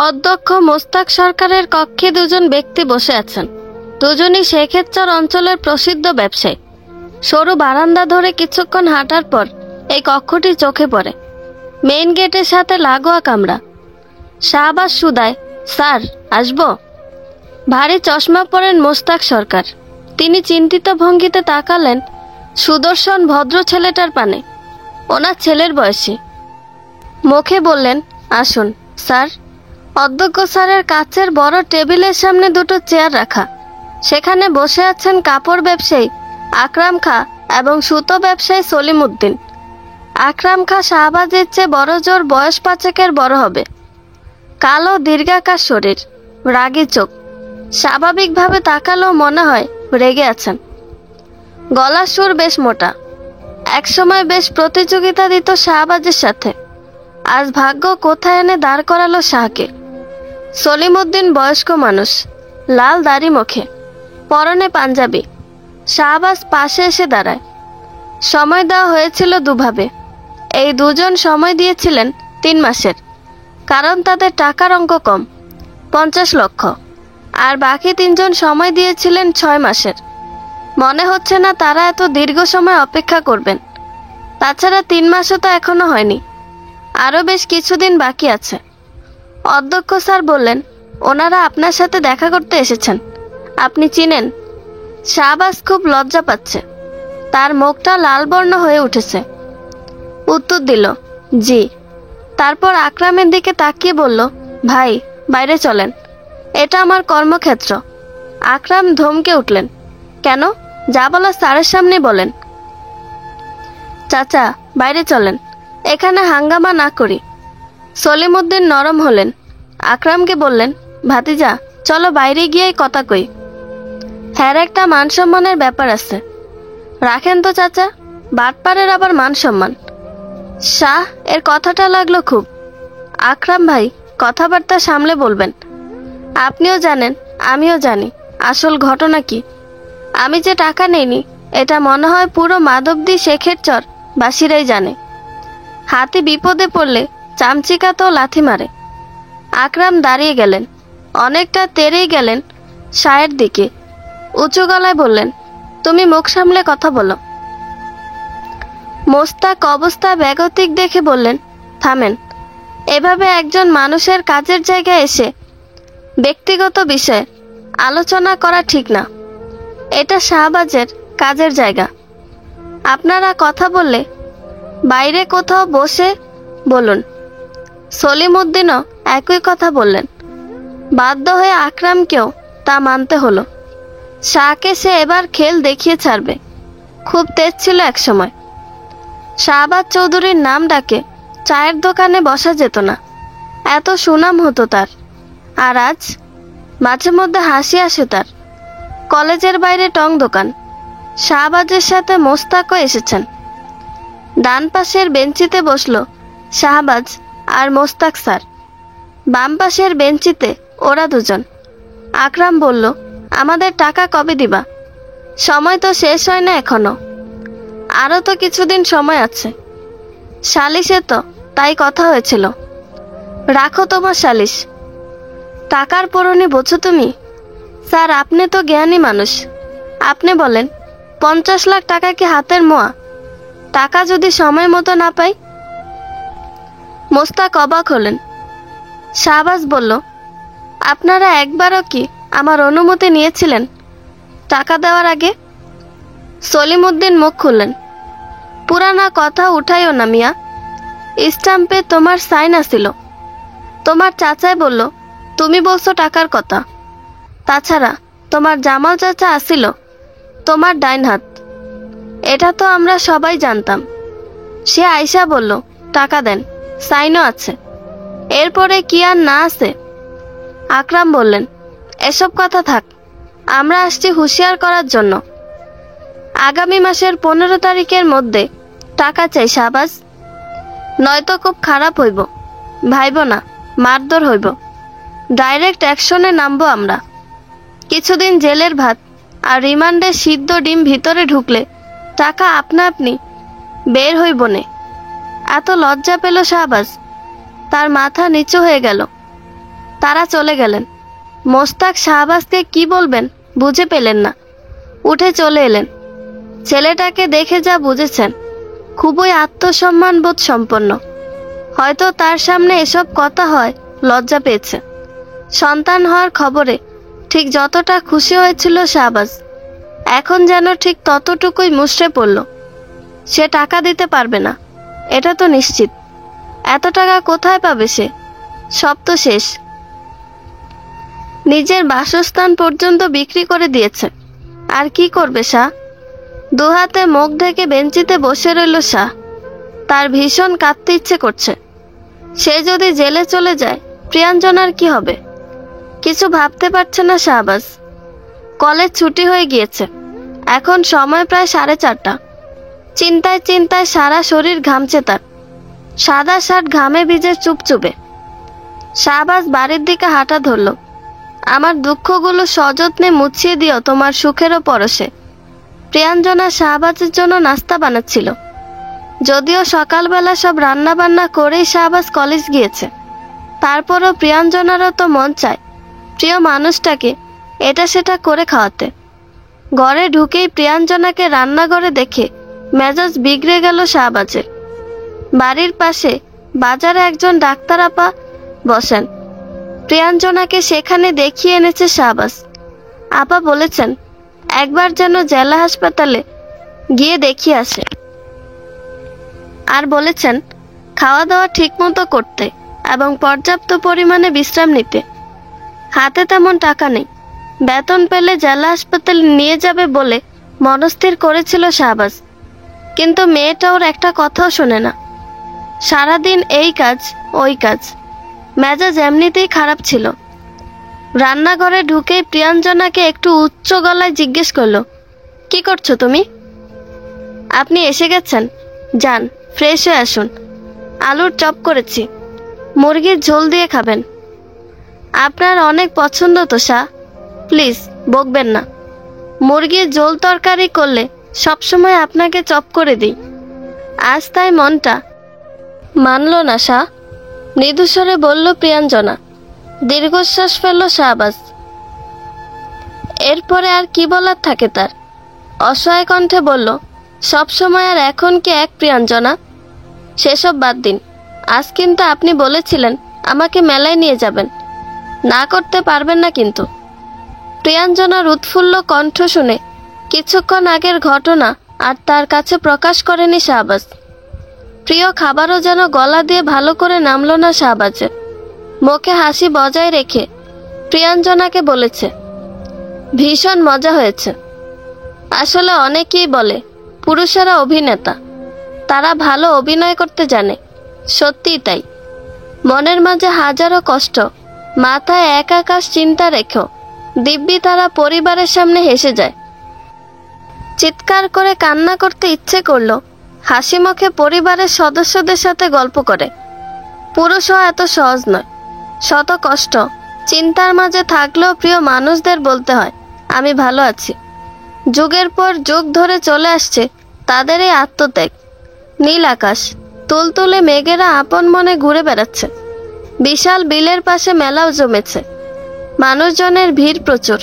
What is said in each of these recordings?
অধ্যক্ষ মোস্তাক সরকারের কক্ষে দুজন ব্যক্তি বসে আছেন। দুজনই শেখেরচর অঞ্চলের প্রসিদ্ধ ব্যবসায়ী। সরু বারান্দা ধরে কিছুক্ষণ হাঁটার পর এই কক্ষটি চোখে পড়ে। মেইন গেটের সাথে লাগোয়া কামরা। শাহবাজ সুদায়, স্যার আসবো? ভারী চশমা পরেন মোস্তাক সরকার। তিনি চিন্তিত ভঙ্গিতে তাকালেন সুদর্শন ভদ্র ছেলেটার পানে। ওনার ছেলের বয়সী। মুখে বললেন, আসুন স্যার। অধ্যক্ষ স্যারের কাচের বড় টেবিলের সামনে দুটো চেয়ার রাখা। সেখানে বসে আছেন কাপড় ব্যবসায়ী আকরাম খা এবং সুতো ব্যবসায়ী সলিম উদ্দিন। আকরাম খা শাহবাজের চেয়ে বড় জোর বয়স 5 বড় হবে। কালো দীর্ঘাকার শরীর, রাগী চোখ। স্বাভাবিকভাবে তাকালেও মনে হয় রেগে আছেন। গলার সুর বেশ মোটা। একসময় বেশ প্রতিযোগিতা দিত শাহবাজের সাথে। আজ ভাগ্য কোথায় এনে দাঁড় করালো শাহকে। সলিম উদ্দিন বয়স্ক মানুষ, লাল দাড়ি মুখে, পরনে পাঞ্জাবি। শাহবাজ পাশে এসে দাঁড়ায়। সময় দেওয়া হয়েছিল দুভাবে। এই দুজন সময় দিয়েছিলেন 3 মাসের, কারণ তাদের টাকার অঙ্ক কম, 50 লক্ষ। আর বাকি 3 জন সময় দিয়েছিলেন 6 মাসের। মনে হচ্ছে না তারা এত দীর্ঘ সময় অপেক্ষা করবেন। তাছাড়া 3 মাসও তো এখনো হয়নি, আরও বেশ কিছুদিন বাকি আছে। অধ্যক্ষ স্যার বললেন, ওনারা আপনার সাথে দেখা করতে এসেছেন। আপনি চিনেন? শাহবাজ খুব লজ্জা পাচ্ছে। তার মুখটা লাল বর্ণ হয়ে উঠেছে। উত্তর দিল, জি। তারপর আকরামের দিকে তাকিয়ে বলল, ভাই বাইরে চলেন, এটা আমার কর্মক্ষেত্র। আকরাম ধমকে উঠলেন, কেন? যা বলার স্যারের সামনে বলেন। চাচা বাইরে চলেন, এখানে হাঙ্গামা না করি। সলিম উদ্দিন নরম হলেন। আকরামকে বললেন, ভাতিজা চলো বাইরে গিয়ে কথা কই। হ্যার একটা মান সম্মানের ব্যাপার আছে। রাখেন তো চাচা, বাটপাড়ের আবার মান সম্মান। শাহ এর কথাটা লাগলো খুব। আকরাম ভাই কথাবার্তা সামলে বলবেন। আপনিও জানেন আমিও জানি আসল ঘটনা কি। আমি যে টাকা নেইনি এটা মনে হয় পুরো মাধবদী শেখেরচর বাসীরাই জানে। হাতি বিপদে পড়লে চামচিকা তো লাথি মারে। আকরাম দাঁড়িয়ে গেলেন, অনেকটা তেড়েই গেলেন শাহের দিকে। উঁচু গলায় বললেন, তুমি মুখ সামলে কথা বলো। মোস্তাক অবস্থা বেগতিক দেখে বললেন, থামেন। এভাবে একজন মানুষের কাজের জায়গায় এসে ব্যক্তিগত বিষয়ে আলোচনা করা ঠিক না। এটা শাহবাজের কাজের জায়গা। আপনারা কথা বললে বাইরে কোথাও বসে বলুন। সলিম উদ্দিনও একই কথা বললেন। বাধ্য হয়ে আকরামকেও তা মানতে হলো। শাহকে সে এবার খেল দেখিয়ে ছাড়বে। খুব তেজ ছিল একসময়। শাহবাজ চৌধুরীর নাম ডাকে চায়ের দোকানে বসা যেত না, এত সুনাম হতো তার। আর আজ মাঝে মধ্যে হাসি আসে তার। কলেজের বাইরে টং দোকান। শাহবাজের সাথে মোস্তাকও এসেছেন। ডান পাশের বেঞ্চিতে বসলো শাহবাজ আর মোস্তাক স্যার। বাম পাশের বেঞ্চিতে ওরা দুজন। আকরাম বলল, আমাদের টাকা কবে দিবা? সময় তো শেষ হয় না এখনো। আরও তো কিছুদিন সময় আছে। সালিশে তো তাই কথা হয়েছিল। রাখো তোমার সালিশ। টাকার পরনে বোঝো তুমি? স্যার আপনি তো জ্ঞানী মানুষ, আপনি বলেন 50 লাখ টাকা কি হাতের মোয়া? টাকা যদি সময় মতো না পাই? মোস্তাক অবাক হলেন। শাহবাজ বলল, আপনারা একবারও কি আমার অনুমতি নিয়েছিলেন টাকা দেওয়ার আগে? সলিম উদ্দিন মুখ খুললেন, পুরানা কথা উঠাইও না মিয়া। স্টাম্পে তোমার সাইন আসিল। তোমার চাচাই বলল তুমি বলছো টাকার কথা। তাছাড়া তোমার জামাল চাচা আসিল তোমার ডাইন হাত। এটা তো আমরা সবাই জানতাম। সে আয়সা বলল টাকা দেন, সাইনও আছে। এরপরে কি আর না আছে? আকরাম বললেন, এসব কথা থাক, আমরা আসছি হুঁশিয়ার করার জন্য। আগামী মাসের 15 তারিখের মধ্যে টাকা চাই শাহবাজ, নয়তো খুব খারাপ হইব। ভাইব না, মারধর হইব। ডাইরেক্ট অ্যাকশনে নামবো আমরা। কিছুদিন জেলের ভাত আর রিমান্ডে সিদ্ধ ডিম ভিতরে ঢুকলে টাকা আপনা আপনি বের হইব নে। এত লজ্জা পেল শাহবাজ, তার মাথা নিচু হয়ে গেল। তারা চলে গেলেন। মোস্তাক শাহবাজকে কি বলবেন বুঝে পেলেন না, উঠে চলে এলেন। ছেলেটাকে দেখে যা বুঝেছেন, খুবই আত্মসম্মানবোধ সম্পন্ন। হয়তো তার সামনে এসব কথা হয় লজ্জা পেয়েছে। সন্তান হওয়ার খবরে ঠিক যতটা খুশি হয়েছিল শাহবাজ, এখন যেন ঠিক ততটুকুই মুষড়ে পড়ল। সে টাকা দিতে পারবে না, এটা তো নিশ্চিত। এত টাকা কোথায় পাবে সে? সব তো শেষ। নিজের বাসস্থান পর্যন্ত বিক্রি করে দিয়েছে। আর কি করবে শাহ? দুহাতে মুখ ঢেকে বেঞ্চিতে বসে রইল শাহ। তার ভীষণ কাঁদতে ইচ্ছে করছে। সে যদি জেলে চলে যায়, প্রিয়াঞ্জনার কি হবে? কিছু ভাবতে পারছে না শাহবাজ। কলেজ ছুটি হয়ে গিয়েছে। এখন সময় প্রায় 4:30। চিন্তায় চিন্তায় সারা শরীর ঘামছে তার। সাদা শার্ট ঘামে ভিজে চুপচুপে। শাহবাজ বাড়ির দিকে হাঁটা ধরল। আমার দুঃখগুলো সযত্নে মুছিয়ে দিও তোমার সুখেরও পরশে। প্রিয়াঞ্জনা শাহবাজের জন্য নাস্তা বানাচ্ছিল। যদিও সকালবেলা সব রান্না বান্না করেই শাহবাজ কলেজ গিয়েছে, তারপরও প্রিয়াঞ্জনারও তো মন চায় প্রিয় মানুষটাকে এটা সেটা করে খাওয়াতে। ঘরে ঢুকেই প্রিয়াঞ্জনাকে রান্নাঘরে দেখে মেজাজ বিগড়ে গেল শাহবাজের। বাড়ির পাশে বাজারে একজন ডাক্তার আপা বসেন। প্রিয়াঞ্জনাকে সেখানে দেখিয়ে এনেছে শাহবাজ। আপা বলেছেন একবার যেন জেলা হাসপাতালে গিয়ে দেখিয়ে আসে। আর বলেছেন খাওয়া দাওয়া ঠিকমতো করতে এবং পর্যাপ্ত পরিমাণে বিশ্রাম নিতে। হাতে তেমন টাকা নেই। বেতন পেলে জেলা হাসপাতালে নিয়ে যাবে বলে মনস্থির করেছিল শাহবাজ, কিন্তু মেয়েটা ওর একটা কথাও শোনে না। সারাদিন এই কাজ ওই কাজ। মেজাজ এমনিতেই খারাপ ছিল। রান্নাঘরে ঢুকেই প্রিয়াঞ্জনাকে একটু উচ্চ গলায় জিজ্ঞেস করলো, কি করছো তুমি? আপনি এসে গেছেন, যান ফ্রেশ হয়ে আসুন। আলুর চপ করেছি, মুরগির ঝোল দিয়ে খাবেন। আপনার অনেক পছন্দ তো শাহ, প্লিজ বকবেন না। মুরগির ঝোল তরকারি করলে সবসময় আপনাকে চপ করে দিই। আজ তাই মনটা মানল না শাহ, মৃদুস্বরে বলল প্রিয়াঞ্জনা। দীর্ঘশ্বাস ফেলল শাহবাজ। এরপরে আর কি বলার থাকে তার? অসহায় কণ্ঠে বলল, সব সময় আর এখন কি এক প্রিয়াঞ্জনা? সেসব বাদ দিন। আজ কিন্তু আপনি বলেছিলেন আমাকে মেলায় নিয়ে যাবেন, না করতে পারবেন না কিন্তু। প্রিয়াঞ্জনার উৎফুল্ল কণ্ঠ শুনে কিছুক্ষণ আগের ঘটনা আর তার কাছে প্রকাশ করেনি শাহবাজ। প্রিয় খাবারও যেন গলা দিয়ে ভালো করে নামল না শাহবাজের। মুখে হাসি বজায় রেখে প্রিয়াঞ্জনাকে বলেছে, ভীষণ মজা হয়েছে। আসলে অনেকেই বলে পুরুষেরা অভিনেতা, তারা ভালো অভিনয় করতে জানে। সত্যিই তাই। মনের মাঝে হাজারো কষ্ট, মাথায় এক আকাশ চিন্তা রেখেও দিব্যি তারা পরিবারের সামনে হেসে যায়। চিৎকার করে কান্না করতে ইচ্ছে করলো, হাসি মুখে পরিবারের সদস্যদের সাথে গল্প করে। পুরুষ হওয়া এত সহজ নয়। শত কষ্ট চিন্তার মাঝে থাকলেও প্রিয় মানুষদের বলতে হয় আমি ভালো আছি। যুগের পর যুগ ধরে চলে আসছে তাদের এই আত্মত্যাগ। নীল আকাশ, তুলতুলে মেঘেরা আপন মনে ঘুরে বেড়াচ্ছে। বিশাল বিলের পাশে মেলাও জমেছে। মানুষজনের ভিড় প্রচুর।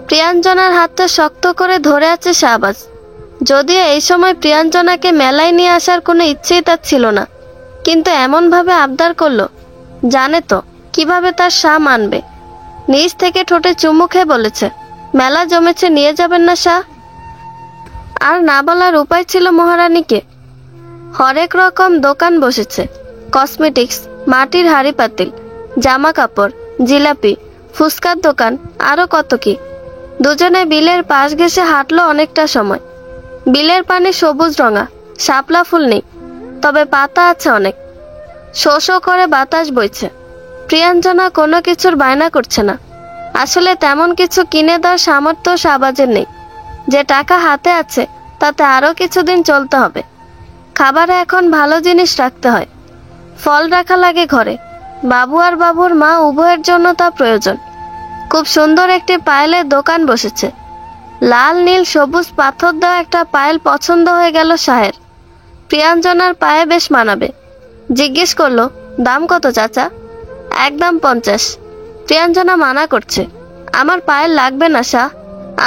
প্রিয়াঞ্জনার হাতটা শক্ত করে ধরে আছে শাহবাজ। যদিও এই সময় প্রিয়াঞ্জনাকে মেলায় নিয়ে আসার কোনো ইচ্ছেই তার ছিল না, কিন্তু এমনভাবে আবদার করলো, জানে তো কিভাবে তার শাহ মানবে। নিজ থেকে ঠোঁটে চুমু খেয়ে বলেছে, মেলা জমেছে, নিয়ে যাবেন না শাহ? আর না বলার উপায় ছিল মহারানীকে। হরেক রকম দোকান বসেছে, কসমেটিক্স, মাটির হাঁড়ি পাতিল, জামা কাপড়, জিলাপি, ফুচকার দোকান, আরো কত কি। দুজনে বিলের পাশ ঘেঁষে হাঁটলো অনেকটা সময়। বিলের পানি সবুজ রঙা, শাপলা ফুল নেই, তবে পাতা আছে অনেক। শো শো করে বাতাস বইছে। প্রিয়াঞ্জনা কোনো কিছুর বায়না করছে না। আসলে তেমন কিছু কিনে দেওয়ার সামর্থ্য শাহবাজের নেই। যে টাকা হাতে আছে তাতে আরো কিছুদিন চলতে হবে। খাবারে এখন ভালো জিনিস রাখতে হয়। ফল রাখা লাগে ঘরে। বাবু আর বাবুর মা উভয়ের জন্য তা প্রয়োজন। খুব সুন্দর একটি পায়েলের দোকান বসেছে। লাল নীল সবুজ পাথর দেওয়া একটা পায়েল পছন্দ হয়ে গেল শাহের। প্রিয়াঞ্জনার পায়ে বেশ মানাবে। জিজ্ঞেস করলো, দাম কত চাচা? একদম 50। প্রিয়াঞ্জনা মানা করছে। আমার পায়েল লাগবে না শাহ,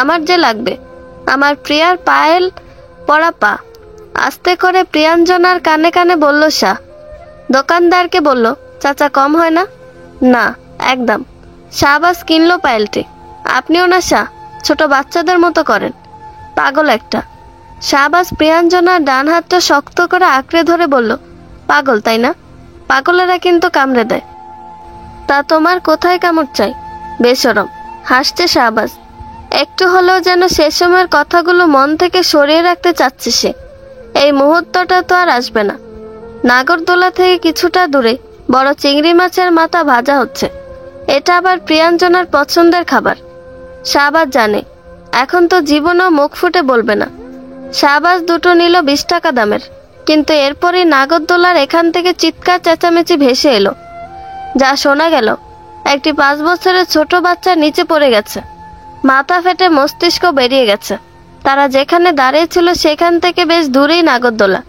আমার যে লাগবে, আমার প্রিয়ার পায়েল পরা পা। আস্তে করে প্রিয়াঞ্জনার কানে কানে বলল শাহ। দোকানদারকে বলল, চাচা কম হয় না? না, একদম। শাহবাজ কিনলো পায়েলটি। আপনিও না শাহ, ছোট বাচ্চাদের মতো করেন, পাগল একটা। শাহবাজ প্রিয়াঞ্জনার ডান হাতটা শক্ত করে আঁকড়ে ধরে বলল, পাগল তাই না? পাগলেরা কিন্তু কামড়ে দেয়। তা তোমার কোথায় কামড় চাই? বেশরম, হাসছে শাহবাজ। একটু হলেও যেন সে সময়ের কথাগুলো মন থেকে সরিয়ে রাখতে চাচ্ছে সে। এই মুহূর্তটা তো আর আসবে না। নাগরদোলা থেকে কিছুটা দূরে বড় চিংড়ি মাছের মাথা ভাজা হচ্ছে। এটা আবার প্রিয়াঞ্জনার পছন্দের খাবার। শাহবাজ জানে এখন তো জীবনও মুখ ফুটে বলবে না। শাহবাজ দুটো নিল 20 টাকা দামের, কিন্তু এরপরই নাগরদোলার এখান থেকে চিৎকার চেঁচামেচি ভেসে এলো। যা শোনা গেল, একটি 5 বছরের ছোট বাচ্চা নিচে পড়ে গেছে, মাথা ফেটে মস্তিষ্ক বেরিয়ে গেছে। তারা যেখানে দাঁড়িয়েছিল সেখান থেকে বেশ দূরেই নাগরদোলা।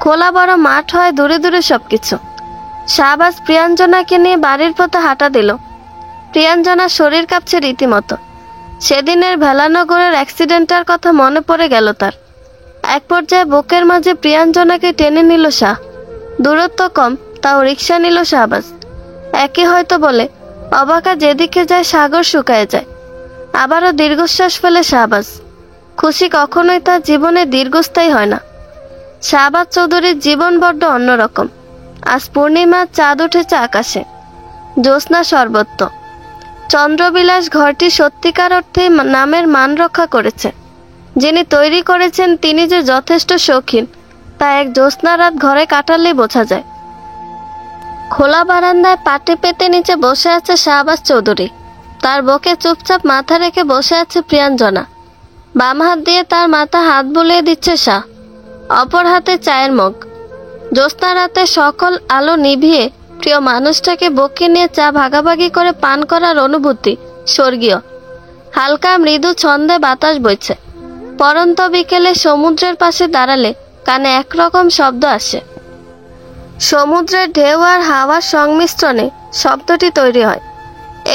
খোলা বড় মাঠ হয় দূরে দূরে সবকিছু। শাহবাজ প্রিয়াঞ্জনাকে নিয়ে বাড়ির পথে হাঁটা দিল। প্রিয়াঞ্জনার শরীর কাঁপছে রীতিমতো। সেদিনের ভেলানগরের অ্যাক্সিডেন্টটার কথা মনে পড়ে গেল তার। এক পর্যায়ে বুকের মাঝে প্রিয়াঞ্জনাকে টেনে নিল শাহ। দূরত্ব কম, তাও রিক্সা নিল শাহবাজ। একই হয়তো বলে অবাকা যেদিকে যায় সাগর শুকায় যায়। আবারও দীর্ঘশ্বাস ফেলে শাহবাজ। খুশি কখনোই তার জীবনে দীর্ঘস্থায়ী হয় না। শাহবাজ চৌধুরীর জীবন বড্ড অন্যরকম। আজ পূর্ণিমার চাঁদ উঠেছে আকাশে, জ্যোৎস্না সর্বত্র। চন্দ্রবিলাস ঘরটি সত্যিকার অর্থে নামের মান রক্ষা করেছে। যিনি তৈরি করেছেন তিনি যে যথেষ্ট শৌখিন তা এক জ্যোৎস্না রাত ঘরে কাটালেই বোঝা যায়। খোলা বারান্দায় পাটি পেতে নিচে বসে আছে শাহবাজ চৌধুরী। তার বুকে চুপচাপ মাথা রেখে বসে আছে প্রিয়াঞ্জনা। বাম হাত দিয়ে তার মাথা হাত বুলিয়ে দিচ্ছে শাহ, অপর হাতে চায়ের মগ। জ্যোৎস্না রাতে সকল আলো নিভিয়ে প্রিয় মানুষটাকে বুকে নিয়ে চা ভাগাভাগি করে পান করার অনুভূতি স্বর্গীয়। হালকা মৃদু ছন্দে বাতাস বইছে। পরন্ত বিকেলে সমুদ্রের পাশে দাঁড়ালে কানে একরকম শব্দ আসে। সমুদ্রের ঢেউ আর হাওয়ার সংমিশ্রণে শব্দটি তৈরি হয়।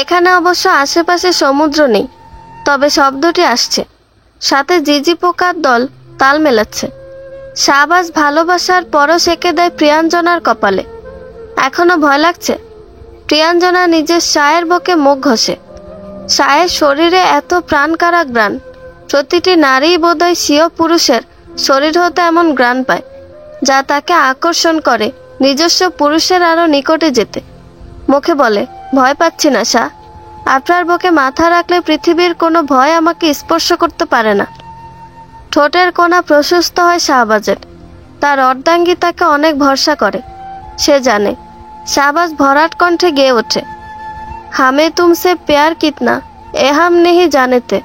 এখানে অবশ্য আশেপাশে সমুদ্র নেই, তবে শব্দটি আসছে। সাথে জিজি পোকার দল তাল মেলাচ্ছে। শাহবাজ ভালোবাসার পরশ এঁকে দেয় প্রিয়াঞ্জনার কপালে। এখনো ভয় লাগছে? প্রিয়াঞ্জনা নিজের শায়ের বুকে মুখ ঘষে। শায়ের শরীরে এত প্রাণকারা গ্রাণ। প্রতিটি নারী বোধহয় স্বীয় পুরুষের শরীর হতে এমন গ্রাণ পায়, যা তাকে আকর্ষণ করে নিজস্ব পুরুষের আরো নিকটে যেতে। মুখে বলে, ভয় পাচ্ছি না শাহ। আপনার বুকে মাথা রাখলে পৃথিবীর কোনো ভয় আমাকে স্পর্শ করতে পারে না। ঠোঁটের কোণা প্রশস্ত হয় শাহবাজের। তার অর্ধাঙ্গী তাকে অনেক ভরসা করে। সে জানে। শাহবাজ ভরাট কণ্ঠে গেয়ে ওঠে, হামে তুমসে প্যার কিতনা এ হাম নেহি জানেতে,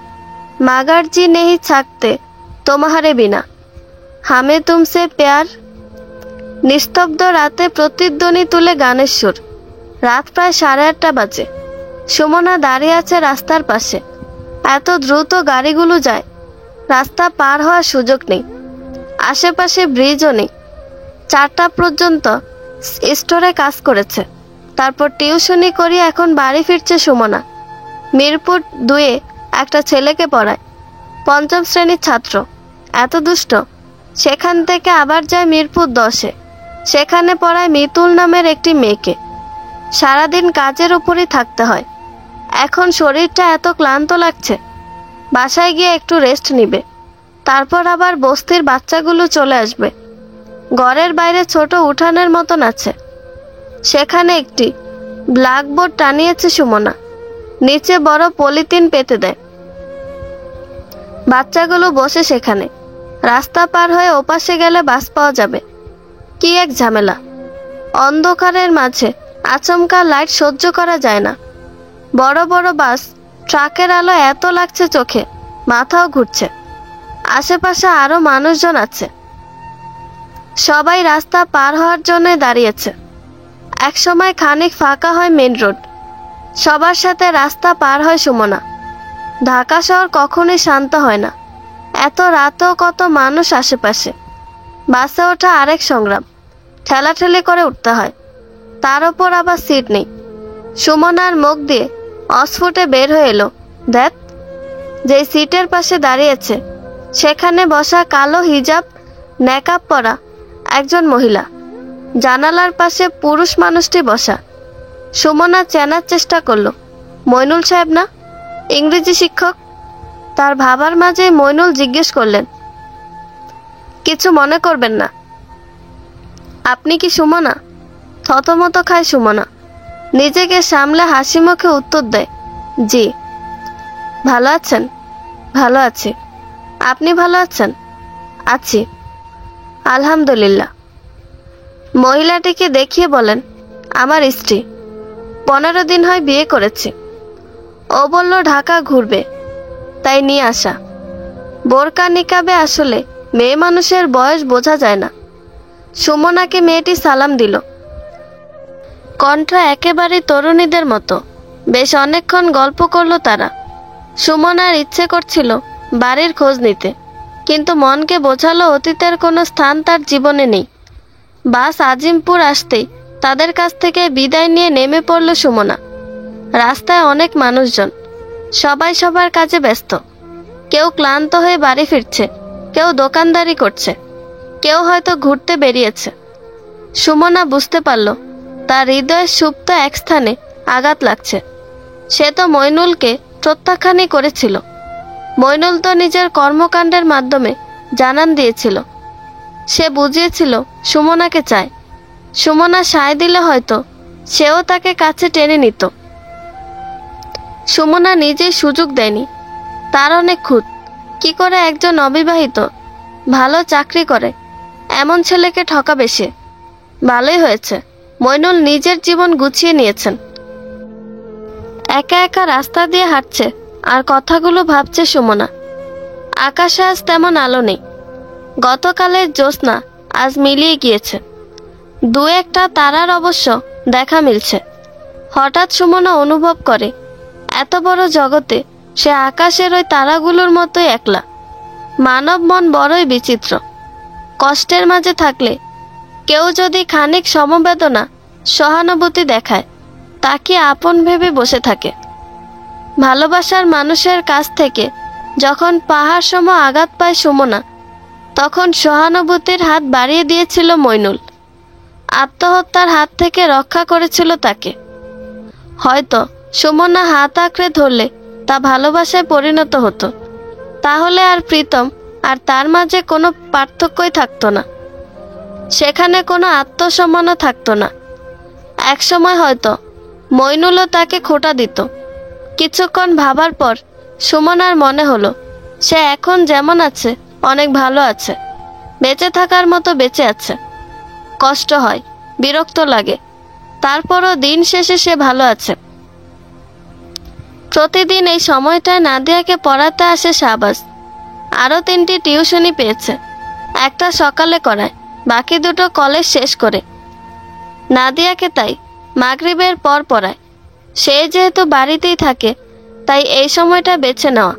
মাগার জি নেহি ছাকতে তোমাহারে বিনা, হামে তুমসে প্যার। নিস্তব্ধ রাতে প্রতিধ্বনি তুলে গানের সুর। রাত প্রায় 8:30 বাজে। সুমনা দাঁড়িয়ে আছে রাস্তার পাশে। এত দ্রুত গাড়িগুলো যায়, রাস্তা পার হওয়ার সুযোগ নেই। আশেপাশে ব্রিজও নেই। 4টা পর্যন্ত স্টোরে কাজ করেছে, তারপর টিউশনি করিয়ে এখন বাড়ি ফিরছে সুমনা। মিরপুর 2-এ একটা ছেলেকে পড়ায়, 5ম শ্রেণীর ছাত্র। এত দুষ্ট। সেখান থেকে আবার যায় মিরপুর 10-এ, সেখানে পড়ায় মিতুল নামের একটি মেয়েকে। সারাদিন কাজের উপরই থাকতে হয়। এখন শরীরটা এত ক্লান্ত লাগছে, বাসায় গিয়ে একটু রেস্ট নিবে। তারপর আবার বস্তির বাচ্চাগুলো চলে আসবে। ঘরের বাইরে ছোট উঠানের মতন আছে, সেখানে একটি ব্ল্যাকবোর্ড টানিয়েছে সুমনা। নিচে বড় পলিথিন পেতে দেয়। বাচ্চাগুলো বসে সেখানে। রাস্তা পার হয়ে ওপাশে গেলে বাস পাওয়া যাবে। কি এক ঝামেলা! অন্ধকারের মাঝে আচমকা লাইট সহ্য করা যায় না। বড় বড় বাস, ট্রাকের আলো এত লাগছে চোখে, মাথাও ঘুরছে। আশেপাশে আরো মানুষজন আছে, সবাই রাস্তা পার হওয়ার জন্য দাঁড়িয়েছে। একসময় খানিক ফাঁকা হয় মেন রোড। সবার সাথে রাস্তা পার হয় সুমনা। ঢাকা শহর কখনোই শান্ত হয় না। এত রাতেও কত মানুষ আশেপাশে। বাসে ওঠা আরেক সংগ্রাম। ঠেলাঠেলি করে উঠতে হয়, তার ওপর আবার সিট নেই। সুমনার মুখ দিয়ে অস্ফুটে বের হয়ে এলো, দেখ, যে সিটের পাশে দাঁড়িয়েছে সেখানে বসা কালো হিজাব নেকাব পরা একজন মহিলা, জানালার পাশে পুরুষ মানুষটি বসা। সুমনা চেনার চেষ্টা করলো, মইনুল সাহেব না, ইংরেজি শিক্ষক। তার ভাবার মাঝে মইনুল জিজ্ঞেস করলেন, কিছু মনে করবেন না, আপনি কি সুমনা? থতমত খায় সুমনা, নিজেকে সামলে হাসি মুখে উত্তর দেয়, জি। ভালো আছেন? ভালো আছি। আপনি ভালো আছেন? আছি, আলহামদুলিল্লাহ। মহিলাটিকে দেখিয়ে বলেন, আমার স্ত্রী, 15 দিন হয় বিয়ে করেছে। ও বলল ঢাকা ঘুরবে, তাই নিয়ে আসা। বোরকা নিকাবে আসলে মেয়ে মানুষের বয়স বোঝা যায় না। সুমনাকে মেয়েটি সালাম দিল, কণ্ঠ একেবারে তরুণীদের মতো। বেশ অনেকক্ষণ গল্প করলো তারা। সুমনার ইচ্ছে করছিল বাড়ির খোঁজ নিতে, কিন্তু মনকে বোঝালো অতীতের কোনো স্থান তার জীবনে নেই। বাস আজিমপুর আসতেই তাদের কাছ থেকে বিদায় নিয়ে নেমে পড়ল সুমনা। রাস্তায় অনেক মানুষজন, সবাই সবার কাজে ব্যস্ত। কেউ ক্লান্ত হয়ে বাড়ি ফিরছে, কেউ দোকানদারি করছে, কেউ হয়তো ঘুরতে বেরিয়েছে। সুমনা বুঝতে পারল তার হৃদয়ের সুপ্ত এক স্থানে আঘাত লাগছে। সে তো মইনুলকে প্রত্যাখ্যানই করেছিল। মইনুল তো নিজের কর্মকাণ্ডের মাধ্যমে জানান দিয়েছিল, সে বুঝিয়েছিল সুমনাকে চায়। সুমনা সায় দিলে হয়তো সেও তাকে কাছে টেনে নিত। সুমনা নিজেই সুযোগ দেয়নি। তার অনেক খুঁত, কি করে একজন অবিবাহিত ভালো চাকরি করে এমন ছেলেকে ঠকাবে সে? ভালোই হয়েছে মইনুল নিজের জীবন গুছিয়ে নিয়েছেন। একা একা রাস্তা দিয়ে হাঁটছে আর কথাগুলো ভাবছে সুমনা। আকাশে আজ তেমন আলো নেই। গতকালের জ্যোৎস্না আজ মিলিয়ে গিয়েছে। দু একটা তারার অবশ্য দেখা মিলছে। হঠাৎ সুমনা অনুভব করে এত বড় জগতে সে আকাশের ওই তারাগুলোর মতোই একলা। মানব মন বড়ই বিচিত্র। কষ্টের মাঝে থাকলে কেউ যদি খানিক সমবেদনা সহানুভূতি দেখায়, তাকে আপন ভেবে বসে থাকে। ভালোবাসার মানুষের কাছ থেকে যখন পাহাড় সম আঘাত পায় সুমনা, তখন সহানুভূতির হাত বাড়িয়ে দিয়েছিল মইনুল। আত্মহত্যার হাত থেকে রক্ষা করেছিল তাকে। হয়তো সুমনা হাত আঁকড়ে ধরলে তা ভালোবাসায় পরিণত হতো। তাহলে আর প্রীতম আর তার মাঝে কোনো পার্থক্যই থাকতো না। সেখানে কোনো আত্মসম্মানও থাকতো না। একসময় হয়তো মইনুলও তাকে খোঁটা দিত। কিছুক্ষণ ভাবার পর সুমনার মনে হলো সে এখন যেমন আছে অনেক ভালো আছে, বেঁচে থাকার মতো বেঁচে আছে। কষ্ট হয়, বিরক্ত লাগে, তারপরও দিন শেষে সে ভালো আছে। প্রতিদিন এই সময়টায় নাদিয়াকে পড়াতে আসে শাহবাজ। আরও 3টি টিউশনি পেয়েছে। একটা সকালে করায়, বাকি দুটো কলেজ শেষ করে। নাদিয়াকে তাই মাগরিবের পর পড়ায়। সে যেহেতু বাড়িতেই থাকে, তাই এই সময়টা বেছে নেওয়া।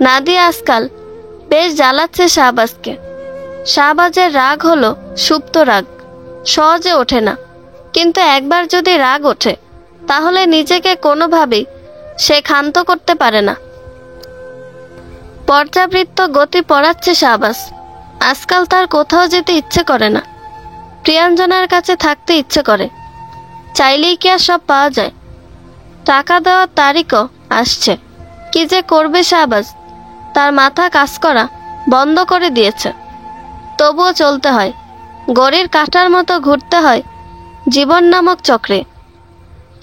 নাদিয়া আজকাল বেশ জ্বালাচ্ছে শাহবাজকে। শাহবাজের রাগ হলো সুপ্ত রাগ, সহজে ওঠে না। কিন্তু একবার যদি রাগ ওঠে, তাহলে নিজেকে কোনোভাবেই সে ক্ষান্ত করতে পারে না। পর্যাবৃত্ত গতি পড়াচ্ছে শাহবাজ। আজকাল তার কোথাও যেতে ইচ্ছে করে না। প্রিয়াঞ্জনার কাছে থাকতে ইচ্ছে করে। চাইলেই কি আর সব পাওয়া যায়? টাকা দেওয়ার তারিখও আসছে। কি যে করবে শাহবাজ, তার মাথা কাজ করা বন্ধ করে দিয়েছে। তবুও চলতে হয়, গড়ির কাঁটার মতো ঘুরতে হয় জীবন নামক চক্রে।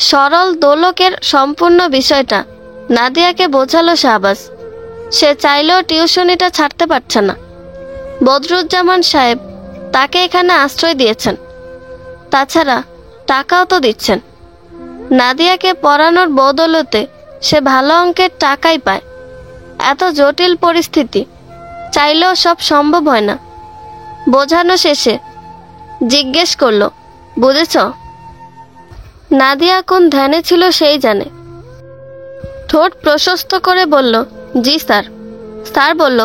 সরল দোলকের সম্পূর্ণ বিষয়টা নাদিয়াকে বোঝালো শাহবাজ। সে চাইলেও টিউশনিটা ছাড়তে পারছে না। বদরুজ্জামান সাহেব তাকে এখানে আশ্রয় দিয়েছেন, তাছাড়া টাকাও তো দিচ্ছেন। নাদিয়াকে পড়ানোর বদৌলতে সে ভালো অঙ্কের টাকাই পায়। এত জটিল পরিস্থিতি, চাইলেও সব সম্ভব হয় না। বোঝানো শেষে জিজ্ঞেস করলো, বুঝেছ? নাদিয়া কোন ধ্যানে ছিল সেই জানে। ঠোঁট প্রশস্ত করে বলল, জি স্যার। স্যার বলল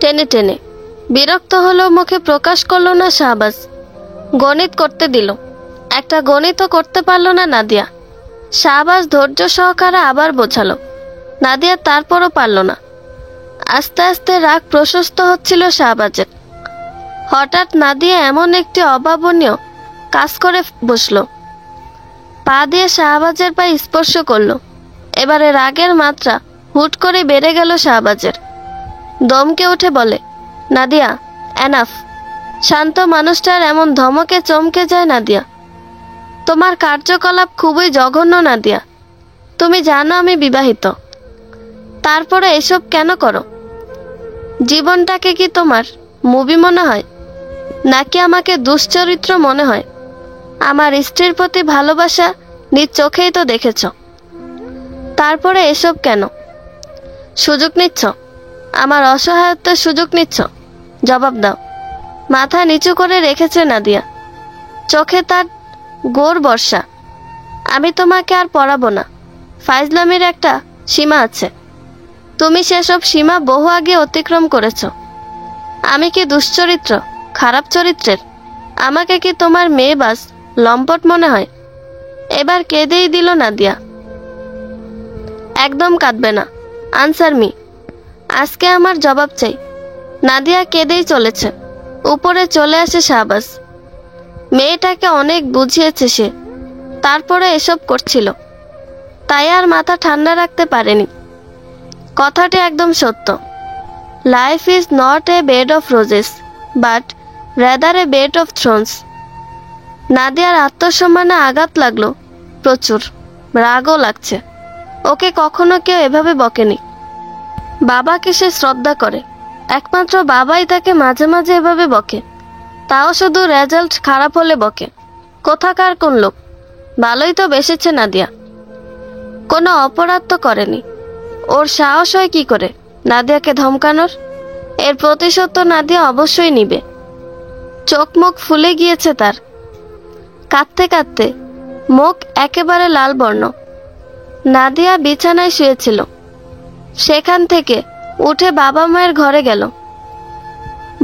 টেনে টেনে। বিরক্ত হলেও মুখে প্রকাশ করল না শাহবাজ। গণিত করতে দিল। একটা গণিতও করতে পারল না নাদিয়া। শাহবাজ ধৈর্য সহকারে আবার বোঝালো। নাদিয়া তারপরও পারল না। আস্তে আস্তে রাগ প্রশস্ত হচ্ছিল শাহবাজের। হঠাৎ নাদিয়া এমন একটি অভাবনীয় কাজ করে বসলো। পা দিয়ে শাহবাজের পায়ে স্পর্শ করলো। এবারে রাগের মাত্রা হুট করে বেড়ে গেল শাহবাজের। দমকে উঠে বলে, নাদিয়া, এনাফ। শান্ত মানুষটার এমন ধমকে চমকে যায় নাদিয়া। তোমার কার্যকলাপ খুবই জঘন্য নাদিয়া। তুমি জানো আমি বিবাহিত, তারপরে এসব কেন করো? জীবনটাকে কি তোমার মুভি মনে হয়, নাকি আমাকে দুশ্চরিত্র মনে হয়? আমার স্ত্রীর প্রতি ভালোবাসা নিজ চোখেই তো দেখেছ, তারপরে এসব কেন? সুযোগ নিচ্ছ, আমার অসহায়ত্বের সুযোগ নিচ্ছ? জবাব দাও। মাথা নিচু করে রেখেছে নাদিয়া, চোখে তার গোর বর্ষা। আমি তোমাকে আর পড়াবো না। ফাইজলামির একটা সীমা আছে। তুমি সেসব সীমা বহু আগে অতিক্রম করেছ। আমি কি দুশ্চরিত্র, খারাপ চরিত্রের? আমাকে কি তোমার মেয়েবাজ, লম্পট মনে হয়? এবার কেঁদেই দিল নাদিয়া। একদম কাঁদবে না, আনসার মি। আজকে আমার জবাব চাই। নাদিয়া কেঁদেই চলেছে। উপরে চলে আসে শাহবাজ। মেয়েটাকে অনেক বুঝিয়েছে সে, তারপরে এসব করছিল। তাই আর মাথা ঠান্ডা রাখতে পারেনি। কথাটি একদম সত্য। Life is not a bed of roses, but rather a bed of thorns. নাদিয়ার আত্মসম্মানে আঘাত লাগলো প্রচুর, রাগও লাগছে। ওকে কখনো কেউ এভাবে বকেনি। বাবাকে সে শ্রদ্ধা করে, একমাত্র বাবাই তাকে মাঝে মাঝে এভাবে বকে, তাও শুধু রেজাল্ট খারাপ হলে বকে। কোথাকার কোন লোক! ভালোই তো বেসেছে নাদিয়া, কোনো অপরাধ তো করেনি। ওর সাহস হয় কি করে নাদিয়াকে ধমকানোর? এর প্রতিশোধ তো নাদিয়া অবশ্যই নিবে। চোখ মুখ ফুলে গিয়েছে তার। কাঁদতে কাঁদতে মুখ একেবারে লাল বর্ণ। নাদিয়া বিছানায় শুয়েছিল। সেখান থেকে উঠে বাবা মায়ের ঘরে গেল।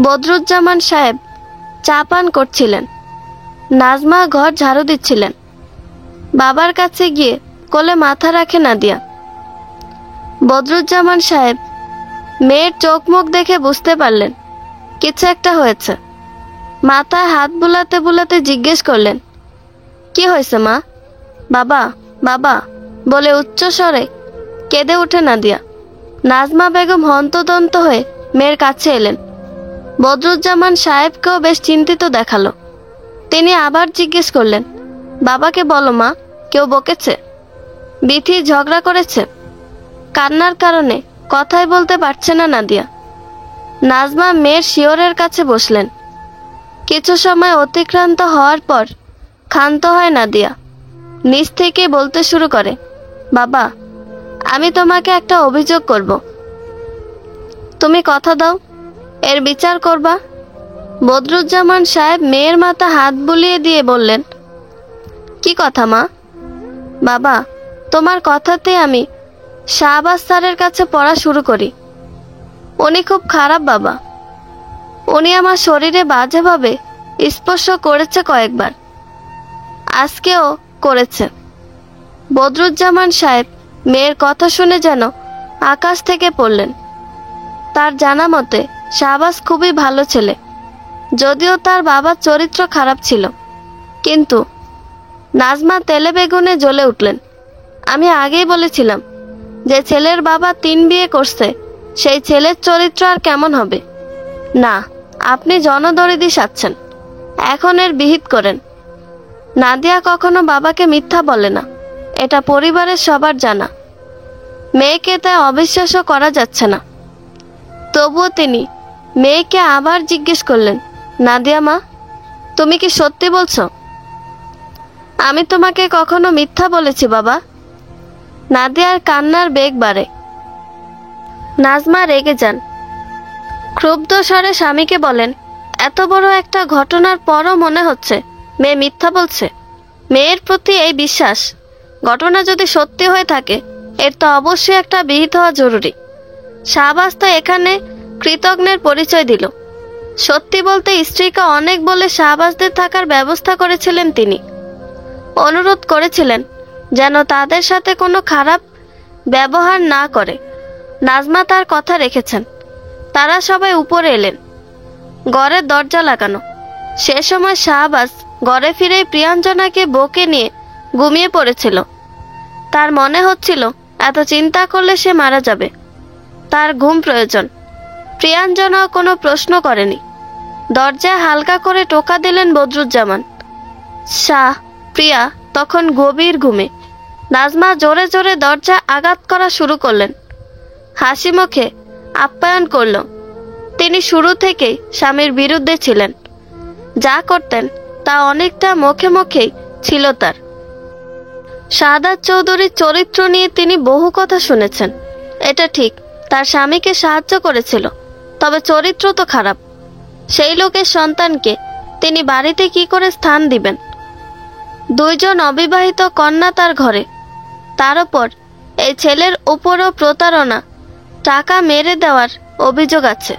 বদরুজ্জামান সাহেব চা পান করছিলেন। নাজমা ঘর ঝাড়ু দিচ্ছিলেন। বাবার কাছে গিয়ে কোলে মাথা রাখে নাদিয়া। বদরুজ্জামান সাহেব মেয়ের চোখ মুখ দেখে বুঝতে পারলেন কিছু একটা হয়েছে। মাথায় হাত বুলাতে বুলাতে জিজ্ঞেস করলেন, কি হয়েছে মা? বাবা, বাবা বলে উচ্চ স্বরে কেঁদে ওঠে নাদিয়া। নাজমা বেগম হন্তদন্ত হয়ে মেয়ের কাছে এলেন। বদরুজ্জামান সাহেবকেও বেশ চিন্তিত দেখালো। তিনি আবার জিজ্ঞেস করলেন, বাবাকে বলো মা, কেউ বকেছে? বিথি ঝগড়া করেছে? কান্নার কারণে কথাই বলতে পারছে না নাদিয়া। নাজমা মেয়ের শিয়রের কাছে বসলেন। কিছু সময় অতিক্রান্ত হওয়ার পর ক্ষান্ত হয় নাদিয়া। নিজ থেকে বলতে শুরু করে, বাবা, আমি তোমাকে একটা অভিযোগ করব। তুমি কথা দাও, এর বিচার করবা। বদরুজ্জামান সাহেব মেয়ের মাথা হাত বুলিয়ে দিয়ে বললেন, কি কথা মা? বাবা, তোমার কথাতে আমি শাহবাজ স্যারের কাছে পড়া শুরু করি। উনি খুব খারাপ বাবা। উনি আমার শরীরে বাজেভাবে স্পর্শ করেছে কয়েকবার, আজকেও করেছে। বদরুজ্জামান সাহেব মেয়ের কথা শুনে যেন আকাশ থেকে পড়লেন। তার জানা মতে শাহবাজ খুবই ভালো ছেলে, যদিও তার বাবার চরিত্র খারাপ ছিল। কিন্তু নাজমা তেলে বেগুনে জ্বলে উঠলেন। আমি আগেই বলেছিলাম যে ছেলের বাবা 3 বিয়ে করছে, সেই ছেলের চরিত্র আর কেমন হবে? না, আপনি জনদরিদি সাচ্ছেন। এখন এর বিহিত করেন। নাদিয়া কখনো বাবাকে মিথ্যা বলে না, এটা পরিবারের সবার জানা। মেয়েকে তাই অবিশ্বাসও করা যাচ্ছে না। তবুও তিনি মেয়েকে আবার জিজ্ঞেস করলেন, নাদিয়া মা, তুমি কি সত্যি বলছো? আমি তোমাকে কখনো মিথ্যা বলেছি বাবা? নাদিয়ার কান্নার বেগ বাড়ে। নাজমা রেগে যান। ক্ষুব্ধ স্বরে স্বামীকে বলেন, এত বড় একটা ঘটনার পরও মনে হচ্ছে মেয়ে মিথ্যা বলছে। মেয়ের প্রতি এই বিশ্বাস, ঘটনা যদি সত্যি হয়ে থাকে এর তো অবশ্যই একটা বিহিত হওয়া জরুরি। শাহবাজ তো এখানে কৃতজ্ঞের পরিচয় দিল। সত্যি বলতে স্ত্রীকে অনেক বলে শাহবাজদের থাকার ব্যবস্থা করেছিলেন তিনি। অনুরোধ করেছিলেন যেন তাদের সাথে কোনো খারাপ ব্যবহার না করে। নাজমা তার কথা রেখেছেন। তারা সবাই উপরে এলেন। ঘরের দরজা লাগানো। সে সময় শাহবাজ ঘরে ফিরেই প্রিয়াঞ্জনাকে বকে নিয়ে ঘুমিয়ে পড়েছিল। তার মনে হচ্ছিল এত চিন্তা করলে সে মারা যাবে, তার ঘুম প্রয়োজন। প্রিয়াঞ্জনাও কোনো প্রশ্ন করেনি। দরজায় হালকা করে টোকা দিলেন বদরুজ্জামান। শাহ প্রিয়া তখন গভীর ঘুমে। নাজমা জোরে জোরে দরজা আঘাত করা শুরু করলেন। হাসি মুখে আপ্যায়ন করল। তিনি শুরু থেকেই স্বামীর বিরুদ্ধে ছিলেন। যা করতেন তা অনেকটা মুখে মুখেই ছিল তার। শাহাদাত চৌধুরীর চরিত্র নিয়ে তিনি বহু কথা শুনেছেন। এটা ঠিক, তার স্বামীকে সাহায্য করেছিল, তবে চরিত্র তো খারাপ। সেই লোকের সন্তানকে তিনি বাড়িতে কি করে স্থান দিবেন? দুইজন অবিবাহিত কন্যা তার ঘরে, তার উপর এই ছেলের উপরও প্রতারণা, টাকা মেরে দেওয়ার অভিযোগ আছে।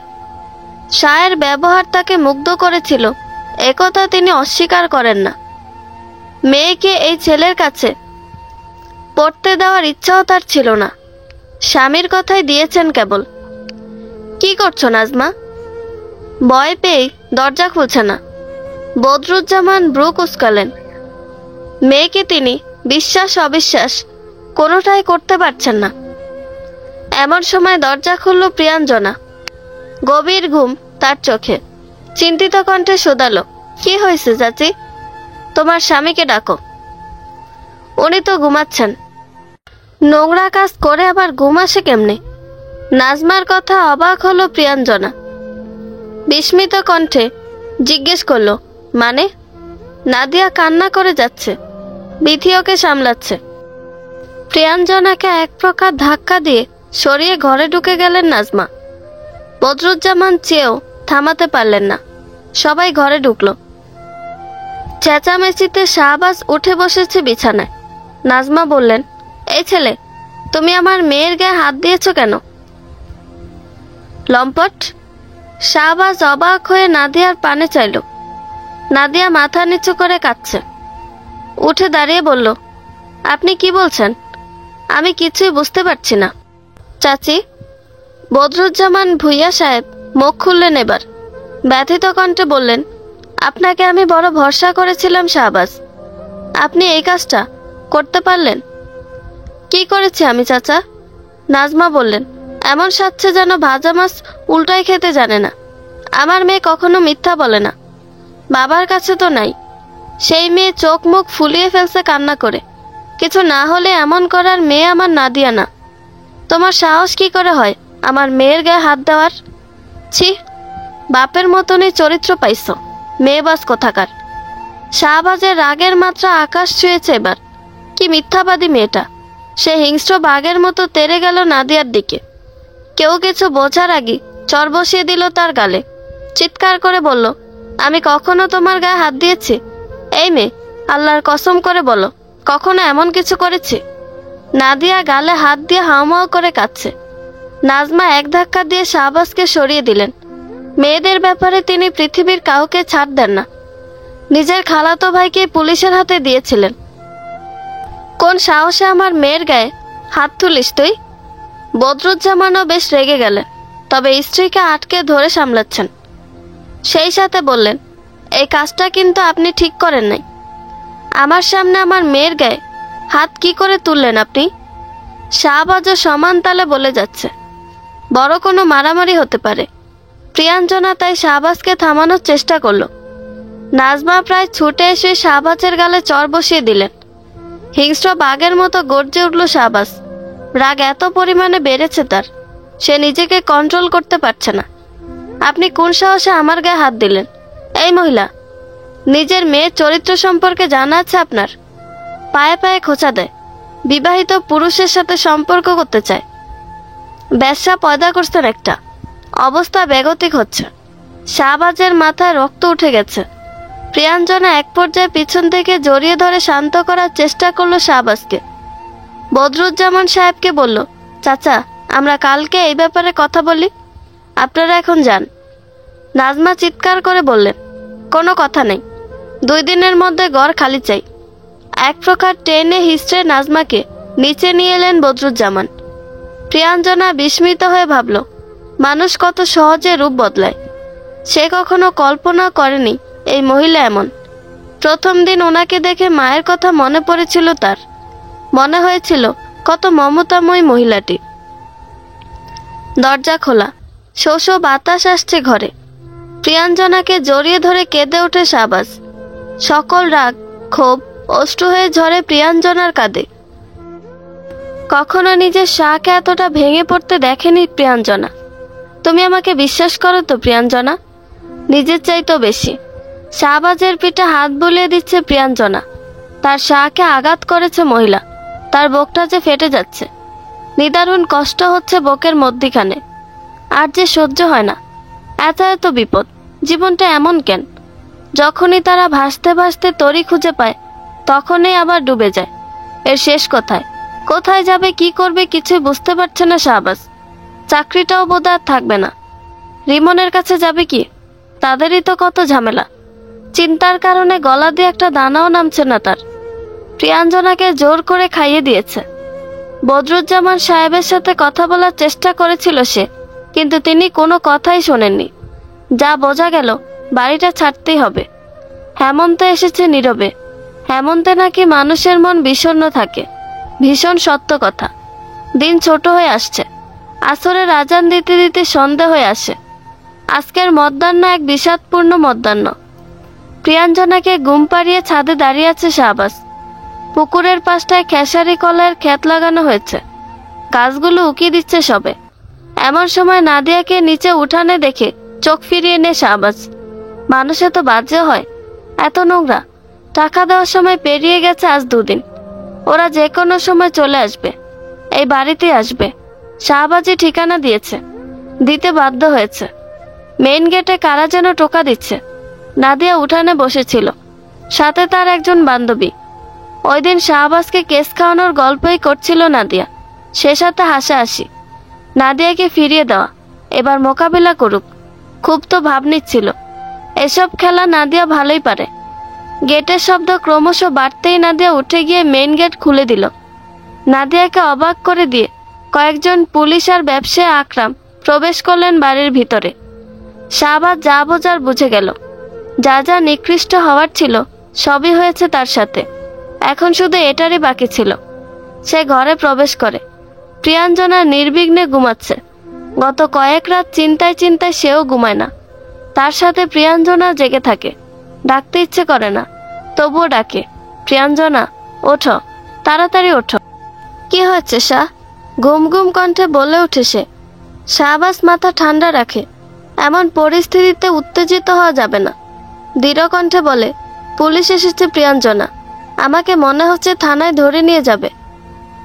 শাহের ব্যবহার তাকে মুগ্ধ করেছিল, একথা তিনি অস্বীকার করেন না। মেয়েকে এই ছেলের কাছে পড়তে দেওয়ার ইচ্ছাও তার ছিল না। স্বামীর কথাই দিয়েছেন কেবল। কি করছো নাজমা? ভয় পেয়ে দরজা খুলছে না। বদরুজ্জামান ব্রু কুঁচকালেন। মেয়েকে তিনি বিশ্বাস অবিশ্বাস কোনোটাই করতে পারছেন না। এমন সময় দরজা খুলল প্রিয়াঞ্জনা। গভীর ঘুম তার চোখে। চিন্তিত কণ্ঠে শোধালো, কি হয়েছে চাচি? তোমার স্বামীকে ডাকো। উনি তো ঘুমাচ্ছেন। নোংরা কাজ করে আবার ঘুম আসে কেমনে? নাজমার কথা অবাক হলো প্রিয়াঞ্জনা। বিস্মিত কণ্ঠে জিজ্ঞেস করলো, মানে? নাদিয়া কান্না করে যাচ্ছে, বিথি ওকে সামলাচ্ছে। প্রিয়াঞ্জনাকে এক প্রকার ধাক্কা দিয়ে সরিয়ে ঘরে ঢুকে গেলেন নাজমা। বদরুজ্জামান চেয়েও থামাতে পারলেন না। সবাই ঘরে ঢুকলো। চেঁচামেচিতে শাহবাজ উঠে বসেছে বিছানায়। নাজমা বললেন, এই ছেলে, তুমি আমার মেয়ের গায়ে হাত দিয়েছ কেন? লম্পট। শাহবাজ অবাক হয়ে নাদিয়ার পানে চাইল। নাদিয়া মাথা নিচু করে কাঁদছে। উঠে দাঁড়িয়ে বলল, আপনি কি বলছেন? আমি কিছুই বুঝতে পারছি না চাচি। বদরুজ্জামান ভুইয়া সাহেব মুখ খুললেন এবার। ব্যথিত কণ্ঠে বললেন, আপনাকে আমি বড় ভরসা করেছিলাম শাহবাজ, আপনি এই কাজটা করতে পারলেন? কি করেছি আমি চাচা? নাজমা বললেন, এমন সাচ্ছে যেন ভাজা মাছ উল্টাই খেতে জানে না। আমার মেয়ে কখনো মিথ্যা বলে না। বাবার কাছে তো নাই। সেই মেয়ে চোখ মুখ ফুলিয়ে ফেলছে কান্না করে। কিছু না হলে এমন করার মেয়ে আমার নাদিয়া না। তোমার সাহস কি করে হয় আমার মেয়ের গায়ে হাত দেওয়ার? ছি, বাপের মতনই চরিত্র পাইছ, মেয়েবাজ কোথাকার। শাহবাজের রাগের মাত্রা আকাশ ছুঁয়েছে এবার। কি মিথ্যাবাদী মেয়েটা! সে হিংস্র বাঘের মতো তেড়ে গেল নাদিয়ার দিকে। কেউ কিছু বোঝার আগে চর বসিয়ে দিল তার গালে। চিৎকার করে বলল, আমি কখনো তোমার গায়ে হাত দিয়েছি? এই মেয়ে, আল্লাহর কসম করে বলো, কখনো এমন কিছু করেছি? নাদিয়া গালে হাত দিয়ে হাউমাউ করে কাঁদছে। নাজমা এক ধাক্কা দিয়ে শাহবাজকে সরিয়ে দিলেন। মেয়েদের ব্যাপারে তিনি পৃথিবীর কাউকে ছাড় দেন না। নিজের খালাতো ভাইকে পুলিশের হাতে দিয়েছিলেন। কোন সাহসে আমার মেয়ের গায়ে হাত তুলিস তুই? বদরুজ্জামানও বেশ রেগে গেলেন, তবে স্ত্রীকে আটকে ধরে সামলাচ্ছেন। সেই সাথে বললেন, এই কাজটা কিন্তু আপনি ঠিক করেন নাই। আমার সামনে আমার মেয়ের গায়ে হাত কি করে তুললেন আপনি? শাহবাজও সমান তালে বলে যাচ্ছে, বড় কোনো মারামারি হতে পারে। প্রিয়াঞ্জনা তাই শাহবাজকে থামানোর চেষ্টা করলো। নাজমা প্রায় ছুটে এসে শাহবাজের গালে চর বসিয়ে দিলেন। হিংস্র বাঘের মতো গর্জে উঠল শাহবাজ। রাগ এত পরিমাণে বেড়েছে তার, সে নিজেকে কন্ট্রোল করতে পারছে না। আপনি কোন সাহসে আমার গায়ে হাত দিলেন? এই মহিলা, নিজের মেয়ের চরিত্র সম্পর্কে জানা আছে আপনার? পায়ে পায়ে খোঁচা দেয়। বিবাহিত পুরুষের সাথে সম্পর্ক করতে চায়। ব্যবসা পয়দা করছেন একটা। অবস্থা বেগতিক হচ্ছে। শাহবাজের মাথায় রক্ত উঠে গেছে। প্রিয়াঞ্জনা এক পর্যায়ে পিছন থেকে জড়িয়ে ধরে শান্ত করার চেষ্টা করলো শাহবাজকে। বদরুজ্জামান সাহেবকে বলল, চাচা, আমরা কালকে এই ব্যাপারে কথা বলি, আপনারা এখন যান। নাজমা চিৎকার করে বললেন, কোনো কথা নেই, 2 দিনের মধ্যে ঘর খালি চাই। এক প্রকার টেনে হিস্ট্রে নাজমাকে নিচে নিয়ে এলেন বদরুজ্জামান। প্রিয়াঞ্জনা বিস্মিত হয়ে ভাবল, মানুষ কত সহজে রূপ বদলায়। সে কখনো কল্পনা করেনি এই মহিলা এমন। প্রথম দিন ওনাকে দেখে মায়ের কথা মনে পড়েছিল তার। মনে হয়েছিল কত মমতাময়ী মহিলাটি। দরজা খোলা, শো শো বাতাস আসছে ঘরে। প্রিয়াঞ্জনাকে জড়িয়ে ধরে কেঁদে ওঠে শাহবাজ। সকল রাগ, ক্ষোভ অশ্রু হয়ে ঝরে প্রিয়াঞ্জনার কাঁধে। কখনো নিজের শাহকে এতটা ভেঙে পড়তে দেখেনি প্রিয়াঞ্জনা। তুমি আমাকে বিশ্বাস করো তো প্রিয়াঞ্জনা? নিজের চাইতেও বেশি। শাহবাজের পিঠে হাত বুলিয়ে দিচ্ছে প্রিয়াঞ্জনা। তার শাহকে আঘাত করেছে মহিলা। তার বুকটা যে ফেটে যাচ্ছে। নিদারুণ কষ্ট হচ্ছে বুকের মধ্যিখানে। আর যে সহ্য হয় না। এত এত বিপদ, জীবনটা এমন কেন? যখনই তারা ভাসতে ভাসতে তরি খুঁজে পায়, তখনই আবার ডুবে যায়। এর শেষ কোথায়? কোথায় যাবে, কি করবে কিছুই বুঝতে পারছে না শাহবাজ। চাকরিটাও বোধ আর থাকবে না। রিমনের কাছে যাবে কি? তাদেরই তো কত ঝামেলা। চিন্তার কারণে গলা দিয়ে একটা দানাও নামছে না তার। প্রিয়াঞ্জনাকে জোর করে খাইয়ে দিয়েছে। বদরুজ্জামান সাহেবের সাথে কথা বলার চেষ্টা করেছিল সে, কিন্তু তিনি কোনো কথাই শোনেননি। যা বোঝা গেল, বাড়িটা ছাড়তেই হবে। হেমন্ত এসেছে নীরবে। হেমন্তে নাকি মানুষের মন বিষণ্ণ থাকে। ভীষণ সত্য কথা। দিন ছোট হয়ে আসছে। আসরের আজান দিতে দিতে সন্ধে হয়ে আসে। আজকের মধ্যাহ্ন এক বিষাদপূর্ণ মধ্যাহ্ন। প্রিয়াঞ্জনাকে ঘুম পাড়িয়ে ছাদে দাঁড়িয়ে আছে শাহবাজ। পুকুরের পাশটায় খেসারি কলাইয়ের ক্ষেত লাগানো হয়েছে। গাছগুলো উকি দিচ্ছে সবে। এমন সময় নাদিয়াকে নিচে উঠানে দেখে চোখ ফিরিয়ে নে শাহবাজ। মানুষ এত বাজে হয়, এত নোংরা। টাকা দেওয়ার সময় পেরিয়ে গেছে আজ 2 দিন। ওরা যে কোনো সময় চলে আসবে, এই বাড়িতে আসবে। শাহবাজই ঠিকানা দিয়েছে, দিতে বাধ্য হয়েছে। মেইন গেটে কারা যেন টোকা দিচ্ছে। নাদিয়া উঠানে বসেছিল, সাথে তার একজন বান্ধবী। ওই দিন শাহবাজকে কেস খাওয়ানোর গল্পই করছিল নাদিয়া। সে সাথে হাসাহাসি। নাদিয়াকে ফিরিয়ে দেওয়া, এবার মোকাবিলা করুক, খুব তো ভাব নিচ্ছিল। এসব খেলা নাদিয়া ভালোই পারে। গেটের শব্দ ক্রমশ বাড়তেই নাদিয়া উঠে গিয়ে মেইন গেট খুলে দিল। নাদিয়াকে অবাক করে দিয়ে কয়েকজন পুলিশ আর ব্যবসায়ী আকরাম প্রবেশ করলেন বাড়ির ভিতরে। শাহবাজ যা বোঝার বুঝে গেল। যা যা নিকৃষ্ট হওয়ার ছিল সবই হয়েছে তার সাথে। এখন শুধু এটারই বাকি ছিল। সে ঘরে প্রবেশ করে। প্রিয়াঞ্জনা নির্বিঘ্নে ঘুমাচ্ছে। গত কয়েক রাত চিন্তায় চিন্তায় সেও ঘুমায় না। তার সাথে প্রিয়াঞ্জনা জেগে থাকে। ডাকতে ইচ্ছে করে না, তবুও ডাকে, প্রিয়াঞ্জনা ওঠো, তাড়াতাড়ি ওঠো। কি হয়েছে শাহ? ঘুম ঘুম কণ্ঠে বলে ওঠে সে। শাহবাজ মাথা ঠান্ডা রাখে। এমন পরিস্থিতিতে উত্তেজিত হওয়া যাবে না। দৃঢ় কণ্ঠে বলে, পুলিশ এসেছে প্রিয়াঞ্জনা। আমাকে মনে হচ্ছে থানায় ধরে নিয়ে যাবে।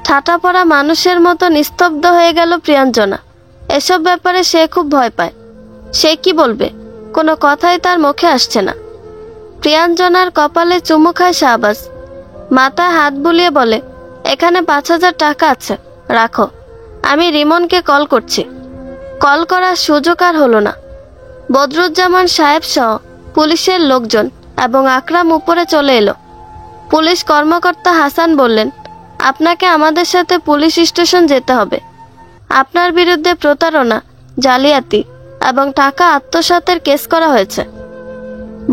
ঠাটা পড়া মানুষের মতো নিস্তব্ধ হয়ে গেল প্রিয়াঞ্জনা। এসব ব্যাপারে সে খুব ভয় পায়। সে কি বলবে? কোনো কথাই তার মুখে আসছে না। প্রিয়াঞ্জনার কপালে চুমু খায় শাহবাজ। মাথায় হাত বুলিয়ে বলে, এখানে 5,000 টাকা আছে, রাখো। আমি রিমনকে কল করছি। কল করার সুযোগ আর হলো না। বদরুজ্জামান সাহেব সহ পুলিশের লোকজন এবং আকরাম উপরে চলে এলো। পুলিশ কর্মকর্তা হাসান বললেন, আপনাকে আমাদের সাথে পুলিশ স্টেশন যেতে হবে। আপনার বিরুদ্ধে প্রতারণা, জালিয়াতি এবং টাকা আত্মসাতের কেস করা হয়েছে।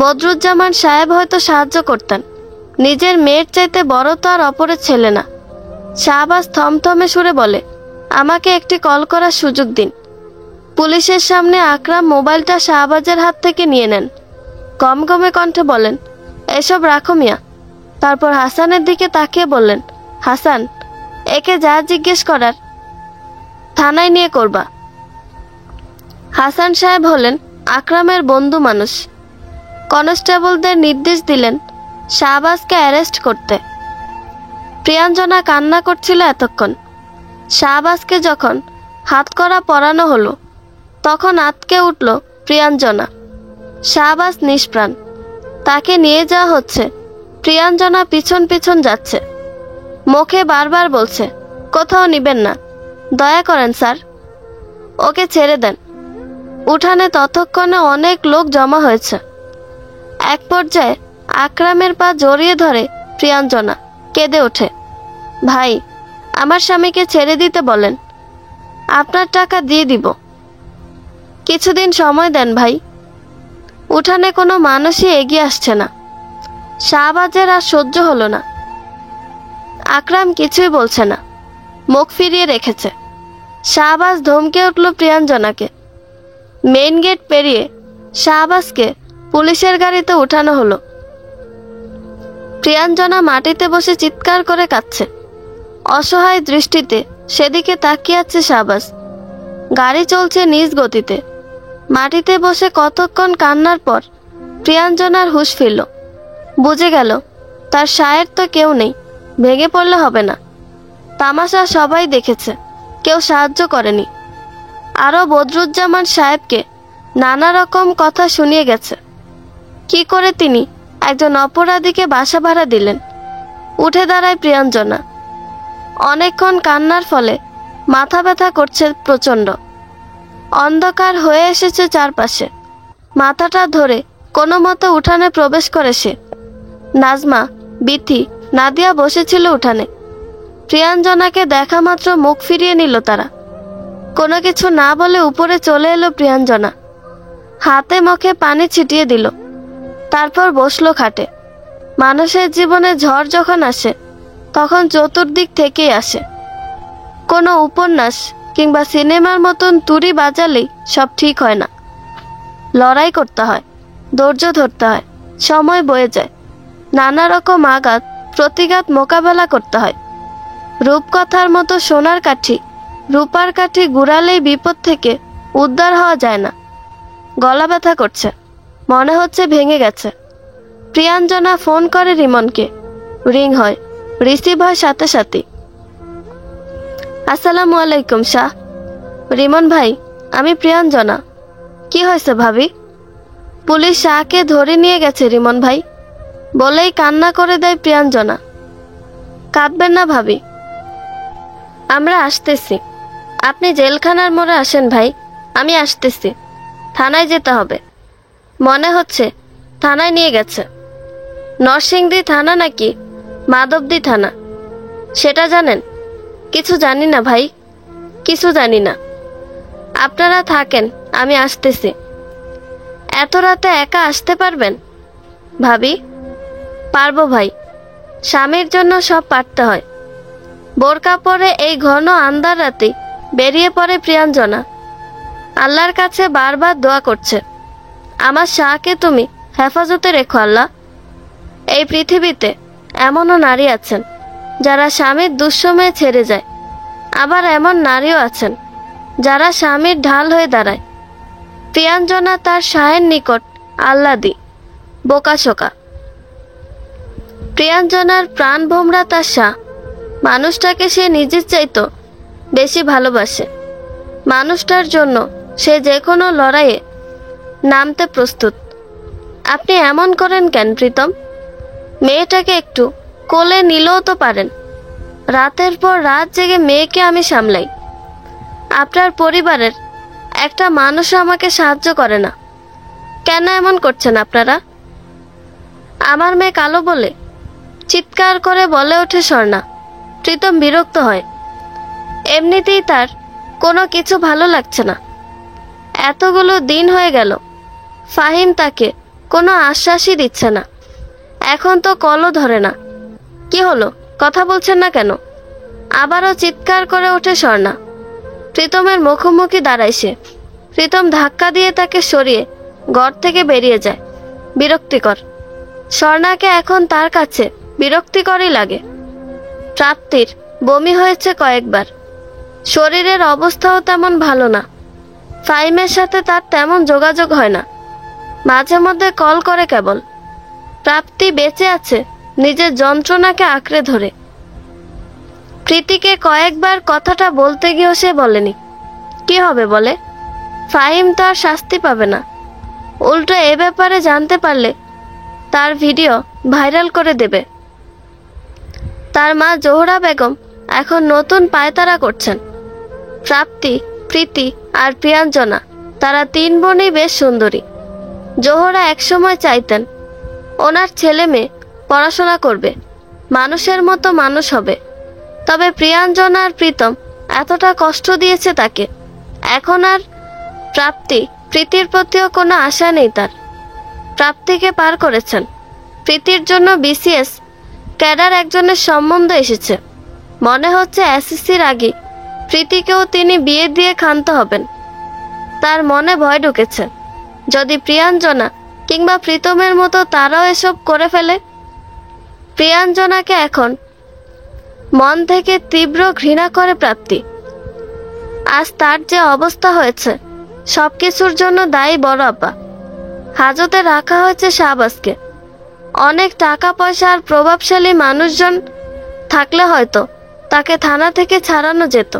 বদরুজ্জামান সাহেব হয়তো সাহায্য করতেন। নিজের মেয়ের চাইতে বড় তো আর অপরের ছেলে না। শাহবাজ থমথমে সুরে বলে, আমাকে একটি কল করার সুযোগ দিন। পুলিশের সামনে আকরাম মোবাইলটা শাহবাজের হাত থেকে নিয়ে নেন। গমগমে কণ্ঠে বলেন, এসব রাখো মিয়া। তারপর হাসানের দিকে তাকিয়ে বললেন, হাসান, একে যা জিজ্ঞেস করার থানায় নিয়ে করবা। হাসান সাহেব হলেন আকরামের বন্ধু মানুষ। কনস্টেবলদের নির্দেশ দিলেন শাহবাজকে অ্যারেস্ট করতে। প্রিয়াঞ্জনা কান্না করছিল এতক্ষণ। শাহবাজকে যখন হাতকড়া পরানো হলো, তখন আঁতকে উঠল প্রিয়াঞ্জনা। শাহবাজ নিষ্প্রাণ। তাকে নিয়ে যাওয়া হচ্ছে। প্রিয়াঞ্জনা পিছন পিছন যাচ্ছে। মুখে বারবার বলছে, কোথাও নিবেন না, দয়া করেন স্যার, ওকে ছেড়ে দেন। উঠানে ততক্ষণে অনেক লোক জমা হয়েছে। এক পর্যায়ে আকরামের পা জড়িয়ে ধরে প্রিয়াঞ্জনা। কেঁদে ওঠে। ভাই, আমার স্বামীকে ছেড়ে দিতে বলেন, আপনার টাকা দিয়ে দিব। কিছুদিন সময় দেন ভাই। উঠানে কোনো মানুষই এগিয়ে আসছে না। শাহবাজের আর সহ্য হলো না। আকরাম কিছুই বলছে না, মুখ ফিরিয়ে রেখেছে। শাহবাজ ধমকে উঠল প্রিয়াঞ্জনাকে। মেইন গেট পেরিয়ে শাহবাজকে পুলিশের গাড়িতে উঠানো হলো। প্রিয়াঞ্জনা মাটিতে বসে চিৎকার করে কাঁদছে। অসহায় দৃষ্টিতে সেদিকে তাকিয়ে আছে শাহবাজ। গাড়ি চলছে নিজ গতিতে। মাটিতে বসে কতক্ষণ কান্নার পর প্রিয়াঞ্জনার হুঁশ ফিরল। বুঝে গেল তার শায়ের তো কেউ নেই, ভেঙে পড়লে হবে না। তামাশা সবাই দেখেছে, কেউ সাহায্য করেনি। আরও বদরুজ্জামান সাহেবকে নানা রকম কথা শুনিয়ে গেছে। কি করে তিনি একজন অপরাধীকে বাসা ভাড়া দিলেন? উঠে দাঁড়ায় প্রিয়াঞ্জনা। অনেকক্ষণ কান্নার ফলে মাথা ব্যথা করছে প্রচণ্ড। অন্ধকার হয়ে এসেছে চারপাশে। মাথাটা ধরে কোনো মতো উঠানে প্রবেশ করে সে। নাজমা, বিথি, নাদিয়া বসেছিল উঠানে। প্রিয়াঞ্জনাকে দেখা মাত্র মুখ ফিরিয়ে নিল তারা। কোনো কিছু না বলে উপরে চলে এলো প্রিয়াঞ্জনা। হাতে মুখে পানি ছিটিয়ে দিল, তারপর বসলো খাটে। মানুষের জীবনে ঝড় যখন আসে তখন চতুর্দিক থেকেই আসে। কোনো উপন্যাস কিংবা সিনেমার মতন তুড়ি বাজালেই সব ঠিক হয় না। লড়াই করতে হয়, ধৈর্য ধরতে হয়, সময় বয়ে যায়। নানা রকম আঘাত প্রতিঘাত মোকাবেলা করতে হয়। রূপকথার মতো সোনার কাঠি, রূপার কাঠি গুড়ালেই বিপদ থেকে উদ্ধার হওয়া যায় না। গলা ব্যথা করছে, মনে হচ্ছে ভেঙে গেছে। প্রিয়াঞ্জনা ফোন করে রিমনকে। রিং হয়, রিসিভ হয় সাথে সাথে। আসসালামু আলাইকুম শাহ। রিমন ভাই, আমি প্রিয়াঞ্জনা। কি হয়েছে ভাবি? পুলিশ শাহকে ধরে নিয়ে গেছে রিমন ভাই, বলেই কান্না করে দেয় প্রিয়াঞ্জনা। কাঁদবেন না ভাবি, আমরা আসতেছি। আপনি জেলখানার মোড়ে আসেন ভাই, আমি আসতেছি। থানায় যেতে হবে। মনে হচ্ছে থানায় নিয়ে গেছে। নরসিংদী থানা নাকি মাধবদী থানা সেটা জানেন? কিছু জানি না ভাই, কিছু জানি না। আপনারা থাকেন, আমি আসতেছি। এত রাতে একা আসতে পারবেন ভাবি? পারবো ভাই, স্বামীর জন্য সব পারতে হয়। বোরকা পরে এই ঘন আন্ধার রাতে বেরিয়ে পড়ে প্রিয়াঞ্জনা। আল্লাহর কাছে বারবার দোয়া করছে, আমার শাহকে তুমি হেফাজতে রেখো আল্লাহ। এই পৃথিবীতে এমনও নারী আছেন যারা স্বামীর দুঃসময়ে ছেড়ে যায়, আবার এমন নারীও আছেন যারা স্বামীর ঢাল হয়ে দাঁড়ায়। প্রিয়াঞ্জনা তার শাহের নিকট আহ্লাদি, বোকাশোকা। প্রিয়াঞ্জনার প্রাণ ভোমরা তার শাহ। মানুষটাকে সে নিজের চাইতো বেশি ভালোবাসে। মানুষটার জন্য সে যে কোনো লড়াইয়ে নামতে প্রস্তুত। আপনি এমন করেন কেন প্রীতম? মেয়েটাকে একটু কোলে নিলেও তো পারেন। রাতের পর রাত জেগে মেয়েকে আমি সামলাই। আপনার পরিবারের একটা মানুষও আমাকে সাহায্য করে না। কেন এমন করছেন আপনারা? আমার মেয়ে কালো বলে চিৎকার করে বলে ওঠে স্বর্ণা। প্রীতম বিরক্ত হয়। এমনিতেই তার কোনো কিছু ভালো লাগছে না। এতগুলো দিন হয়ে গেল, ফাহিম তাকে কোনো আশ্বাসই দিচ্ছে না। এখন তো কলও ধরে না। কি হলো, কথা বলছেন না কেন? আবারও চিৎকার করে ওঠে স্বর্ণা। প্রীতমের মুখোমুখি দাঁড়ায় সে। প্রীতম ধাক্কা দিয়ে তাকে সরিয়ে ঘর থেকে বেরিয়ে যায়। বিরক্তিকর। স্বর্ণাকে এখন তার কাছে বিরক্তিকরই লাগে। প্রাপ্তির বমি হয়েছে কয়েকবার। শরীরের অবস্থাও তেমন ভালো না। ফাহিমের সাথে তার তেমন যোগাযোগ হয় না, মাঝে মধ্যে কল করে কেবল। প্রাপ্তি বেঁচে আছে নিজের যন্ত্রণাকে আঁকড়ে ধরে। প্রীতিকে কয়েকবার কথাটা বলতে গিয়েও সে বলেনি। কি হবে বলে? ফাহিম তো আর শাস্তি পাবে না। উল্টো এ ব্যাপারে জানতে পারলে তার ভিডিও ভাইরাল করে দেবে। তার মা জোহরা বেগম এখন নতুন পায়তারা করছেন। প্রাপ্তি, প্রীতি আর প্রিয়াঞ্জনা, তারা তিন বোনই বেশ সুন্দরী। জোহরা একসময় চাইতেন ওনার ছেলে মেয়ে পড়াশোনা করবে, মানুষের মতো মানুষ হবে। তবে প্রিয়াঞ্জনা আর প্রীতম এতটা কষ্ট দিয়েছে তাকে, এখন আর প্রীতির প্রতিও কোনো আশা নেই তার। প্রাপ্তিকে পার করেছেন, প্রীতির জন্য বিসিএস ক্যাডার একজনের সম্বন্ধ এসেছে। মনে হচ্ছে এসএসসির আগে প্রীতিকেও তিনি বিয়ে দিয়ে ক্ষান্ত হবেন। তার মনে ভয় ঢুকেছে, যদি প্রিয়াঞ্জনা কিংবা প্রীতমের মতো তারাও এসব করে ফেলে। প্রিয়াঞ্জনাকে এখন মন থেকে তীব্র ঘৃণা করে প্রাপ্তি। আজ তার যে অবস্থা হয়েছে সবকিছুর জন্য দায়ী বড় আপা। হাজতে রাখা হয়েছে শাহবাজকে। অনেক টাকা পয়সা আর প্রভাবশালী মানুষজন থাকলে হয়তো তাকে থানা থেকে ছাড়ানো যেত।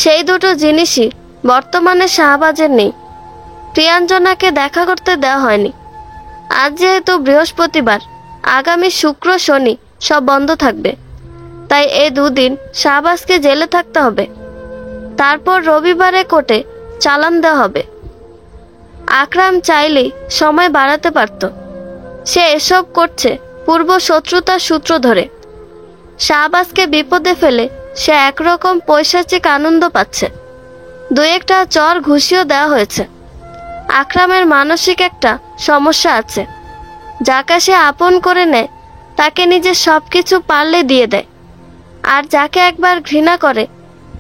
সেই দুটো জিনিসই বর্তমানে শাহবাজের নেই। প্রিয়াঞ্জনাকে দেখা করতে দেওয়া হয়নি। আজ যেহেতু বৃহস্পতিবার, আগামী শুক্র শনি সব বন্ধ থাকবে, তাই এই দুদিন শাহবাজকে জেলে থাকতে হবে। তারপর রবিবারে কোর্টে চালান দেওয়া হবে। আকরাম চাইলেই সময় বাড়াতে পারত। সে এসব করছে পূর্ব শত্রুতার সূত্র ধরে। শাহবাজকে বিপদে ফেলে সে একরকম পৈশাচিক আনন্দ পাচ্ছে। দু একটা চর ঘুষিও দেওয়া হয়েছে। আকরামের মানসিক একটা সমস্যা আছে। যাকে সে আপন করে নেয় তাকে নিজের সব কিছু পারলে দিয়ে দেয়, আর যাকে একবার ঘৃণা করে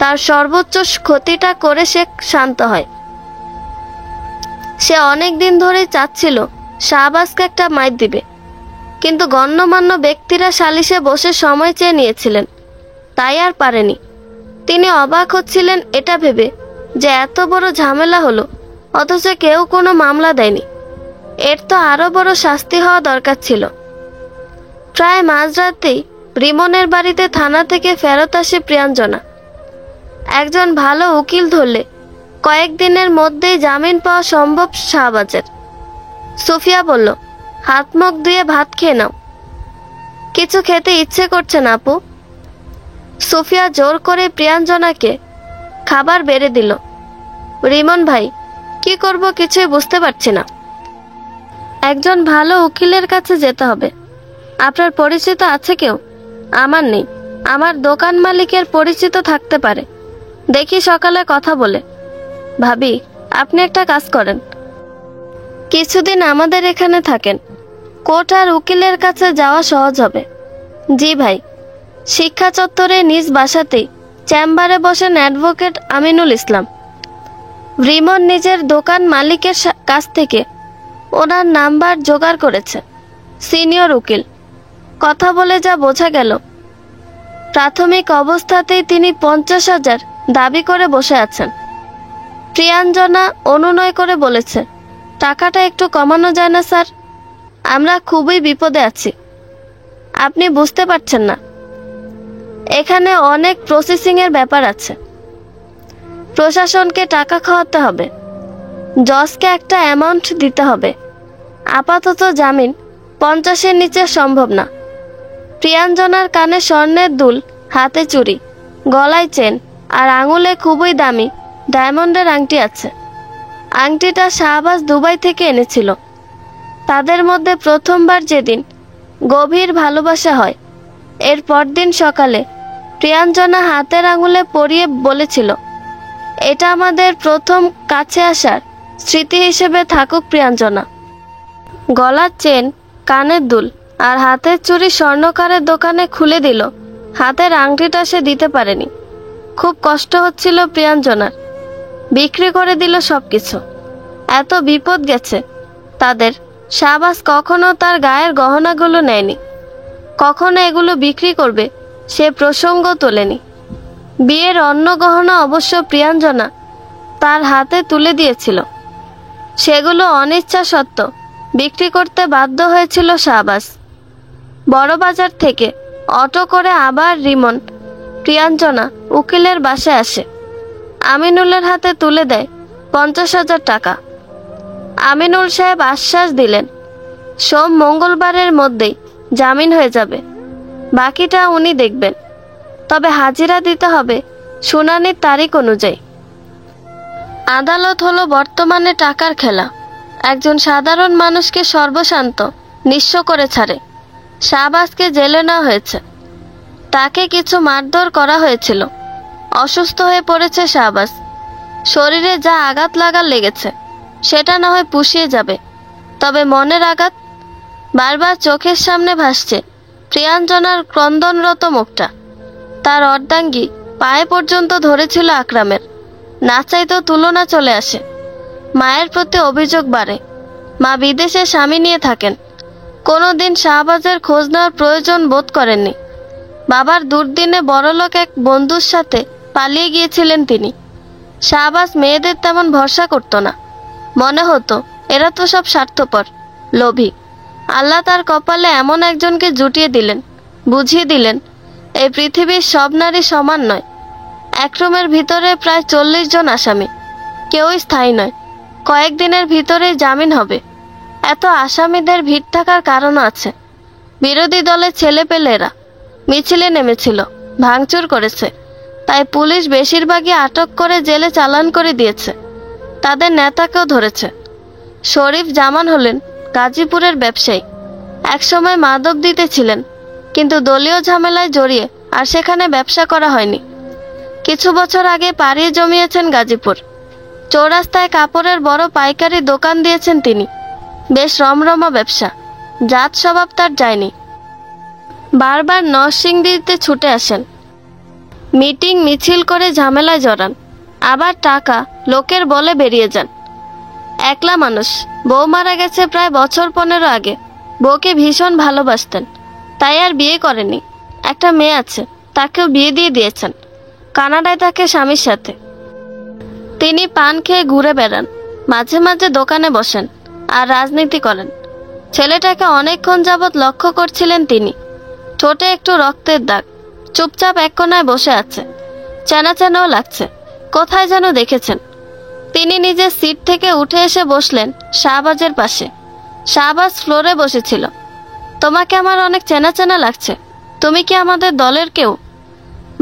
তার সর্বোচ্চ ক্ষতিটা করে সে শান্ত হয়। সে অনেক দিন ধরেই চাচ্ছিল শাহবাজকে একটা মাইর দিবে, কিন্তু গণ্যমান্য ব্যক্তিরা সালিশে বসে সময় চেয়ে নিয়েছিলেন, তাই আর পারেনি। তিনি অবাক হচ্ছিলেন এটা ভেবে যে এত বড় ঝামেলা হলো অথচ কেউ কোনো মামলা দেয়নি। এর তো আরো বড় শাস্তি হওয়া দরকার ছিল। প্রায় মাঝরাতেই রিমনের বাড়িতে থানা থেকে ফেরত আসে প্রিয়াঞ্জনা। একজন ভালো উকিল ধরলে কয়েকদিনের মধ্যেই জামিন পাওয়া সম্ভব শাহবাজের। সুফিয়া বলল, হাত মুখ ধুয়ে ভাত খেয়ে নাও। কিছু খেতে ইচ্ছে করছে না আপু। সুফিয়া জোর করে প্রিয়াঞ্জনাকে খাবার বেড়ে দিল। রিমন ভাই, কি করব কিছুই বুঝতে পারছি না। একজন ভালো উকিলের কাছে যেতে হবে। আপনার পরিচিত আছে কেউ? আমার নেই। আমার দোকান মালিকের পরিচিত থাকতে পারে, দেখি সকালে কথা বলে। ভাবি, আপনি একটা কাজ করেন, কিছুদিন আমাদের এখানে থাকেন। কোর্ট আর উকিলের কাছে যাওয়া সহজ হবে। জি ভাই। শিক্ষা চত্বরে নিজ বাসাতেই চেম্বারে বসেন অ্যাডভোকেট আমিনুল ইসলাম। রিমন নিজের দোকান মালিকের কাছ থেকে ওনার নাম্বার জোগাড় করেছে। সিনিয়র উকিল। কথা বলে যা বোঝা গেল, প্রাথমিক অবস্থাতেই তিনি 50,000 দাবি করে বসে আছেন। প্রিয়াঞ্জনা অনুনয় করে বলেছে, টাকাটা একটু কমানো যায় না স্যার? আমরা খুবই বিপদে আছি। আপনি বুঝতে পারছেন না, এখানে অনেক প্রসেসিংয়ের ব্যাপার আছে। প্রশাসনকে টাকা খাওয়াতে হবে, জজকে একটা অ্যামাউন্ট দিতে হবে। আপাতত জামিন 50-এর নিচে সম্ভব না। প্রিয়াঞ্জনার কানে স্বর্ণের দুল, হাতে চুড়ি, গলায় চেন আর আঙুলে খুবই দামি ডায়মন্ডের আংটি আছে। আংটিটা শাহবাজ দুবাই থেকে এনেছিল। তাদের মধ্যে প্রথমবার যেদিন গভীর ভালোবাসা হয়, এর পরদিন সকালে প্রিয়াঞ্জনা হাতের আঙুলে পরিয়ে বলেছিল, এটা আমাদের প্রথম কাছে আসার স্মৃতি হিসেবে থাকুক প্রিয়াঞ্জনা। গলার চেন, কানের দুল আর হাতের চুড়ি স্বর্ণকারের দোকানে খুলে দিল। হাতের আংটিটা সে দিতে পারেনি। খুব কষ্ট হচ্ছিল প্রিয়াঞ্জনার। বিক্রি করে দিল সবকিছু। এত বিপদ গেছে তাদের, শাহবাজ কখনো তার গায়ের গহনাগুলো নেয়নি, কখনো এগুলো বিক্রি করবে সে প্রসঙ্গ তোলেনি। বিয়ের অন্য গহনা অবশ্য প্রিয়াঞ্জনা তার হাতে তুলে দিয়েছিল। সেগুলো অনিচ্ছা সত্ত্বেও বিক্রি করতে বাধ্য হয়েছিল শাহবাজ। বড়বাজার থেকে অটো করে আবার রিমন প্রিয়াঞ্জনা উকিলের বাসায় আসে। আমিনুলের হাতে তুলে দেয় 50,000 টাকা। আমিনুল সাহেব আশ্বাস দিলেন, সোম মঙ্গলবারের মধ্যেই জামিন হয়ে যাবে, বাকিটা উনি দেখবেন। তবে হাজিরা দিতে হবে শুনানির তারিখ অনুযায়ী। আদালত হলো বর্তমানে টাকার খেলা। একজন সাধারণ মানুষকে সর্বশান্ত নিঃস্ব করে ছাড়ে। শাহবাজকে জেলে নেওয়া হয়েছে। তাকে কিছু মারধর করা হয়েছিল। অসুস্থ হয়ে পড়েছে শাহবাজ। শরীরে যা আঘাত লাগার লেগেছে সেটা না হয় পুষিয়ে যাবে, তবে মনের আঘাত বারবার চোখের সামনে ভাসছে প্রিয়াঞ্জনার ক্রন্দনরত মুখটা। তার অর্ধাঙ্গী পায়ে পর্যন্ত ধরেছিল আকরামের। না চাইতেও তুলনা চলে আসে। মায়ের প্রতি অভিযোগ বাড়ে। মা বিদেশে স্বামী নিয়ে থাকেন। কোনো দিন শাহবাজের খোঁজ নেওয়ার প্রয়োজন বোধ করেননি। বাবার দুর্দিনে বড়লোক এক বন্ধুর সাথে পালিয়ে গিয়েছিলেন তিনি। শাহবাজ মেয়েদের তেমন ভরসা করত না। মনে হতো এরা তো সব স্বার্থপর, লোভী। আল্লাহ তার কপালে এমন একজনকে জুটিয়ে দিলেন, বুঝিয়ে দিলেন এই পৃথিবীর সব নারী সমান নয়। এক রুমের ভিতরে প্রায় 40 জন আসামি, কেউই স্থায়ী নয়। কয়েকদিনের ভিতরেই জামিন হবে। এত আসামিদের ভিড় থাকার কারণও আছে। বিরোধী দলের ছেলেপেলেরা মিছিলে নেমেছিল, ভাঙচুর করেছে। তাই পুলিশ বেশিরভাগই আটক করে জেলে চালান করে দিয়েছে। তাদের নেতাকেও ধরেছে। শরীফ জামান হলেন গাজীপুরের ব্যবসায়ী। একসময় মাদক দিতে ছিলেন, কিন্তু দলীয় ঝামেলায় জড়িয়ে আর সেখানে ব্যবসা করা হয়নি। কিছু বছর আগে পাড়ি জমিয়েছেন গাজীপুর। চৌরাস্তায় কাপড়ের বড় পাইকারি দোকান দিয়েছেন তিনি। বেশ রমরমা ব্যবসা। জাত স্বভাব তার যায়নি। বারবার নরসিংদীতে ছুটে আসেন। মিটিং মিছিল করে ঝামেলায় জড়ান। আবার টাকা লোকের বলে বেরিয়ে যান। একলা মানুষ। বউ মারা গেছে প্রায় বছর 15 আগে। বউকে ভীষণ ভালোবাসতেন, তাই আর বিয়ে করেনি। একটা মেয়ে আছে, তাকেও বিয়ে দিয়ে দিয়েছেন। কানাডায় থাকে স্বামীর সাথে। তিনি পান খেয়ে ঘুরে বেড়ান, মাঝে মাঝে দোকানে বসেন আর রাজনীতি করেন। ছেলেটাকে অনেকক্ষণ যাবৎ লক্ষ্য করছিলেন তিনি। ঠোঁটে একটু রক্তের দাগ। চুপচাপ এক কোনায় বসে আছে। চেনা চেনাও লাগছে, কোথায় যেন দেখেছেন। তিনি নিজের সিট থেকে উঠে এসে বসলেন শাহবাজের পাশে। শাহবাজ ফ্লোরে বসেছিল। তোমাকে আমার অনেক চেনা চেনা লাগছে। তুমি কি আমাদের দলের কেউ?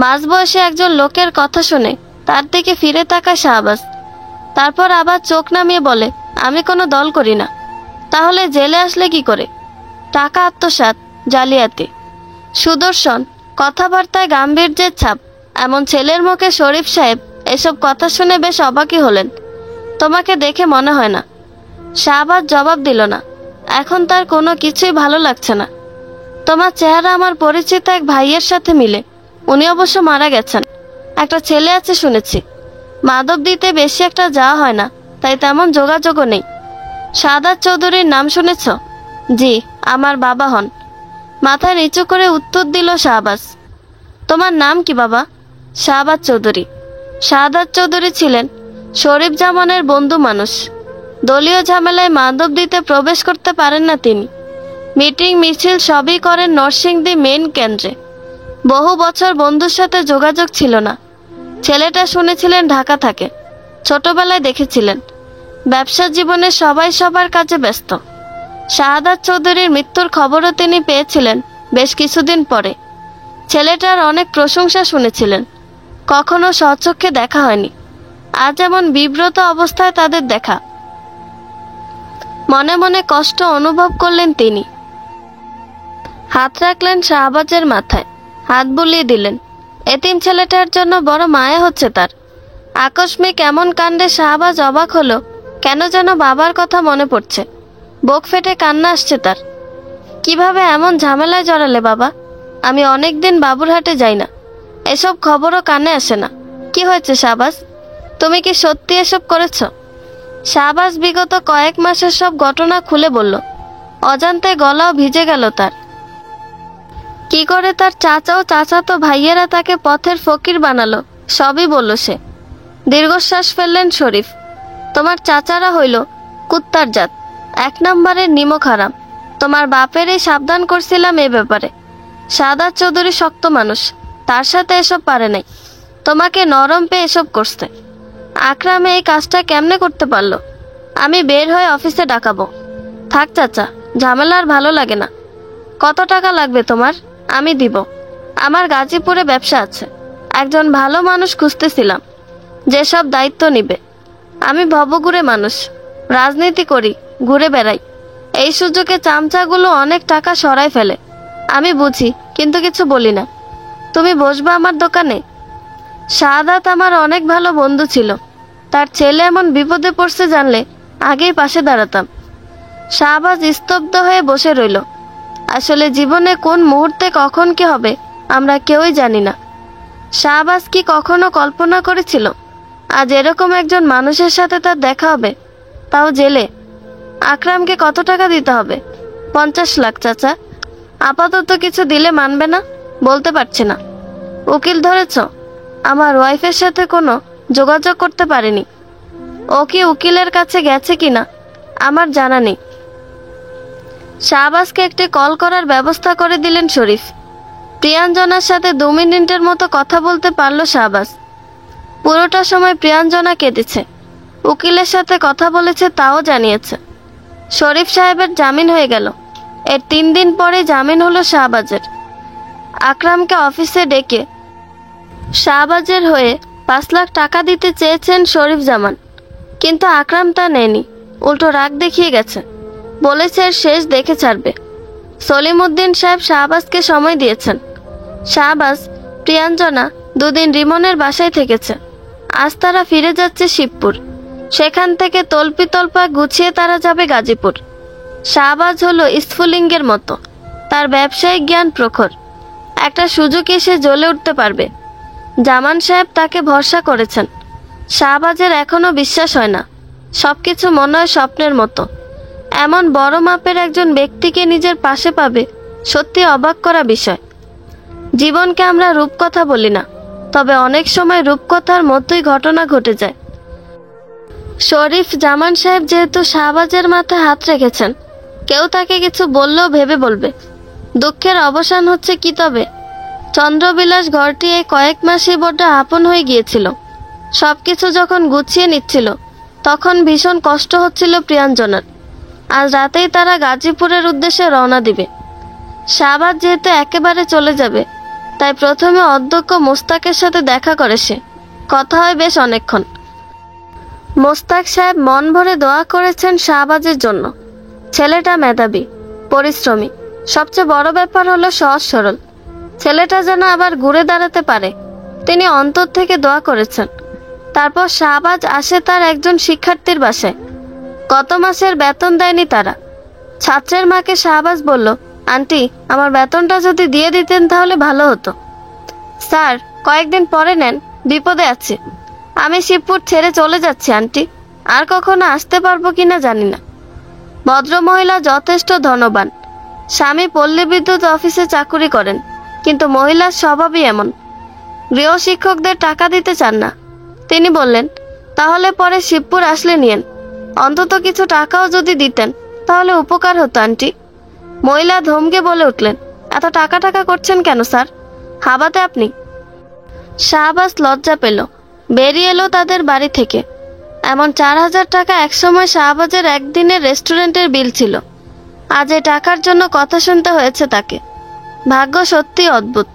মাঝবয়সী একজন লোকের কথা শুনে তার দিকে ফিরে তাকায় শাহবাজ। তারপর আবার চোখ নামিয়ে বলে, আমি কোনো দল করি না। তাহলে জেলে আসলে কি করে? টাকা আত্মসাৎ, জালিয়াতি। সুদর্শন, কথাবার্তায় গাম্ভীর্যের ছাপ। এমন ছেলের মুখে শরীফ সাহেব এসব কথা শুনে বেশ অবাকই হলেন। তোমাকে দেখে মনে হয় না। শাহবাজ জবাব দিল না। এখন তার কোনো কিছুই ভালো লাগছে না। তোমার চেহারা আমার পরিচিত এক ভাইয়ের সাথে মিলে। উনি অবশ্য মারা গেছেন। একটা ছেলে আছে শুনেছি। মাদক দিতে বেশি একটা যাওয়া হয় না, তাই তেমন যোগাযোগও নেই। সাদাত চৌধুরীর নাম শুনেছ? জি, আমার বাবা হন। মাথা নিচু করে উত্তর দিল শাহবাজ। তোমার নাম কি বাবা? শাহবাজ চৌধুরী। সাদাত চৌধুরী ছিলেন শরীফ জামানের বন্ধু মানুষ। দলীয় ঝামেলায় মাদক দিতে প্রবেশ করতে পারেন না তিনি। মিটিং মিছিল সবই করেন নরসিংদী মেন কেন্দ্রে। বহু বছর বন্ধুর সাথে যোগাযোগ ছিল না। ছেলেটা শুনেছিলেন ঢাকা থাকে। ছোটবেলায় দেখেছিলেন। ব্যবসা জীবনে সবাই সবার কাজে ব্যস্ত। শাহাদাত চৌধুরীর মৃত্যুর খবরও তিনি পেয়েছিলেন বেশ কিছুদিন পরে। ছেলেটার অনেক প্রশংসা শুনেছিলেন। কখনো স্বচক্ষে দেখা হয়নি। আজ এমন বিব্রত অবস্থায় তাদের দেখা। মনে মনে কষ্ট অনুভব করলেন তিনি। হাত রাখলেন শাহবাজের মাথায়, হাত বুলিয়ে দিলেন। এতিম ছেলেটার জন্য বড় মায়া হচ্ছে তার। আকস্মিক এমন কাণ্ডে শাহবাজ অবাক হলো। কেন যেন বাবার কথা মনে পড়ছে। বুক ফেটে কান্না আসছে তার। কিভাবে এমন ঝামেলায় জড়ালে বাবা? আমি অনেকদিন বাবুরহাটে যাই না। এসব খবরও কানে আসে না। কি হয়েছে শাহবাজ? তুমি কি সত্যি এসব করেছ? শাহবাজ বিগত কয়েক মাসের সব ঘটনা খুলে বলল। অজান্তে গলাও ভিজে গেল তার। কি করে তার চাচা ও চাচাতো ভাইয়েরা তাকে পথের ফকির বানালো সবই বলল সে। দীর্ঘশ্বাস ফেললেন শরীফ। তোমার চাচারা হইল কুত্তার জাত, 1 নম্বরের নিমক হারাম। তোমার বাপেরই সাবধান করছিলাম এ ব্যাপারে। সাদাত চৌধুরী শক্ত মানুষ, তার সাথে এসব পারে নাই। তোমাকে নরম পেয়ে এসব করছে। আকরামে এই কাজটা কেমনে করতে পারলো? আমি বের হয়ে অফিসে ডাকাবো। থাক চাচা, ঝামেলা আর ভালো লাগে না। কত টাকা লাগবে তোমার? আমি দিব। আমার গাজীপুরে ব্যবসা আছে। একজন ভালো মানুষ খুঁজতেছিলাম, যেসব দায়িত্ব নিবে। আমি ভবঘুরে মানুষ, রাজনীতি করি, ঘুরে বেড়াই। এই সুযোগে চামচাগুলো অনেক টাকা সরাই ফেলে। আমি বুঝি, কিন্তু কিছু বলি না। তুমি বসবে আমার দোকানে? শাহাদাত আমার অনেক ভালো বন্ধু ছিল। তার ছেলে এমন বিপদে পড়ছে জানলে আগেই পাশে দাঁড়াতাম। শাহবাজ স্তব্ধ হয়ে বসে রইল। আসলে জীবনে কোন মুহূর্তে কখন কি হবে আমরা কেউই জানি না। শাহবাজ কি কখনো কল্পনা করেছিল আজ এরকম একজন মানুষের সাথে তার দেখা হবে, তাও জেলে? আকরামকে কত টাকা দিতে হবে? 50 লাখ চাচা। আপাতত কিছু দিলে মানবে না? বলতে পারছি না। উকিল ধরেছ? আমার ওয়াইফের সাথে কোনো যোগাযোগ করতে পারেনি। ও কি উকিলের কাছে গেছে কিনা আমার জানা নেই। শাহবাজকে একটি কল করার ব্যবস্থা করে দিলেন শরীফ। প্রিয়াঞ্জনার সাথে 2 মিনিটের মতো কথা বলতে পারল শাহবাজ। পুরোটা সময় প্রিয়াঞ্জনা কেঁদেছে। উকিলের সাথে কথা বলেছে তাও জানিয়েছে। শরীফ সাহেবের জামিন হয়ে গেল। এর 3 দিন পরে জামিন হলো শাহবাজের। আকরামকে অফিসে ডেকে শাহবাজের হয়ে 5 লাখ টাকা দিতে চেয়েছেন শরীফ জামান, কিন্তু আকরাম তা নেয়নি। উল্টো রাগ দেখিয়ে গেছে, বলেছে এর শেষ দেখে ছাড়বে। সলিমউদ্দিন সাহেব শাহবাজকে সময় দিয়েছেন। শাহবাজ, প্রিয়াঞ্জনা 2 দিন রিমনের বাসায় থেকেছে। আজ তারা ফিরে যাচ্ছে শিবপুর। সেখান থেকে তল্পিতল্পা গুছিয়ে তারা যাবে গাজীপুর। শাহবাজ হলো স্ফুলিঙ্গের মতো, তার ব্যবসায়িক জ্ঞান প্রখর। একটা সুযোগ এসে জ্বলে উঠতে পারবে। জামান সাহেব তাকে ভরসা করেছেন। শাহবাজের এখনো বিশ্বাস হয় না। সবকিছু মনে হয় স্বপ্নের মতো। এমন বড় মাপের একজন ব্যক্তিকে নিজের পাশে পাবে সত্যি অবাক করা বিষয়। জীবনকে আমরা রূপকথা বলি না, তবে অনেক সময় রূপকথার মতোই ঘটনা ঘটে যায়। শরীফ জামান সাহেব যেহেতু শাহবাজের মাথায় হাত রেখেছেন, কেউ তাকে কিছু বললেও ভেবে বলবে। দুঃখের অবসান হচ্ছে কি তবে? চন্দ্রবিলাস ঘরটি এই কয়েক মাসেই বড্ড আপন হয়ে গিয়েছিল। সবকিছু যখন গুছিয়ে নিচ্ছিল তখন ভীষণ কষ্ট হচ্ছিল প্রিয়াঞ্জনার। আজ রাতেই তারা গাজীপুরের উদ্দেশ্যে রওনা দিবে। শাহবাজ যেহেতু একেবারে চলে যাবে, তাই প্রথমে অধ্যক্ষ মোস্তাকের সাথে দেখা করে সে। কথা হয় বেশ অনেকক্ষণ। মোস্তাক সাহেব মন ভরে দোয়া করেছেন শাহবাজের জন্য। ছেলেটা মেধাবী, পরিশ্রমী, সবচেয়ে বড় ব্যাপার হলো সহজ সরল। ছেলেটা যেন আবার ঘুরে দাঁড়াতে পারে, তিনি অন্তর থেকে দোয়া করেছেন। তারপর শাহবাজ আসে তার একজন শিক্ষার্থীর বাসায়। গত মাসের বেতন দেয়নি তারা। ছাত্রের মাকে শাহবাজ বলল, আন্টি, আমার বেতনটা যদি দিয়ে দিতেন তাহলে ভালো হতো। স্যার, কয়েকদিন পরে নেন, বিপদে আছি। আমি শিবপুর ছেড়ে চলে যাচ্ছি আন্টি, আর কখনো আসতে পারবো কিনা জানি না। ভদ্রমহিলা যথেষ্ট ধনবান। স্বামী পল্লী বিদ্যুৎ অফিসে চাকুরি করেন, কিন্তু মহিলার স্বভাবই এমন। গৃহ শিক্ষকদের টাকা দিতে চান না। তিনি বললেন, তাহলে পরে শিবপুর আসলে নিয়েন। অন্তত কিছু টাকাও যদি দিতেন তাহলে উপকার হতো আন্টি। মহিলা ধমকে বলে উঠলেন, এত টাকা টাকা করছেন কেন স্যার? হাবাতে আপনি? শাহবাজ লজ্জা পেল। বেরিয়ে এলো তাদের বাড়ি থেকে। এমন 4000 টাকা একসময় শাহবাজের একদিনের রেস্টুরেন্টের বিল ছিল। আজ এই টাকার জন্য কথা শুনতে হয়েছে তাকে। ভাগ্য সত্যি অদ্ভুত।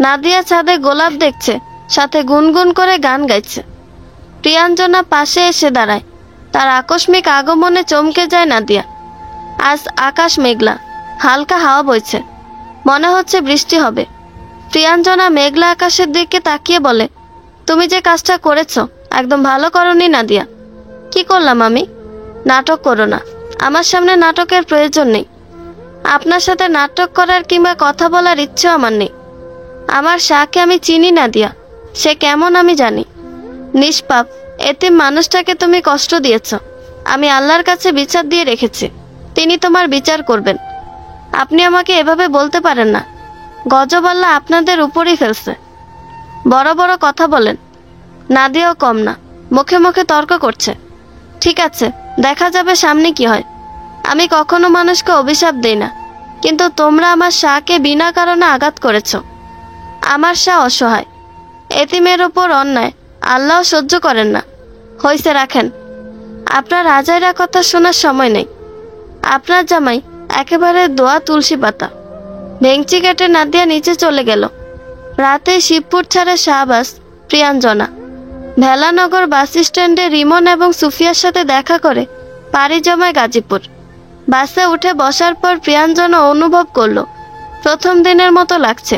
নাদিয়া ছাদে গোলাপ দেখছে, সাথে গুনগুন করে গান গাইছে। প্রিয়াঞ্জনা পাশে এসে দাঁড়ায়। তার আকস্মিক আগমনে চমকে যায় নাদিয়া। আজ আকাশ মেঘলা, হালকা হাওয়া বইছে, মনে হচ্ছে বৃষ্টি হবে। প্রিয়াঞ্জনা মেঘলা আকাশের দিকে তাকিয়ে বলে, তুমি যে কাজটা করেছ একদম ভালো করনি নাদিয়া। কি করলাম আমি? নাটক করো না, আমার সামনে নাটকের প্রয়োজন নেই। আপনার সাথে নাটক করার কিংবা কথা বলার ইচ্ছে আমার নেই। আমার শাহকে আমি চিনি নাদিয়া, সে কেমন আমি জানি। নিষ্পাপ এতিম মানুষটাকে তুমি কষ্ট দিয়েছ। আমি আল্লাহর কাছে বিচার দিয়ে রেখেছি, তিনি তোমার বিচার করবেন। আপনি আমাকে এভাবে বলতে পারেন না। গজব আল্লাহ আপনাদের উপরই ফেলছে। বড় বড় কথা বলেন। নাদিয়াও কম না, মুখে মুখে তর্ক করছে। ঠিক আছে, দেখা যাবে সামনে কি হয়। আমি কখনো মানুষকে অভিশাপ দেই না, কিন্তু তোমরা আমার শাহকে বিনা কারণে আঘাত করেছ। আমার শাহ অসহায়, এতিমের ওপর অন্যায় আল্লাহ সহ্য করেন না। হইছে, রাখেন। আপনার আজাইরা কথা শোনার সময় নেই। আপনার জামাই একেবারে দোয়া তুলসী পাতা। ভেংচি কেটে নাদিয়া নিচে চলে গেল। রাতে শিবপুর ছাড়ে শাহবাজ, প্রিয়াঞ্জনা। ভেলানগর বাস স্ট্যান্ডে রিমন এবং সুফিয়ার সাথে দেখা করে পাড়ি জমায় গাজীপুর। বাসে উঠে বসার পর প্রিয়াঞ্জনা অনুভব করলো প্রথম দিনের মতো লাগছে,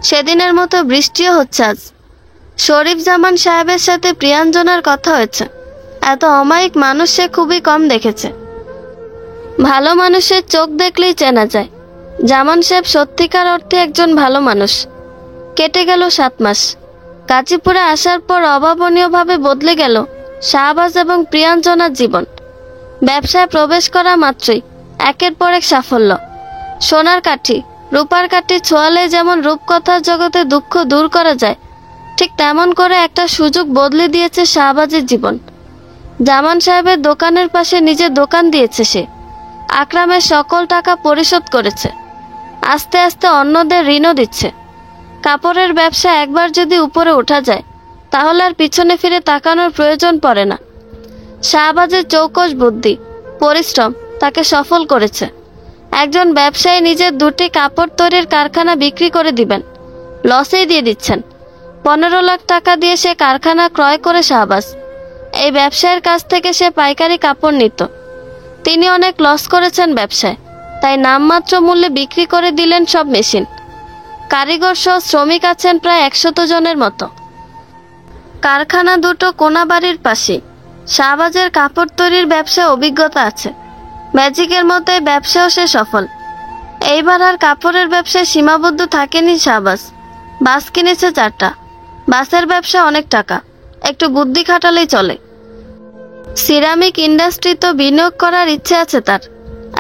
সেদিনের মতো বৃষ্টিও হচ্ছে আজ। শরীফ জামান সাহেবের সাথে প্রিয়াঞ্জনার কথা হয়েছে। এত অমায়িক মানুষ সে খুবই কম দেখেছে। ভালো মানুষের চোখ দেখলেই চেনা যায়। জামান সাহেব সত্যিকার অর্থে একজন ভালো মানুষ। কেটে গেল 7 মাস। গাজীপুরে আসার পর অভাবনীয়ভাবে বদলে গেল শাহবাজ এবং প্রিয়াঞ্জনার জীবন। ব্যবসায় প্রবেশ করা মাত্রই একের পর এক সাফল্য। সোনার কাঠি, রূপার কাঠি ছোঁয়ালে যেমন রূপকথার জগতে দুঃখ দূর করা যায়, ঠিক তেমন করে একটা সুযোগ বদলে দিয়েছে শাহবাজের জীবন। জামান সাহেবের দোকানের পাশে নিজের দোকান দিয়েছে সে। আকরামের সকল টাকা পরিশোধ করেছে। আস্তে আস্তে অন্যদের ঋণও দিচ্ছে। কাপড়ের ব্যবসা একবার যদি উপরে ওঠা যায়, তাহলে আর পিছনে ফিরে তাকানোর প্রয়োজন পড়ে না। শাহবাজের চৌকস বুদ্ধি, পরিশ্রম তাকে সফল করেছে। একজন ব্যবসায়ী নিজের 2টি কাপড় তৈরির কারখানা বিক্রি করে দিবেন, লসেই দিয়ে দিচ্ছেন। 15 লাখ টাকা দিয়ে সে কারখানা ক্রয় করে শাহবাজ। এই ব্যবসায়ের কাছ থেকে সে পাইকারি কাপড় নিত। তিনি অনেক লস করেছেন ব্যবসায়, তাই নামমাত্র মূল্যে বিক্রি করে দিলেন সব মেশিন। কারিগর সহ শ্রমিক আছেন প্রায় 100 জনের মতো। কারখানা দুটো কোনাবাড়ির পাশে। শাহবাজের কাপড় তৈরির ব্যবসায় অভিজ্ঞতা আছে। ম্যাজিকের মতো এই ব্যবসাও সে সফল। এইবার আর কাপড়ের ব্যবসায় সীমাবদ্ধ থাকেনি শাহবাজ। বাস কিনেছে 4টা। বাসের ব্যবসা অনেক টাকা, একটু বুদ্ধি খাটালেই চলে। সিরামিক ইন্ডাস্ট্রি তো বিনিয়োগ করার ইচ্ছে আছে তার।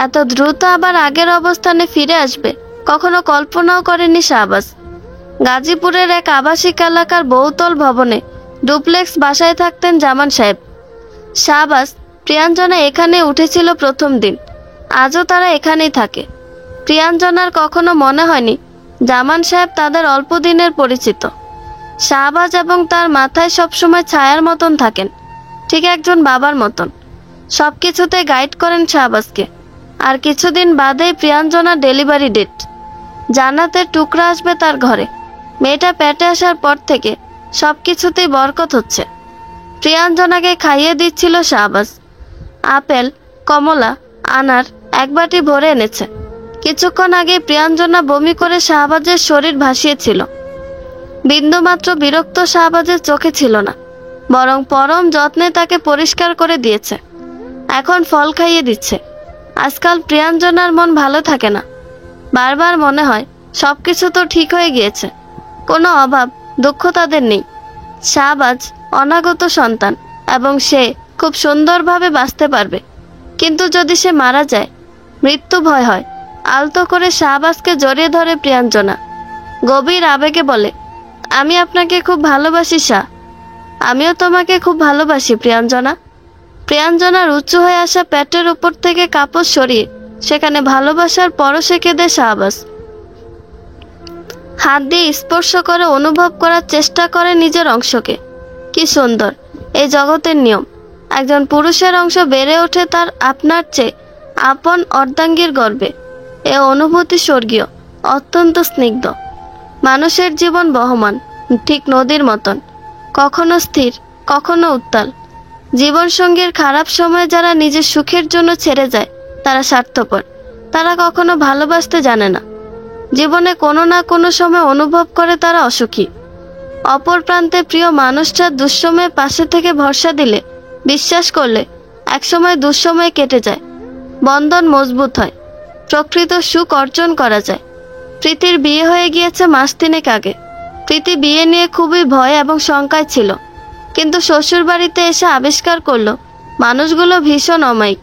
এত দ্রুত আবার আগের অবস্থানে ফিরে আসবে কখনো কল্পনাও করেনি শাহবাজ। গাজীপুরের এক আবাসিক এলাকার বহুতল ভবনে ডুপ্লেক্স বাসায় থাকতেন জামান সাহেব। শাহবাজ, প্রিয়াঞ্জনা এখানে উঠেছিল প্রথম দিন। আজও তারা এখানেই থাকে। প্রিয়াঞ্জনার কখনো মনে হয়নি জামান সাহেব তাদের অল্প দিনের পরিচিত। শাহবাজ এবং তার মাথায় সবসময় ছায়ার মতন থাকেন, ঠিক একজন বাবার মতন। সব কিছুতে গাইড করেন শাহবাজকে। আর কিছুদিন বাদেই প্রিয়াঞ্জনার ডেলিভারি ডেট। জান্নাতের টুকরা আসবে তার ঘরে। মেয়েটা পেটে আসার পর থেকে সব কিছুতেই বরকত হচ্ছে। প্রিয়াঞ্জনাকে খাইয়ে দিচ্ছিল শাহবাজ। আপেল, কমলা, আনার 1 বাটি ভরে এনেছে। কিছুক্ষণ আগে প্রিয়াঞ্জনা বমি করে শাহবাজের শরীর ভাসিয়েছিল। বিন্দুমাত্র বিরক্ত শাহবাজের চোখে ছিল না, বরং পরম যত্নে তাকে পরিষ্কার করে দিয়েছে। এখন ফল খাইয়ে দিচ্ছে। আজকাল প্রিয়াঞ্জনার মন ভালো থাকে না। বারবার মনে হয় সবকিছু তো ঠিক হয়ে গিয়েছে, কোনো অভাব দুঃখ তাদের নেই। শাহবাজ অনাগত সন্তান এবং সে খুব সুন্দরভাবে বাঁচতে পারবে। কিন্তু যদি সে মারা যায়, মৃত্যু ভয় হয়। আলতো করে শাহবাজকে জড়িয়ে ধরে প্রিয়াঞ্জনা। গভীর আবেগে বলে, আমি আপনাকে খুব ভালোবাসি শাহ। আমিও তোমাকে খুব ভালোবাসি প্রিয়াঞ্জনা। প্রিয়াঞ্জনার উঁচু হয়ে আসা পেটের উপর থেকে কাপড় সরিয়ে সেখানে ভালোবাসার পরশে কেঁদে শাহবাজ। হাত দিয়ে স্পর্শ করে অনুভব করার চেষ্টা করে নিজের অংশকে। কি সুন্দর এই জগতের নিয়ম। একজন পুরুষের অংশ বেড়ে ওঠে তার আপনার চেয়ে আপন অর্ধাঙ্গীর গর্ভে। এ অনুভূতি স্বর্গীয়, অত্যন্ত স্নিগ্ধ। মানুষের জীবন বহমান, ঠিক নদীর মতন, কখনো স্থির, কখনো উত্তাল। জীবনসঙ্গীর খারাপ সময় যারা নিজের সুখের জন্য ছেড়ে যায়, তারা স্বার্থপর। তারা কখনো ভালোবাসতে জানে না। জীবনে কোনো না কোনো সময় অনুভব করে তারা অসুখী। অপর প্রান্তে প্রিয় মানুষটা দুঃসময়ে পাশে থেকে ভরসা দিলে, বিশ্বাস করলে একসময় দুঃসময় কেটে যায়। বন্ধন মজবুত হয়, প্রকৃত সুখ অর্জন করা যায়। প্রীতির বিয়ে হয়ে গিয়েছে মাস 3 আগে। প্রীতি বিয়ে নিয়ে খুবই ভয় এবং শঙ্কায় ছিল, কিন্তু শ্বশুর বাড়িতে এসে আবিষ্কার করলো মানুষগুলো ভীষণ অমায়িক।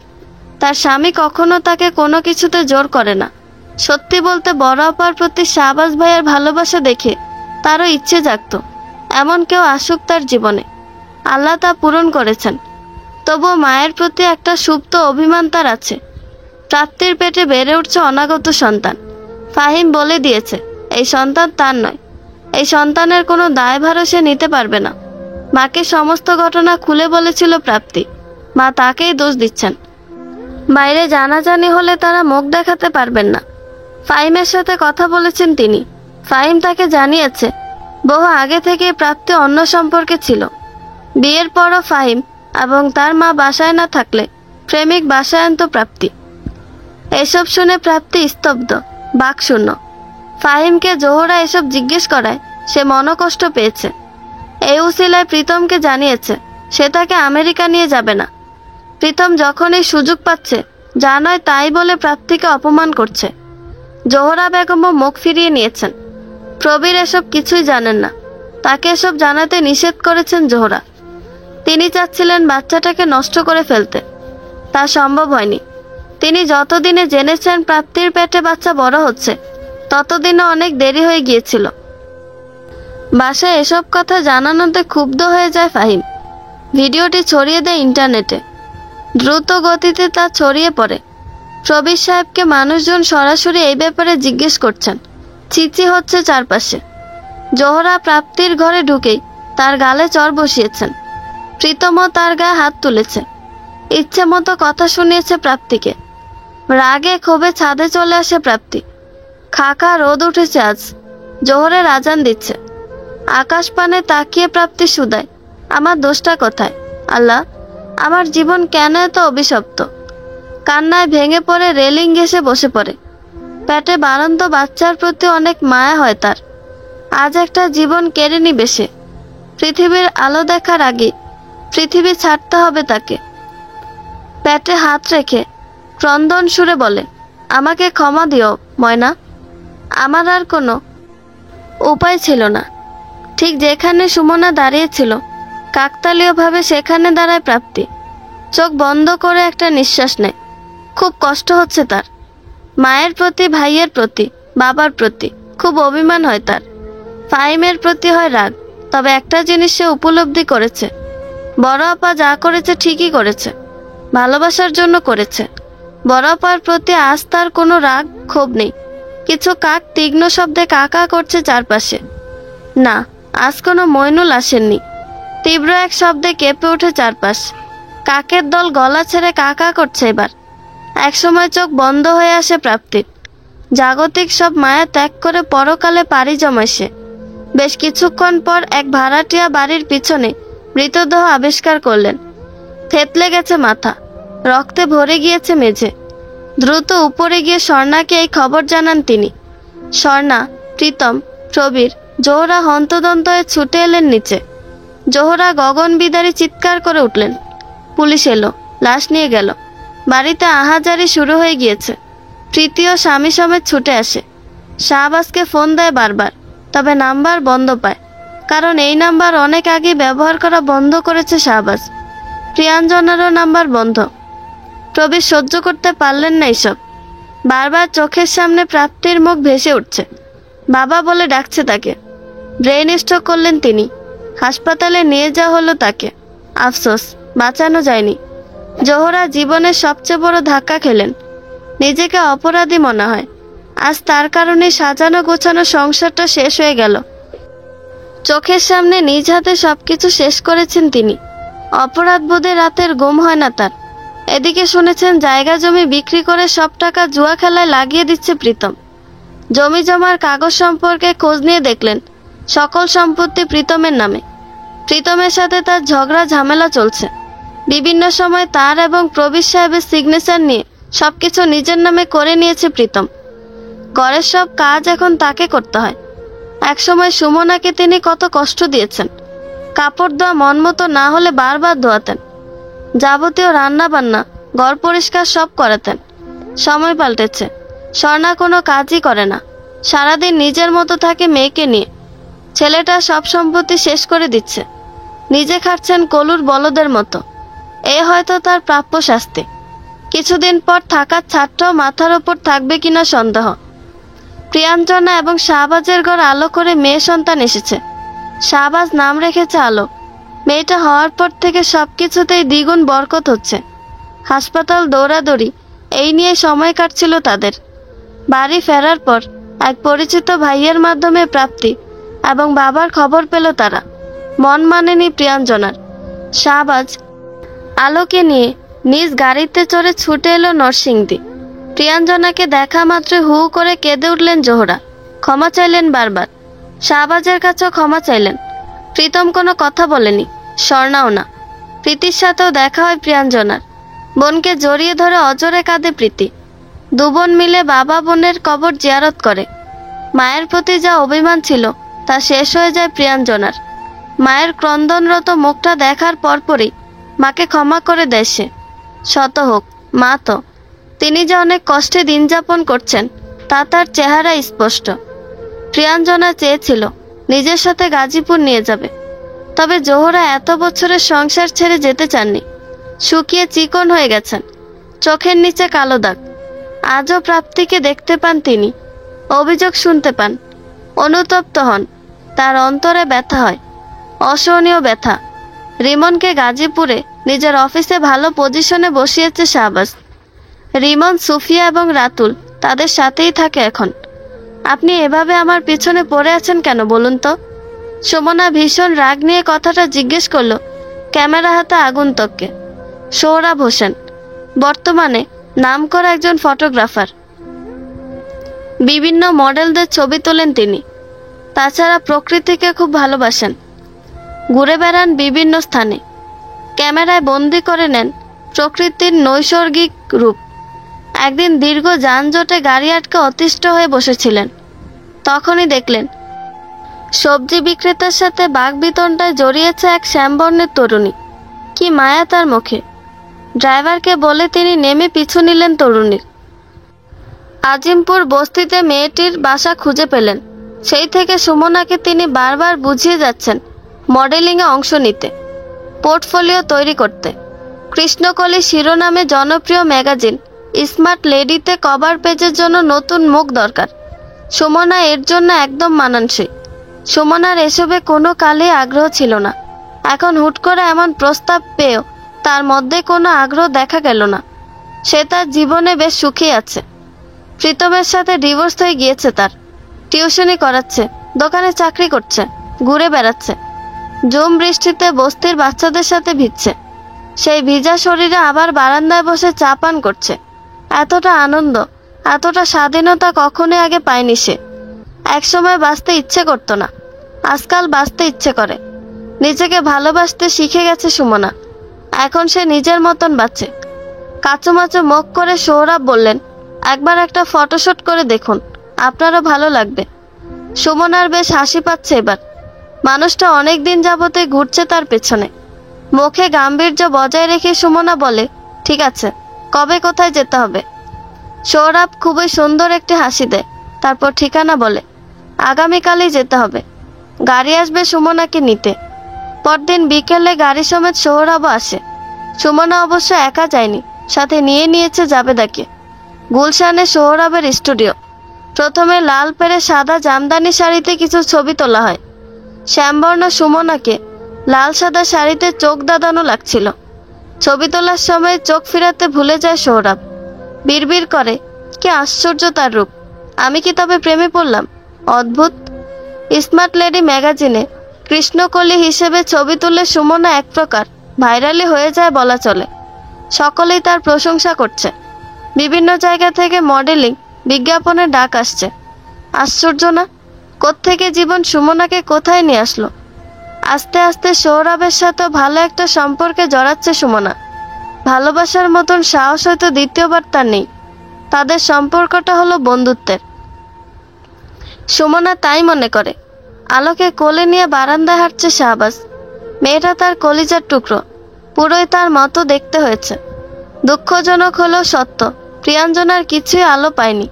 তার স্বামী কখনো তাকে কোনো কিছুতে জোর করে না। সত্যি বলতে বড় আপার প্রতি শাহবাজ ভাইয়ের ভালোবাসা দেখে তারও ইচ্ছে জাগত এমন কেউ আসুক তার জীবনে। আল্লাহ তা পূরণ করেছেন। তবুও মায়ের প্রতি একটা সুপ্ত অভিমান তার আছে। প্রাপ্তির পেটে বেড়ে উঠছে অনাগত সন্তান। ফাহিম বলে দিয়েছে এই সন্তান তার নয়। এই সন্তানের কোনো দায়ভারও সে নিতে পারবে না। মাকে সমস্ত ঘটনা খুলে বলেছিল প্রাপ্তি। মা তাকেই দোষ দিচ্ছেন। বাইরে জানাজানি হলে তারা মুখ দেখাতে পারবেন না। ফাহিমের সাথে কথা বলেছেন তিনি। ফাহিম তাকে জানিয়েছে বহু আগে থেকে প্রাপ্তি অন্য সম্পর্কে ছিল। বিয়ের পরও ফাহিম এবং তার মা বাসায় না থাকলে প্রেমিক বাসায় আনত প্রাপ্তি। এসব শুনে প্রাপ্তি স্তব্ধ। বাকশূন্য। ফাহিমকে জোহরা এসব জিজ্ঞেস করায় সে মনকষ্ট পেয়েছে। এই উসিলায় প্রীতমকে জানিয়েছে সে তাকে আমেরিকা নিয়ে যাবে না। প্রীতম যখনই সুযোগ পাচ্ছে যা নয় তাই বলে প্রাপ্তিকে অপমান করছে। জোহরা বেগমও মুখ ফিরিয়ে নিয়েছেন। প্রবীর এসব কিছুই জানেন না, তাকে এসব জানাতে নিষেধ করেছেন জোহরা। তিনি চাচ্ছিলেন বাচ্চাটাকে নষ্ট করে ফেলতে, তা সম্ভব হয়নি। তিনি যতদিনে জেনেছেন প্রাপ্তির পেটে বাচ্চা বড় হচ্ছে ততদিনে অনেক দেরি হয়ে গিয়েছিল। বাসায় এসব কথা জানানোতে ক্ষুব্ধ হয়ে যায় ফাহিম। ভিডিওটি ছড়িয়ে দেয় ইন্টারনেটে। দ্রুত গতিতে তা ছড়িয়ে পড়ে। প্রবীর সাহেবকে মানুষজন সরাসরি এই ব্যাপারে জিজ্ঞেস করছেন। চিচি হচ্ছে চারপাশে। জোহরা প্রাপ্তির ঘরে ঢুকেই তার গালে চর বসিয়েছেন। প্রীতমও তার গায়ে হাত তুলেছে। ইচ্ছে মতো কথা শুনিয়েছে প্রাপ্তিকে। রাগে ক্ষোভে ছাদে চলে আসে প্রাপ্তি। খাকা রোদ উঠেছে আজ। জোহরের আজান দিচ্ছে। আকাশ পানে তাকিয়ে প্রাপ্তি শুধায়, আমার দোষটা কোথায়? আল্লাহ, আমার জীবন কেন এত অভিশপ্ত? কান্নায় ভেঙে পড়ে রেলিং ঘেঁষে বসে পড়ে। পেটে বাড়ন্ত বাচ্চার প্রতি অনেক মায়া হয় তার। আজ একটা জীবন কেড়ে নিবে সে। পৃথিবীর আলো দেখার আগে পৃথিবী ছাড়তে হবে তাকে। পেটে হাত রেখে ক্রন্দন সুরে বলে, আমাকে ক্ষমা দিও ময়না। আমার আর কোনো উপায় ছিল না। ঠিক যেখানে সুমনা দাঁড়িয়েছিল কাকতালীয়ভাবে সেখানে দাঁড়ায় প্রাপ্তি। চোখ বন্ধ করে একটা নিঃশ্বাস নেয়। খুব কষ্ট হচ্ছে তার। মায়ের প্রতি, ভাইয়ের প্রতি, বাবার প্রতি খুব অভিমান হয় তার। ফাহিমের প্রতি হয় রাগ। তবে একটা জিনিস সে উপলব্ধি করেছে, বড় আপা যা করেছে ঠিকই করেছে, ভালোবাসার জন্য করেছে। বড় আপার প্রতি আজ তার কোনো রাগ ক্ষোভ নেই। কিছু কাক তীক্ষ্ণ শব্দে কাকা করছে চারপাশে। না, আজ কোনো মইনুল আসেননি। তীব্র এক শব্দে কেঁপে ওঠে চারপাশ। কাকের দল গলা ছেড়ে কাকা করছে এবার। একসময় চোখ বন্ধ হয়ে আসে প্রাপ্তির। জাগতিক সব মায়া ত্যাগ করে পরকালে পাড়ি জমায় সে। বেশ কিছুক্ষণ পর এক ভাড়াটিয়া বাড়ির পিছনে মৃতদেহ আবিষ্কার করলেন। থেতলে গেছে মাথা, রক্তে ভরে গিয়েছে মেঝে। দ্রুত উপরে গিয়ে স্বর্ণাকে এই খবর জানান তিনি। স্বর্ণা, প্রীতম, প্রবীর, জোহরা হন্তদন্ত হয়ে ছুটে এলেন নিচে। জোহরা গগন বিদারী চিৎকার করে উঠলেন। পুলিশ এলো, লাশ নিয়ে গেল। বাড়িতে আহাজারি শুরু হয়ে গিয়েছে। তৃতীয় স্বামী সমেত ছুটে আসে। শাহবাজকে ফোন দেয় বারবার, তবে নাম্বার বন্ধ পায়। কারণ এই নাম্বার অনেক আগে ব্যবহার করা বন্ধ করেছে শাহবাজ। প্রিয়াঞ্জনারও নাম্বার বন্ধ। প্রবীর সহ্য করতে পারলেন না এইসব। বারবার চোখের সামনে প্রাপ্তির মুখ ভেসে উঠছে। বাবা বলে ডাকছে তাকে। ব্রেন স্ট্রোক করলেন তিনি। হাসপাতালে নিয়ে যাওয়া হলো তাকে। আফসোস, বাঁচানো যায়নি। জোহরা জীবনের সবচেয়ে বড় ধাক্কা খেলেন। নিজেকে অপরাধী মনে হয়। আজ তার কারণে সাজানো গোছানো সংসারটা শেষ হয়ে গেল। চোখের সামনে নিজ হাতে সবকিছু শেষ করেছেন তিনি। অপরাধ বোধে রাতের ঘুম হয় না তার। এদিকে শুনেছেন জায়গা জমি বিক্রি করে সব টাকা জুয়া খেলায় লাগিয়ে দিচ্ছে প্রীতম। জমি জমার কাগজ সম্পর্কে খোঁজ নিয়ে দেখলেন সকল সম্পত্তি প্রীতমের নামে। প্রীতমের সাথে তার ঝগড়া ঝামেলা চলছে। বিভিন্ন সময় তার এবং প্রবীর সাহেবের সিগনেচার নিয়ে সবকিছু নিজের নামে করে নিয়েছে প্রীতম। ঘরের সব কাজ এখন তাকে করতে হয়। একসময় সুমনাকে তিনি কত কষ্ট দিয়েছেন। কাপড় ধোয়া মন মতো না হলে বারবার ধোয়াতেন। যাবতীয় রান্না বান্না, ঘর পরিষ্কার সব করাতেন। সময় পাল্টেছে। স্বর্ণা কোনো কাজই করে না। সারাদিন নিজের মতো থাকে মেয়েকে নিয়ে। ছেলেটা সব সম্পত্তি শেষ করে দিচ্ছে। নিজে খাচ্ছেন কলুর বলদের মতো। এ হয়তো তার প্রাপ্য শাস্তি। কিছুদিন পর থাকার ছাদটাও মাথার ওপর থাকবে কিনা সন্দেহ। প্রিয়াঞ্জনা এবং শাহবাজের ঘর আলো করে মেয়ে সন্তান এসেছে। শাহবাজ নাম রেখেছে আলো। মেয়েটা হওয়ার পর থেকে সবকিছুতেই দ্বিগুণ বরকত হচ্ছে। হাসপাতাল দৌড়াদৌড়ি, এই নিয়ে সময় কাটছিল তাদের। বাড়ি ফেরার পর এক পরিচিত ভাইয়ের মাধ্যমে প্রাপ্তি এবং বাবার খবর পেল তারা। মন মানেনি প্রিয়াঞ্জনার। শাহবাজ আলোকে নিয়ে নিজ গাড়িতে চড়ে ছুটে এলো নরসিংদী। প্রিয়াঞ্জনাকে দেখা মাত্র হু করে কেঁদে উঠলেন জোহরা। ক্ষমা চাইলেন বারবার। শাহবাজের কাছেও ক্ষমা চাইলেন। প্রীতম কোনো কথা বলেনি, স্বর্ণাও না। প্রীতির সাথেও দেখা হয় প্রিয়াঞ্জনার। বোনকে জড়িয়ে ধরে অজরে কাঁদে প্রীতি। দু বোন মিলে বাবা বোনের কবর জিয়ারত করে। মায়ের প্রতি যা অভিমান ছিল তা শেষ হয়ে যায় প্রিয়াঞ্জনার। মায়ের ক্রন্দনরত মুখটা দেখার পরপরই মাকে ক্ষমা করে দেয় সে। শত হোক মা তো, তিনি যে অনেক কষ্টে দিন যাপন করছেন তা তার চেহারা স্পষ্ট। প্রিয়াঞ্জনা চেয়েছিল নিজের সাথে গাজীপুর নিয়ে যাবে, তবে জোহরা এত বছরের সংসার ছেড়ে যেতে চাননি। শুকিয়ে চিকন হয়ে গেছেন, চোখের নিচে কালো দাগ। আজও প্রাপ্তিকে দেখতে পান তিনি, অভিযোগ শুনতে পান, অনুতপ্ত হন। তার অন্তরে ব্যথা হয়, অসহনীয় ব্যথা। রিমনকে গাজীপুরে নিজের অফিসে ভালো পজিশনে বসিয়েছে শাহবাজ। রিমন, সুফিয়া এবং রাতুল তাদের সাথেই থাকে এখন। আপনি এভাবে আমার পিছনে পড়ে আছেন কেন বলুন তো? সুমনা ভীষণ রাগ নিয়ে কথাটা জিজ্ঞেস করলো ক্যামেরা হাতে আগন্তুককে। সোহরাব হোসেন, বর্তমানে নামকরা একজন ফটোগ্রাফার। বিভিন্ন মডেলদের ছবি তোলেন তিনি। তাছাড়া প্রকৃতিকে খুব ভালোবাসেন, ঘুরে বেড়ান বিভিন্ন স্থানে, ক্যামেরায় বন্দি করে নেন প্রকৃতির নৈসর্গিক রূপ। একদিন দীর্ঘ যানজটে গাড়ি আটকে অতিষ্ঠ হয়ে বসেছিলেন। তখনই দেখলেন সবজি বিক্রেতার সাথে বাগবিতণ্ডায় জড়িয়েছে এক শ্যামবর্ণের তরুণী। কি মায়া তার মুখে! ড্রাইভারকে বলে তিনি নেমে পিছু নিলেন তরুণীর। আজিমপুর বস্তিতে মেয়েটির বাসা খুঁজে পেলেন। সেই থেকে সুমনাকে তিনি বারবার বুঝিয়ে যাচ্ছেন মডেলিংয়ে অংশ নিতে, পোর্টফোলিও তৈরি করতে। কৃষ্ণকলি শিরোনামে জনপ্রিয় ম্যাগাজিন স্মার্ট লেডিতে কভার পেজের জন্য নতুন মুখ দরকার। সুমনা এর জন্য একদম মানানসই। সুমনার এসবে কোনো কালেই আগ্রহ ছিল না। এখন হুট করে এমন প্রস্তাব পেয়েও তার মধ্যে কোনো আগ্রহ দেখা গেল না। সে তার জীবনে বেশ সুখী আছে। প্রীতমের সাথে ডিভোর্স হয়ে গিয়েছে তার। টিউশনি করাচ্ছে, দোকানে চাকরি করছে, ঘুরে বেড়াচ্ছে। ঝুম বৃষ্টিতে বস্তির বাচ্চাদের সাথে ভিজছে। সেই ভিজা শরীরে আবার বারান্দায় বসে চা পান করছে। এতটা আনন্দ, এতটা স্বাধীনতা কখনোই আগে পায়নি সে। একসময় বাঁচতে ইচ্ছে করতো না, আজকাল বাঁচতে ইচ্ছে করে। নিজেকে ভালোবাসতে শিখে গেছে সুমনা। এখন সে নিজের মতন বাঁচে। কাচুমাচু মুখ করে সোহরাব বললেন, একবার একটা ফটোশুট করে দেখুন, আপনারও ভালো লাগবে। সুমনার বেশ হাসি পাচ্ছে এবার। মানুষটা অনেক দিন যাবতে ঘুরছে তার পেছনে। মুখে গাম্ভীর্য বজায় রেখে সুমনা বলে, ঠিক আছে, কবে কোথায় যেতে হবে? সৌরভ খুবই সুন্দর একটি হাসি দেয়, তারপর ঠিকানা বলে। আগামীকালই যেতে হবে। গাড়ি আসবে সুমনাকে নিতে। পরদিন বিকেলে গাড়ি সমেত সৌরভও আসে। সুমনা অবশ্য একা যায়নি, সাথে নিয়ে নিয়েছে জাবেদাকে। গুলশানে সৌরভের স্টুডিও। প্রথমে লাল পেরে সাদা জামদানি শাড়িতে কিছু ছবি তোলা হয়। শ্যামবর্ণ সুমনাকে লাল সাদা শাড়িতে চোখ দাদানো লাগছিল। ছবি তোলার সময় চোখ ফিরাতে ভুলে যায় সৌরভ। বিড়বিড় করে, কি আশ্চর্য তার রূপ! আমি কি তবে প্রেমে পড়লাম? অদ্ভুত। স্মার্ট লেডি ম্যাগাজিনে কৃষ্ণকলি হিসেবে ছবি তুলে সুমনা এক প্রকার ভাইরালি হয়ে যায় বলা চলে। সকলেই তার প্রশংসা করছে। বিভিন্ন জায়গা থেকে মডেলিং বিজ্ঞাপনের ডাক আসছে। আশ্চর্য না? কোত্থেকে জীবন সুমনাকে কোথায় নিয়ে আসলো? আস্তে আস্তে সৌরভের সাথে ভালো একটা সম্পর্কে জড়াচ্ছে সুমনা। ভালোবাসার মতন সাহস হয়তো দ্বিতীয়বার তার নেই। তাদের সম্পর্কটা হলো বন্ধুত্বের। সুমনা তাই মনে করে। আলোকে কোলে নিয়ে বারান্দায় হাঁটছে শাহবাজ। মেয়েটা তার কলিজার টুকরো, পুরোই তার মতো দেখতে হয়েছে। দুঃখজনক হলেও সত্য, প্রিয়াঞ্জনার কিছুই আলো পায়নি।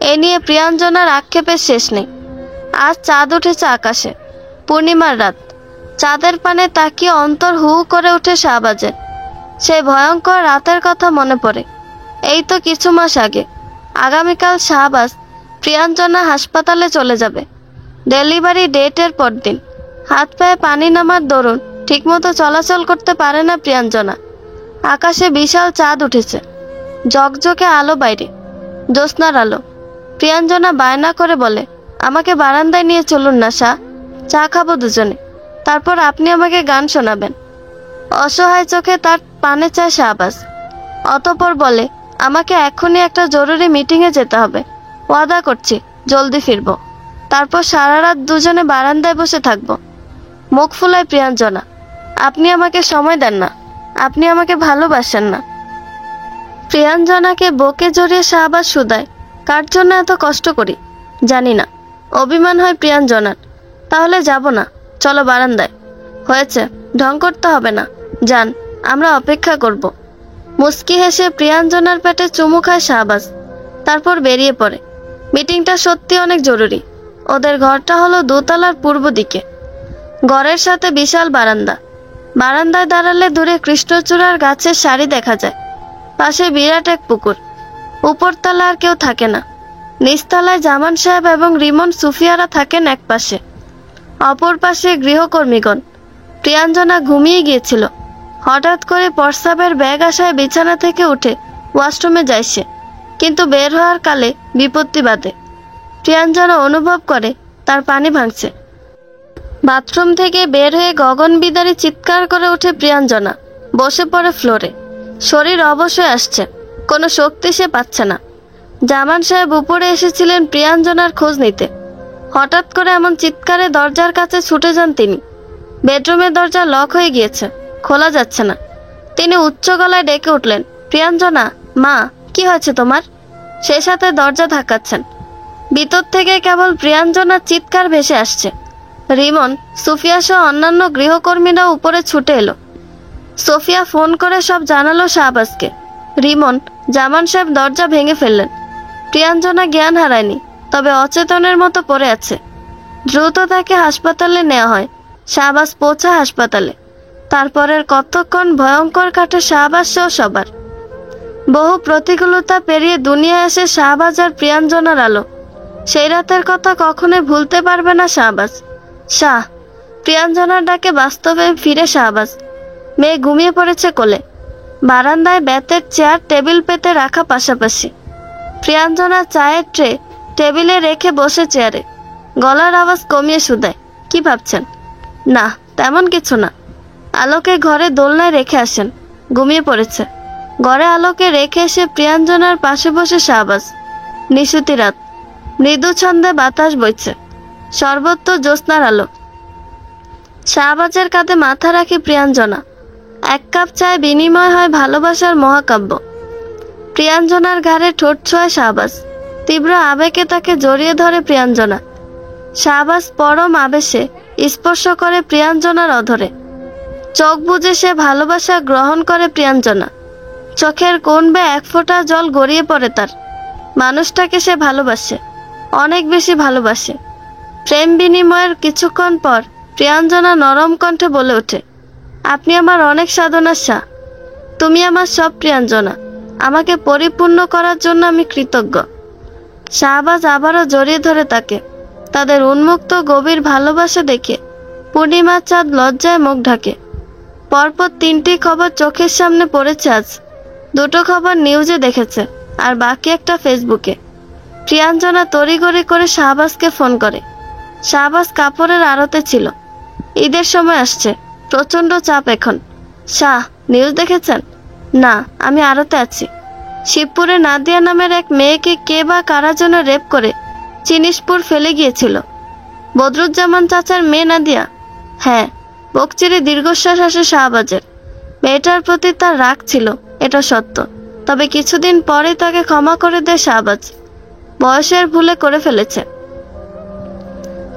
এ নিয়ে প্রিয়াঞ্জনার আক্ষেপের শেষ নেই। আজ চাঁদ উঠেছে আকাশে, পূর্ণিমার রাত। চাঁদের পানে তাকিয়ে অন্তর হু করে ওঠে শাহবাজের। সেই ভয়ঙ্কর রাতের কথা মনে পড়ে। এই তো কিছু মাস আগে। আগামীকাল শাহবাজ প্রিয়াঞ্জনা হাসপাতালে চলে যাবে। ডেলিভারি ডেটের পরদিন। হাত পায়ে পানি নামার দরুন ঠিকমতো চলাচল করতে পারে না প্রিয়াঞ্জনা। আকাশে বিশাল চাঁদ উঠেছে, ঝকঝকে আলো বাইরে, জ্যোৎস্নার আলো। প্রিয়াঞ্জনা বায়না করে বলে, আমাকে বারান্দায় নিয়ে চলুন না শাহ, চা খাবো দুজনে, তারপর আপনি আমাকে গান শোনাবেন। অসহায় চোখে তার পানে চায় শাহবাজ। অতঃপর বলে, আমাকে এখনই একটা জরুরি মিটিংয়ে যেতে হবে। ওয়াদা করছি জলদি ফিরবো। তারপর সারা রাত দুজনে বারান্দায় বসে থাকবো। মুখ ফুলায় প্রিয়াঞ্জনা, আপনি আমাকে সময় দেন না, আপনি আমাকে ভালোবাসেন না। প্রিয়াঞ্জনাকে বুকে জড়িয়ে শাহবাজ শুধায়, কার জন্য এত কষ্ট করি? জানি না। অভিমান হয় প্রিয়াঞ্জনার। তাহলে যাব না, চলো বারান্দায়। হয়েছে, ঢং করতে হবে না, যান, আমরা অপেক্ষা করব। মুস্কি হেসে প্রিয়াঞ্জনার পেটে চুমু খায় শাহবাজ, তারপর বেরিয়ে পড়ে। মিটিংটা সত্যি অনেক জরুরি। ওদের ঘরটা হলো দোতলার পূর্ব দিকে। ঘরের সাথে বিশাল বারান্দা। বারান্দায় দাঁড়ালে দূরে কৃষ্ণচূড়ার গাছের সারি দেখা যায়। পাশে বিরাট এক পুকুর। উপরতলা আর কেউ থাকে না। নিচতলায় জামান সাহেব এবং রিমন সুফিয়ারা থাকেন এক পাশে, অপর পাশে গৃহকর্মীগণ। প্রিয়াঞ্জনা ঘুমিয়ে গিয়েছিল। হঠাৎ করে প্রস্রাবের ব্যাগ আসায় বিছানা থেকে উঠে ওয়াশরুমে যায় সে, কিন্তু বের হওয়ার কালে বিপত্তি বাধে। প্রিয়াঞ্জনা অনুভব করে তার পানি ভাঙছে। বাথরুম থেকে বের হয়ে গগনবিদারী চিৎকার করে ওঠে প্রিয়াঞ্জনা। বসে পড়ে ফ্লোরে। শরীর অবশ হয়ে আসছে, কোনো শক্তি সে পাচ্ছে না। জামান সাহেব উপরে এসেছিলেন প্রিয়াঞ্জনার খোঁজ নিতে। হঠাৎ করে এমন চিৎকারে দরজার কাছে ছুটে যান তিনি। বেডরুমের দরজা লক হয়ে গিয়েছে, খোলা যাচ্ছে না। তিনি উচ্চ গলায় ডেকে উঠলেন, প্রিয়াঞ্জনা, মা, কি হয়েছে তোমার? সেই সাথে দরজা ধাক্কাচ্ছেন। ভিতর থেকে কেবল প্রিয়াঞ্জনার চিৎকার ভেসে আসছে। রিমন, সুফিয়া সহ অন্যান্য গৃহকর্মীরা উপরে ছুটে এলো। সোফিয়া ফোন করে সব জানালো শাহবাজকে। রিমন, জামান সাহেব দরজা ভেঙে ফেললেন। প্রিয়াঞ্জনা জ্ঞান হারায়নি, তবে অচেতনের মতো পড়ে আছে। দ্রুত তাকে হাসপাতালে নেওয়া হয়। শাহবাজ পৌঁছায় হাসপাতালে। তারপরের কতক্ষণ ভয়ঙ্কর কাটে শাহবাজ সহ সবার। বহু প্রতিকূলতা পেরিয়ে দুনিয়ায় এসে শাহবাজ আর প্রিয়াঞ্জনার আলো। সেই রাতের কথা কখনোই ভুলতে পারবে না শাহবাজ। শাহ, প্রিয়াঞ্জনার ডাকে বাস্তবে ফিরে শাহবাজ। মেয়ে ঘুমিয়ে পড়েছে কোলে। বারান্দায় বেতের চেয়ার টেবিল পেতে রাখা পাশাপাশি। প্রিয়াঞ্জনা চায়ের ট্রে টেবিলে রেখে বসে চেয়ারে। গলার আওয়াজ কমিয়ে শুধায়, কি ভাবছেন? না, তেমন কিছু না। আলোকে ঘরে দোলনায় রেখে আসেন, ঘুমিয়ে পড়েছে। ঘরে আলোকে রেখে এসে প্রিয়াঞ্জনার পাশে বসে শাহবাজ। নিশুতি রাত, মৃদু ছন্দে বাতাস বইছে, সর্বত্র জ্যোৎস্নার আলো। শাহবাজের কাঁধে মাথা রাখি প্রিয়াঞ্জনা। এক কাপ চায় বিনিময় হয় ভালোবাসার মহাকাব্য। প্রিয়াঞ্জনার ঘাড়ে ঠোঁট ছোঁয় শাহবাজ। তীব্র আবেগে তাকে জড়িয়ে ধরে প্রিয়াঞ্জনা। শাহবাজ পরম আবেশে স্পর্শ করে প্রিয়াঞ্জনার অধরে। চোখ বুজে সে ভালোবাসা গ্রহণ করে প্রিয়াঞ্জনা। চোখের কোণ বেয়ে এক ফোঁটা জল গড়িয়ে পড়ে তার। মানুষটাকে সে ভালোবাসে, অনেক বেশি ভালোবাসে। প্রেম বিনিময়ের কিছুক্ষণ পর প্রিয়াঞ্জনা নরম কণ্ঠে বলে ওঠে, আপনি আমার অনেক সাধনার শাহ। তুমি আমার সব প্রিয়াঞ্জনা। আমাকে পরিপূর্ণ করার জন্য আমি কৃতজ্ঞ। শাহবাজ আবারও জড়িয়ে ধরে তাকে। তাদের উন্মুক্ত গভীর ভালোবাসা দেখে পূর্ণিমার চাঁদ লজ্জায় মুখ ঢাকে। পরপর 3টি খবর চোখের সামনে পড়েছে আজ। 2টো খবর নিউজে দেখেছে, আর বাকি একটা ফেসবুকে। প্রিয়াঞ্জনা তড়িঘড়ি করে শাহবাজকে ফোন করে। শাহবাজ কাপড়ের আড়তে ছিল। ঈদের সময় আসছে, প্রচন্ড চাপ এখন। শাহ, নিউজ দেখেছেন? না, আমি আড়তে আছি। শিবপুরে নাদিয়া নামের এক মেয়েকে কে বা কারা যেন রেপ করে চিনিসপুর ফেলে গিয়েছিল। বদরুজ্জামান চাচার মেয়ে নাদিয়া? হ্যাঁ। বুক চিরে দীর্ঘশ্বাস আসে শাহবাজের। মেয়েটার প্রতি তার রাগ ছিল, এটা সত্য। তবে কিছুদিন পরে তাকে ক্ষমা করে দেয় শাহবাজ। বয়সের ভুলে করে ফেলেছে।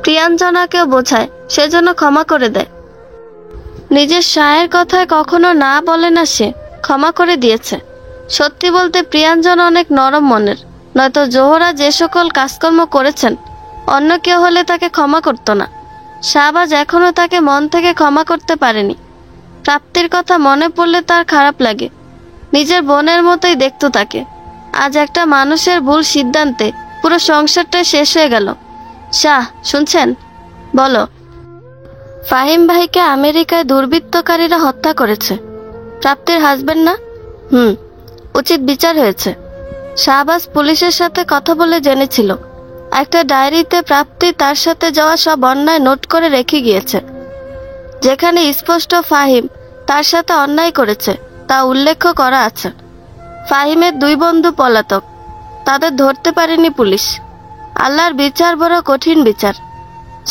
প্রিয়াঞ্জনাকেও বোঝায়, সেজন্য ক্ষমা করে দেয়। নিজের শায়ের কথায় কখনো না বলে না সে, ক্ষমা করে দিয়েছে। সত্যি বলতে প্রিয়াঞ্জনা অনেক নরম মনের। নয়তো জোহরা যে সকল কাজকর্ম করেছেন, অন্য কেউ হলে তাকে ক্ষমা করতো না। শাহবাজ এখনো তাকে মন থেকে ক্ষমা করতে পারেনি। প্রাপ্তির কথা মনে পড়লে তার খারাপ লাগে। নিজের বোনের মতোই দেখতো তাকে। আজ একটা মানুষের ভুল সিদ্ধান্তে পুরো সংসারটাই শেষ হয়ে গেল। শাহ, শুনছেন? বলো। ফাহিম ভাইকে আমেরিকায় দুর্বৃত্তকারীরা হত্যা করেছে। প্রাপ্তির হাজবেন্ড না? উচিত বিচার হয়েছে। শাহবাজ পুলিশের সাথে কথা বলে জেনেছিল। একটা ডায়েরিতে প্রাপ্তি তার সাথে যাওয়া সব অন্যায় নোট করে রেখে গিয়েছে। যেখানে স্পষ্ট ফাহিম তার সাথে অন্যায় করেছে তা উল্লেখ করা আছে। ফাহিমের 2 বন্ধু পলাতক, তাদের ধরতে পারেনি পুলিশ। আল্লাহর বিচার বড় কঠিন বিচার।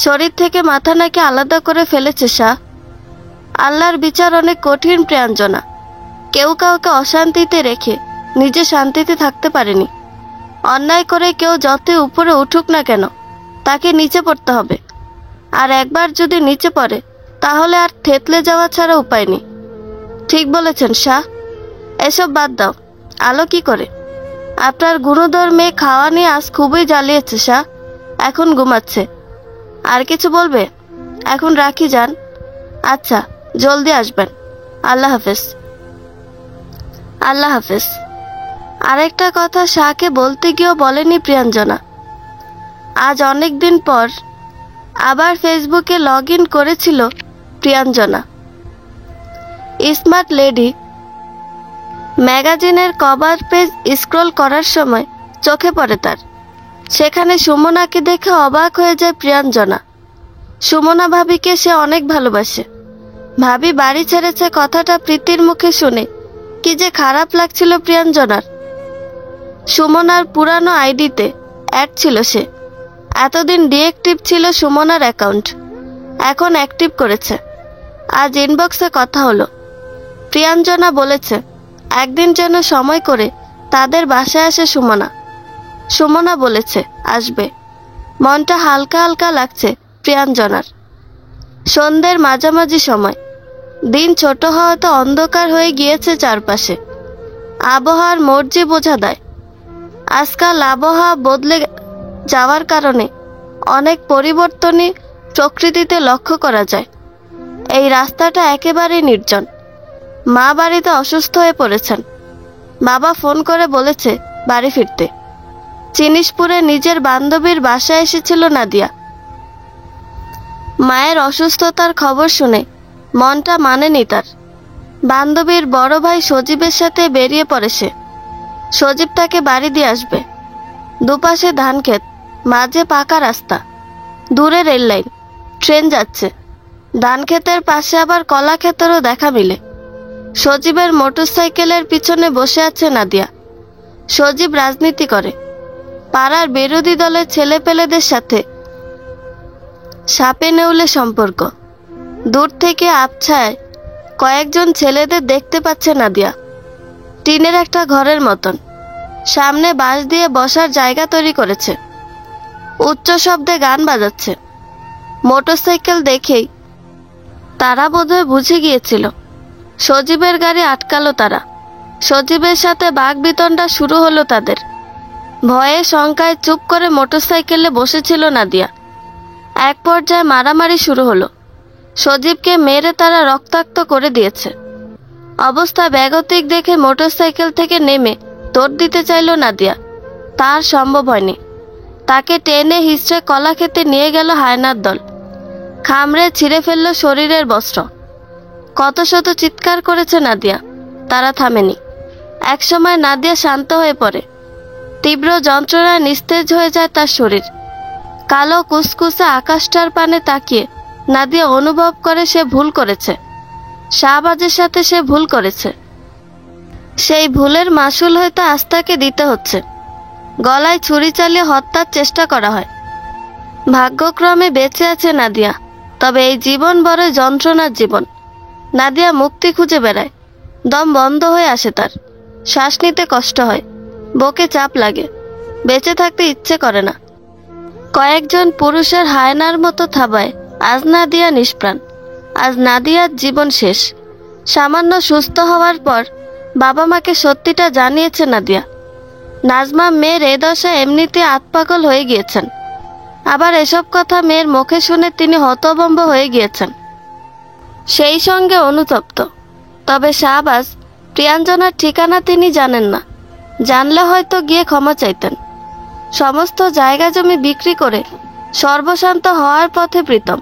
শরীর থেকে মাথা নাকি আলাদা করে ফেলেছে শাহ। আল্লাহর বিচার অনেক কঠিন প্রিয়াঞ্জনা। কেউ কাউকে অশান্তিতে রেখে নিজে শান্তিতে থাকতে পারেনি। অন্যায় করে কেউ যতই উপরে উঠুক না কেন, তাকে নিচে পড়তে হবে। আর একবার যদি নিচে পড়ে, তাহলে আর থেতলে যাওয়া ছাড়া উপায় নেই। ঠিক বলেছেন শাহ। এসব বাদ দাও। আলো কি করে? আপনার গুণধর মেয়ে খাওয়া নিয়ে আজ খুবই জ্বালিয়েছে শাহ। এখন ঘুমাচ্ছে। আর কিছু বলবে? এখন রাখি যান। আচ্ছা, জলদি আসবেন। আল্লাহ হাফেজ। আল্লাহ হাফেজ। আরেকটা কথা শাহকে বলতে গিয়েও বলেনি প্রিয়াঞ্জনা। আজ অনেক দিন পর আবার ফেসবুকে লগ ইন করেছিল প্রিয়াঞ্জনা। স্মার্ট লেডি ম্যাগাজিনের কভার পেজ স্ক্রল করার সময় চোখে পড়ে তার। সেখানে সুমনাকে দেখে অবাক হয়ে যায় প্রিয়াঞ্জনা। সুমনা ভাবিকে সে অনেক ভালোবাসে। ভাবি বাড়ি ছেড়েছে কথাটা প্রীতির মুখে শুনে কি যে খারাপ লাগছিল প্রিয়াঞ্জনার। সুমনার পুরানো আইডিতে অ্যাড ছিল সে। এতদিন ডিএক্টিভ ছিল সুমনার অ্যাকাউন্ট, এখন অ্যাক্টিভ করেছে। আজ ইনবক্সে কথা হলো। প্রিয়াঞ্জনা বলেছে একদিন যেন সময় করে তাদের বাসায় আসে সুমনা। সুমনা বলেছে আসবে। মনটা হালকা হালকা লাগছে প্রিয়াঞ্জনার। সন্ধ্যের মাঝামাঝি সময়। দিন ছোট হওয়াতে অন্ধকার হয়ে গিয়েছে চারপাশে। আবহাওয়ার মর্জি বোঝা দেয়। আজকাল আবহাওয়া বদলে যাওয়ার কারণে অনেক পরিবর্তনই প্রকৃতিতে লক্ষ্য করা যায়। এই রাস্তাটা একেবারেই নির্জন। মা বাড়িতে অসুস্থ হয়ে পড়েছেন। বাবা ফোন করে বলেছে বাড়ি ফিরতে। চিনিসপুরে নিজের বান্ধবীর বাসায় এসেছিল নাদিয়া। মায়ের অসুস্থতার খবর শুনে মনটা মানেনি তার। বান্ধবীর বড় ভাই সজীবের সাথে বেরিয়ে পড়ে সে। সজীব তাকে বাড়ি দিয়ে আসবে। দুপাশে ধান ক্ষেত, মাঝে পাকা রাস্তা, দূরে রেল লাইন, ট্রেন যাচ্ছে। ধান ক্ষেতের পাশে আবার কলা ক্ষেতেরও দেখা মিলে। সজীবের মোটরসাইকেলের পিছনে বসে আছে নাদিয়া। সজীব রাজনীতি করে। পাড়ার বিরোধী দলের ছেলেপেলেদের সাথে সাপে নেউলে সম্পর্ক। দূর থেকে আবছায় কয়েকজন ছেলেদের দেখতে পাচ্ছে নাদিয়া। টিনের একটা ঘরের মতন। সামনে বাঁশ দিয়ে বসার জায়গা তৈরি করেছে। উচ্চ শব্দে গান বাজাচ্ছে। মোটরসাইকেল দেখেই তারা বোধহয় বুঝে গিয়েছিল। সজীবের গাড়ি আটকালো তারা। সজীবের সাথে বাকবিতণ্ডা শুরু হলো তাদের। ভয়ে শঙ্কায় চুপ করে মোটরসাইকেলে বসেছিল নাদিয়া। এক পর্যায়ে মারামারি শুরু হলো। সজীবকে মেরে তারা রক্তাক্ত করে দিয়েছে। অবস্থা বেগতিক দেখে মোটরসাইকেল থেকে নেমে দৌড় দিতে চাইল নাদিয়া। তার সম্ভব হয়নি। তাকে টেনে হিঁচড়ে কলা খেতে নিয়ে গেল হায়নার দল। খামড়ে ছিঁড়ে ফেলল শরীরের বস্ত্র। কত শত চিৎকার করেছে নাদিয়া, তারা থামেনি। একসময় নাদিয়া শান্ত হয়ে পড়ে। তীব্র যন্ত্রণায় নিস্তেজ হয়ে যায় তার শরীর। কালো কুসকুসে আকাশটার পানে তাকিয়ে নাদিয়া অনুভব করে সে ভুল করেছে। শাহবাজের সাথে সে ভুল করেছে। সেই ভুলের মাসুল হয়তো আজ তাকে দিতে হচ্ছে। গলায় ছুরি চালিয়ে হত্যার চেষ্টা করা হয়। ভাগ্যক্রমে বেঁচে আছে নাদিয়া। তবে এই জীবন বড় যন্ত্রণার জীবন। নাদিয়া মুক্তি খুঁজে বেড়ায়। দম বন্ধ হয়ে আসে তার। শ্বাস নিতে কষ্ট হয়। বুকে চাপ লাগে। বেঁচে থাকতে ইচ্ছে করে না। কয়েকজন পুরুষের হায়নার মতো থাবায় আজ নাদিয়া নিষ্প্রাণ। আজ নাদিয়ার জীবন শেষ। সামান্য সুস্থ হওয়ার পর বাবা মাকে সত্যিটা জানিয়েছে নাদিয়া। নাজমা মেয়ের এ দশা এমনিতে আতপাগল হয়ে গিয়েছেন। আবার এসব কথা মেয়ের মুখে শুনে তিনি হতভম্ব হয়ে গিয়েছেন, সেই সঙ্গে অনুতপ্ত। তবে শাহবাজ প্রিয়াঞ্জনার ঠিকানা তিনি জানেন না। জানলে হয়তো গিয়ে ক্ষমা চাইতেন। সমস্ত জায়গা জমি বিক্রি করে সর্বশান্ত হওয়ার পথে প্রীতম।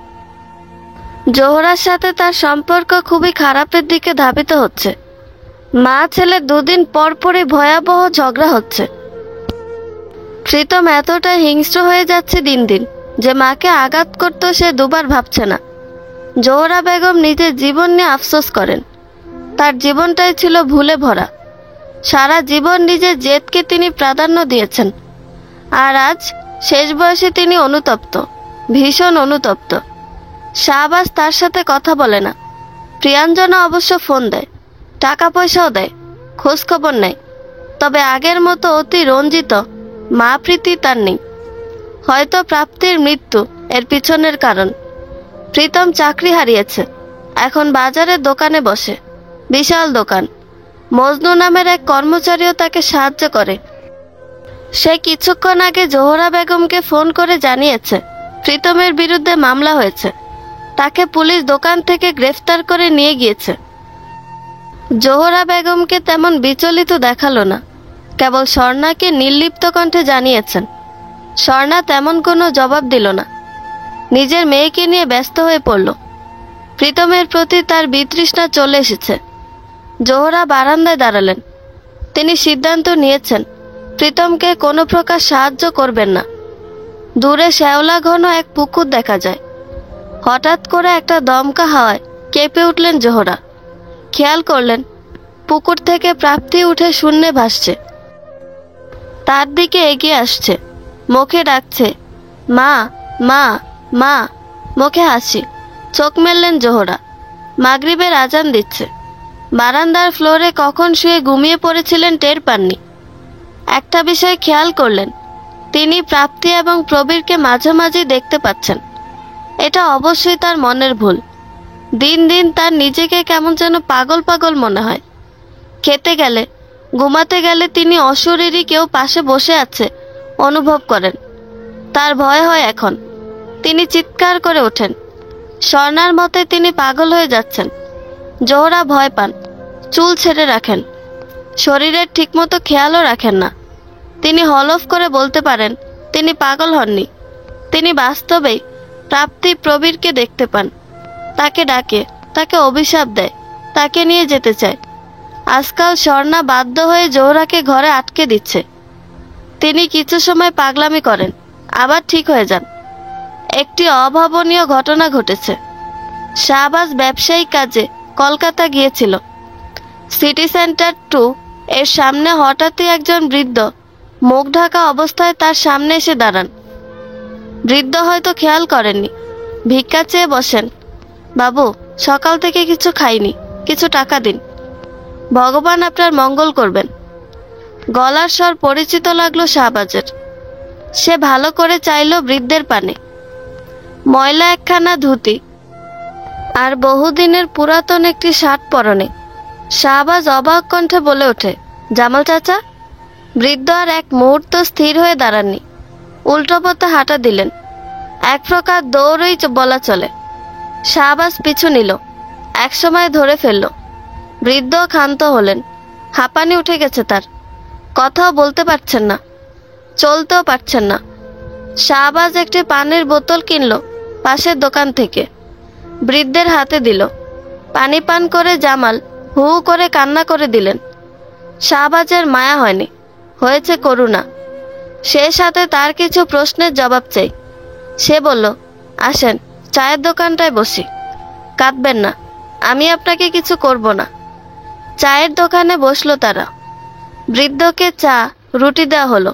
জোহরার সাথে তার সম্পর্ক খুবই খারাপের দিকে ধাবিত হচ্ছে। মা ছেলে দুদিন পর পরই ভয়াবহ ঝগড়া হচ্ছে। প্রীতম এতটাই হিংস্র হয়ে যাচ্ছে দিন দিন যে মাকে আঘাত করতেও সে দুবার ভাবছে না। জোহরা বেগম নিজের জীবন নিয়ে আফসোস করেন। তার জীবনটাই ছিল ভুলে ভরা। সারা জীবন নিজের জেদকে তিনি প্রাধান্য দিয়েছেন। আর আজ শেষ বয়সে তিনি অনুতপ্ত, ভীষণ অনুতপ্ত। শাহবাজ তার সাথে কথা বলে না। প্রিয়াঞ্জনা অবশ্য ফোন দেয়, টাকা পয়সাও দেয়, খোঁজখবর নেয়। তবে আগের মতো অতি রঞ্জিত মা প্রীতি তার নেই। হয়তো প্রাপ্তির মৃত্যু এর পিছনের কারণ। প্রীতম চাকরি হারিয়েছে, এখন বাজারের দোকানে বসে, বিশাল দোকান। মজনু নামের এক কর্মচারীও তাকে সাহায্য করে। সে কিছুক্ষণ আগে জোহরা বেগমকে ফোন করে জানিয়েছে প্রীতমের বিরুদ্ধে মামলা হয়েছে। তাকে পুলিশ দোকান থেকে গ্রেফতার করে নিয়ে গিয়েছে। জোহরা বেগমকে তেমন বিচলিত দেখালো না, কেবল স্বর্ণাকে নির্লিপ্ত কণ্ঠে জানিয়েছেন। স্বর্ণা তেমন কোনো জবাব দিল না, নিজের মেয়েকে নিয়ে ব্যস্ত হয়ে পড়ল। প্রীতমের প্রতি তার বিতৃষ্ণা চলে এসেছে। জোহরা বারান্দায় দাঁড়ালেন। তিনি সিদ্ধান্ত নিয়েছেন প্রীতমকে কোনো প্রকার সাহায্য করবেন না। দূরে শ্যাওলা ঘন এক পুকুর দেখা যায়। হঠাৎ করে একটা দমকা হাওয়ায় কেঁপে উঠলেন জোহরা। খেয়াল করলেন পুকুর থেকে প্রাপ্তি উঠে শূন্যে ভাসছে। তার দিকে এগিয়ে আসছে, মুখে ডাকছে, মা মা মা। মুখে হাসি, চোখ মেললেন জোহরা। মাগরিবের আজান দিচ্ছে। বারান্দার ফ্লোরে কখন শুয়ে ঘুমিয়ে পড়েছিলেন টের পাননি। একটা বিষয় খেয়াল করলেন, তিনি প্রাপ্তি এবং প্রবীরকে মাঝামাঝি দেখতে পাচ্ছেন। এটা অবশ্যই তার মনের ভুল। দিন দিন তার নিজেকে কেমন যেন পাগল পাগল মনে হয়। খেতে গেলে, ঘুমাতে গেলে তিনি অশরীরী কেউ পাশে বসে আছে অনুভব করেন। তার ভয় হয় এখন। তিনি চিৎকার করে ওঠেন। স্বর্ণার মতে তিনি পাগল হয়ে যাচ্ছেন। জোহরা ভয় পান, চুল ছেড়ে রাখেন, শরীরের ঠিকমতো খেয়ালও রাখেন না। তিনি হলফ করে বলতে পারেন তিনি পাগল হননি। তিনি বাস্তবেই প্রাপ্তি প্রবীরকে দেখতে পান। তাকে ডাকে, তাকে অভিশাপ দেয়, তাকে নিয়ে যেতে চায়। আজকাল স্বর্ণা বাধ্য হয়ে জোহরাকে ঘরে আটকে দিচ্ছে। তিনি কিছু সময় পাগলামি করেন, আবার ঠিক হয়ে যান। একটি অভাবনীয় ঘটনা ঘটেছে। শাহবাজ ব্যবসায়িক কাজে কলকাতা গিয়েছিল। সিটি সেন্টার 2 এর সামনে হঠাৎই একজন বৃদ্ধ মুখ ঢাকা অবস্থায় তার সামনে এসে দাঁড়ান। বৃদ্ধ হয়তো খেয়াল করেননি, ভিক্ষা চেয়ে বসেন। বাবু, সকাল থেকে কিছু খাইনি, কিছু টাকা দিন, ভগবান আপনার মঙ্গল করবেন। গলার স্বর পরিচিত লাগলো শাহবাজের। সে ভালো করে চাইল বৃদ্ধের পানে। ময়লা একখানা ধুতি আর বহুদিনের পুরাতন একটি শার্ট পরনে। শাহবাজ অবাক কণ্ঠে বলে ওঠে, জামাল চাচা। বৃদ্ধ আর এক মুহূর্ত স্থির হয়ে দাঁড়াননি, উল্টো পথে হাঁটা দিলেন। এক প্রকার দৌড়ই বলা চলে। শাহবাজ পিছু নিল, একসময় ধরে ফেলল। বৃদ্ধ ক্ষান্ত হলেন, হাঁপানি উঠে গেছে তার। কথাও বলতে পারছেন না, চলতেও পারছেন না। শাহবাজ একটি পানির বোতল কিনল পাশের দোকান থেকে, বৃদ্ধের হাতে দিল। পানি পান করে জামাল হু হু করে কান্না করে দিলেন। শাহবাজের মায়া হয়নি, হয়েছে করুণা। সে সাথে তার কিছু প্রশ্নের জবাব চাই। সে বলল, আসেন চায়ের দোকানটায় বসি। কাঁদবেন না, আমি আপনাকে কিছু করব না। চায়ের দোকানে বসলো তারা। বৃদ্ধকে চা রুটি দেওয়া হলো।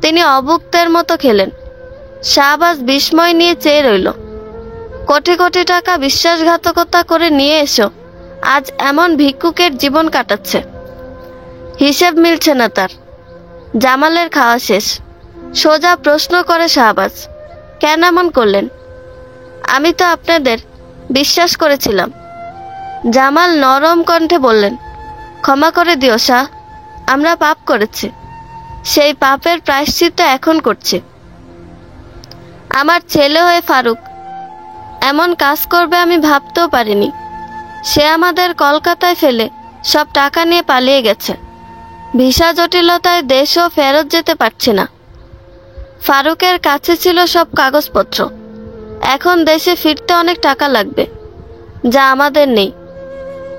তিনি অভুক্তের মতো খেলেন। শাহবাজ বিস্ময় নিয়ে চেয়ে রইল। কোটি কোটি টাকা বিশ্বাসঘাতকতা করে নিয়ে এসো আজ এমন ভিক্ষুকের জীবন কাটাচ্ছে। হিসেব মিলছে না তার। জামালের খাওয়া শেষ। সোজা প্রশ্ন করে শাহবাজ, কেন এমন করলেন? আমি তো আপনাদের বিশ্বাস করেছিলাম। জামাল নরম কণ্ঠে বললেন, ক্ষমা করে দিও শাহ, আমরা পাপ করেছি। সেই পাপের প্রায়শ্চিত্ত এখন করছি। আমার ছেলে হয়ে ফারুক এমন কাজ করবে আমি ভাবতেও পারিনি। সে আমাদের কলকাতায় ফেলে সব টাকা নিয়ে পালিয়ে গেছে। ভিসা জটিলতায় দেশও ফেরত যেতে পারছি না। ফারুকের কাছে ছিল সব কাগজপত্র। এখন দেশে ফিরতে অনেক টাকা লাগবে, যা আমাদের নেই।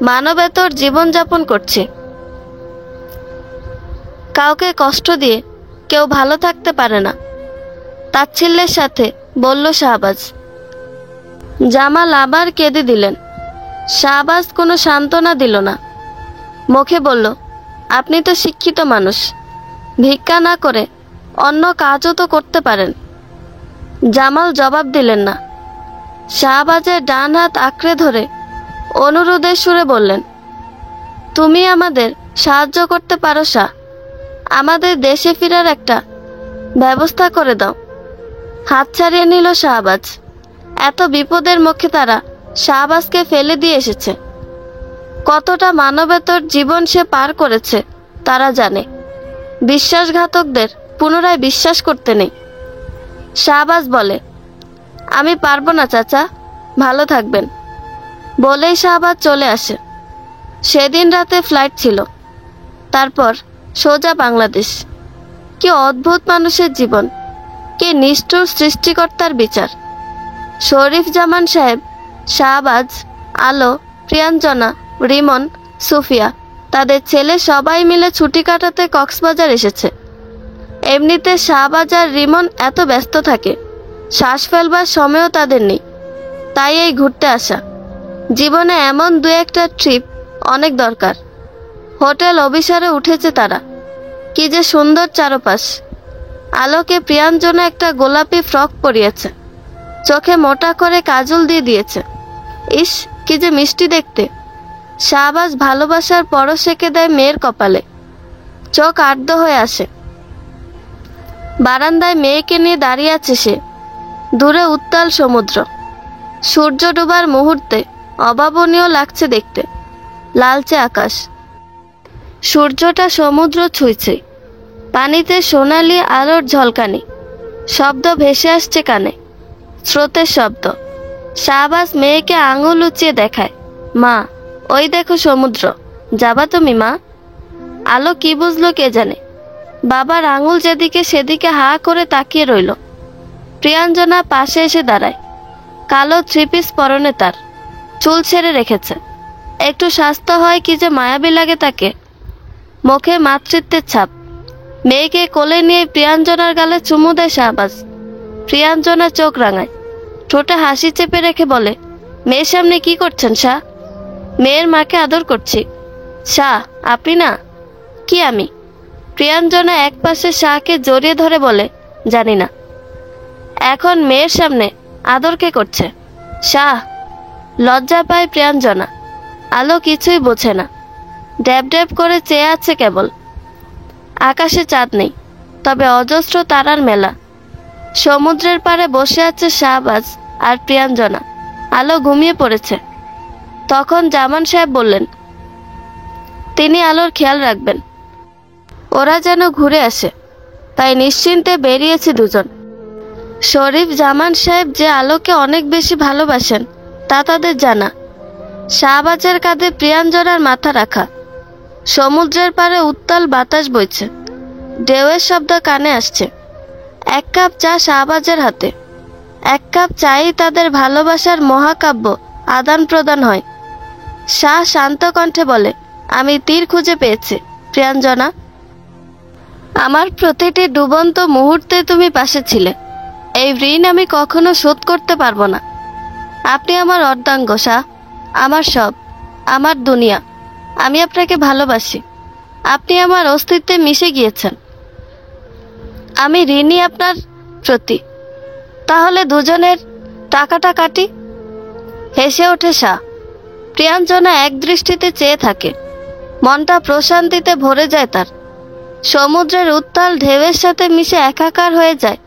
মানবেতর জীবনযাপন করছি। কাউকে কষ্ট দিয়ে কেউ ভালো থাকতে পারে না, তাচ্ছিল্যের সাথে বলল শাহবাজ। জামাল আবার কেঁদে দিলেন। শাহবাজ কোনো সান্ত্বনা দিল না, মুখে বলল, আপনি তো শিক্ষিত মানুষ, ভিক্ষা না করে অন্য কাজও তো করতে পারেন। জামাল জবাব দিলেন না। শাহবাজের ডান হাত আঁকড়ে ধরে অনুরোধের সুরে বললেন, তুমি আমাদের সাহায্য করতে পারো শাহ, আমাদের দেশে ফেরার একটা ব্যবস্থা করে দাও। হাত ছাড়িয়ে নিল শাহবাজ। এত বিপদের মুখে তারা শাহবাজকে ফেলে দিয়ে এসেছে। কতটা মানবেতর জীবন সে পার করেছে তারা জানে। বিশ্বাসঘাতকদের পুনরায় বিশ্বাস করতে নেই। শাহবাজ বলে, আমি পারবো না চাচা, ভালো থাকবেন। বলেই শাহবাজ চলে আসে। সেদিন রাতে ফ্লাইট ছিল। তারপর সোজা বাংলাদেশ। কি অদ্ভুত মানুষের জীবন, কি নিষ্ঠুর সৃষ্টিকর্তার বিচার। শরীফ জামান সাহেব, শাহবাজ, আলো, প্রিয়াঞ্জনা, রিমন, সুফিয়া, তাদের ছেলে সবাই মিলে ছুটি কাটাতে কক্সবাজার এসেছে। এমনিতে শাহবাজ আর রিমন এত ব্যস্ত থাকে, শ্বাস ফেলবার সময়ও তাদের নেই। তাই এই ঘুরতে আসা। জীবনে এমন দু একটা ট্রিপ অনেক দরকার। হোটেল অভিসারে উঠেছে তারা। কি যে সুন্দর চারপাশ। আলোকে প্রিয়াঞ্জনা একটা গোলাপি ফ্রক পরিয়েছে, চোখে মোটা করে কাজল দিয়ে দিয়েছে। ইস, কি যে মিষ্টি দেখতে। শাহবাজ ভালোবাসার পরশ এঁকে দেয় মেয়ের কপালে। চোখ আর্দ্র হয়ে আসে। বারান্দায় মেয়েকে নিয়ে দাঁড়িয়ে আছে সে। দূরে উত্তাল সমুদ্র। সূর্য ডোবার মুহূর্তে অভাবনীয় লাগছে দেখতে। লালচে আকাশ, সূর্যটা সমুদ্র ছুঁইছে। পানিতে সোনালি আলোর ঝলকানি। শব্দ ভেসে আসছে কানে, স্রোতের শব্দ। শাহবাজ মেয়েকে আঙুল উঁচিয়ে দেখায়, মা, ওই দেখো সমুদ্র, যাবা তুমি মা? আলো কি বুঝলো কে জানে। বাবার আঙুল যেদিকে সেদিকে হা করে তাকিয়ে রইল। প্রিয়াঞ্জনা পাশে এসে দাঁড়ায়। কালো থ্রিপিস পরনে তার, চুল ছেড়ে রেখেছে। একটু স্বাস্থ্য হয় কি যে মায়াবী লাগে তাকে। মুখে মাতৃত্বের ছাপ। মেয়েকে কোলে নিয়ে প্রিয়াঞ্জনার গালে চুমু দেয় শাহবাজ। প্রিয়াঞ্জনা চোখ রাঙায়, ঠোঁটে হাসি চেপে রেখে বলে, মেয়ের সামনে কি করছেন শাহ? মেয়ের মাকে আদর করছি। শাহ, আপনি না? কি আমি? প্রিয়াঞ্জনা একপাশে শাহকে জড়িয়ে ধরে বলে, জানি না। এখন মেয়ের সামনে আদর কে করছে? শাহ। লজ্জা পায় প্রিয়াঞ্জনা। আলো কিছুই বোঝে না। ড্যাব ড্যাব করে চেয়ে আছে কেবল। আকাশে চাঁদ নেই, তবে অজস্র তারার মেলা। সমুদ্রের পাড়ে বসে আছে শাহবাজ আর প্রিয়াঞ্জনা। আলো ঘুমিয়ে পড়েছে। তখন জামান সাহেব বললেন, তিনি আলোর খেয়াল রাখবেন। ওরা যেন ঘুরে আসে, তাই নিশ্চিন্তে বেরিয়েছে দুজন। শরীফ জামান সাহেব যে আলোকে অনেক বেশি ভালোবাসেন তা তাদের জানা। শাহবাজের কাঁধে প্রিয়াঞ্জনার মাথা রাখা। সমুদ্রের পাড়ে উত্তাল বাতাস বইছে। ঢেউয়ের শব্দ কানে আসছে। এক কাপ চা শাহবাজের হাতে। এক কাপ চাই তাদের ভালোবাসার মহাকাব্য আদান প্রদান হয়। শাহ শান্ত কণ্ঠে বলে, আমি তীর খুঁজে পেয়েছি প্রিয়াঞ্জনা। আমার প্রতিটি ডুবন্ত মুহূর্তে তুমি পাশে ছিলে। এই ঋণ আমি কখনো শোধ করতে পারবো না। আপনি আমার অর্ধাঙ্গ শাহ, আমার সব, আমার দুনিয়া। আমি আপনাকে ভালোবাসি। আপনি আমার অস্তিত্বে মিশে গিয়েছেন। আমি ঋণী আপনার প্রতি। তাহলে দুজনের টাকাটা কাটি। হেসে ওঠে শাহ। প্রিয়াঞ্জনা এক দৃষ্টিতে চেয়ে থাকে। মনটা প্রশান্তিতে ভরে যায় তার। সমুদ্রের উত্তাল ঢেউয়ের সাথে মিশে একাকার হয়ে যায়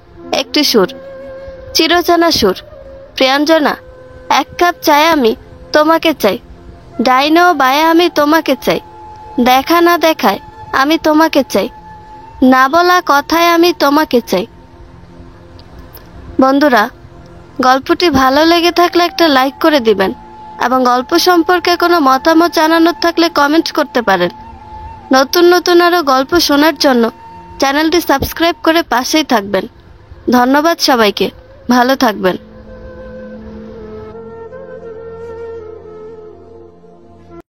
একটি সুর, চিরচেনা সুর। প্রিয়াঞ্জনা, এক কাপ চায় আমি তোমাকে চাই। ডাইনে ও বায়ে আমি তোমাকে চাই। দেখা না দেখায় আমি তোমাকে চাই। না বলা কথায় আমি তোমাকে চাই। বন্ধুরা, গল্পটি ভালো লেগে থাকলে একটা লাইক করে দিবেন এবং গল্প সম্পর্কে কোনো মতামত জানানোর থাকলে কমেন্ট করতে পারেন। নতুন নতুন আরও গল্প শোনার জন্য চ্যানেলটি সাবস্ক্রাইব করে পাশেই থাকবেন। ধন্যবাদ সবাইকে। ভালো থাকবেন।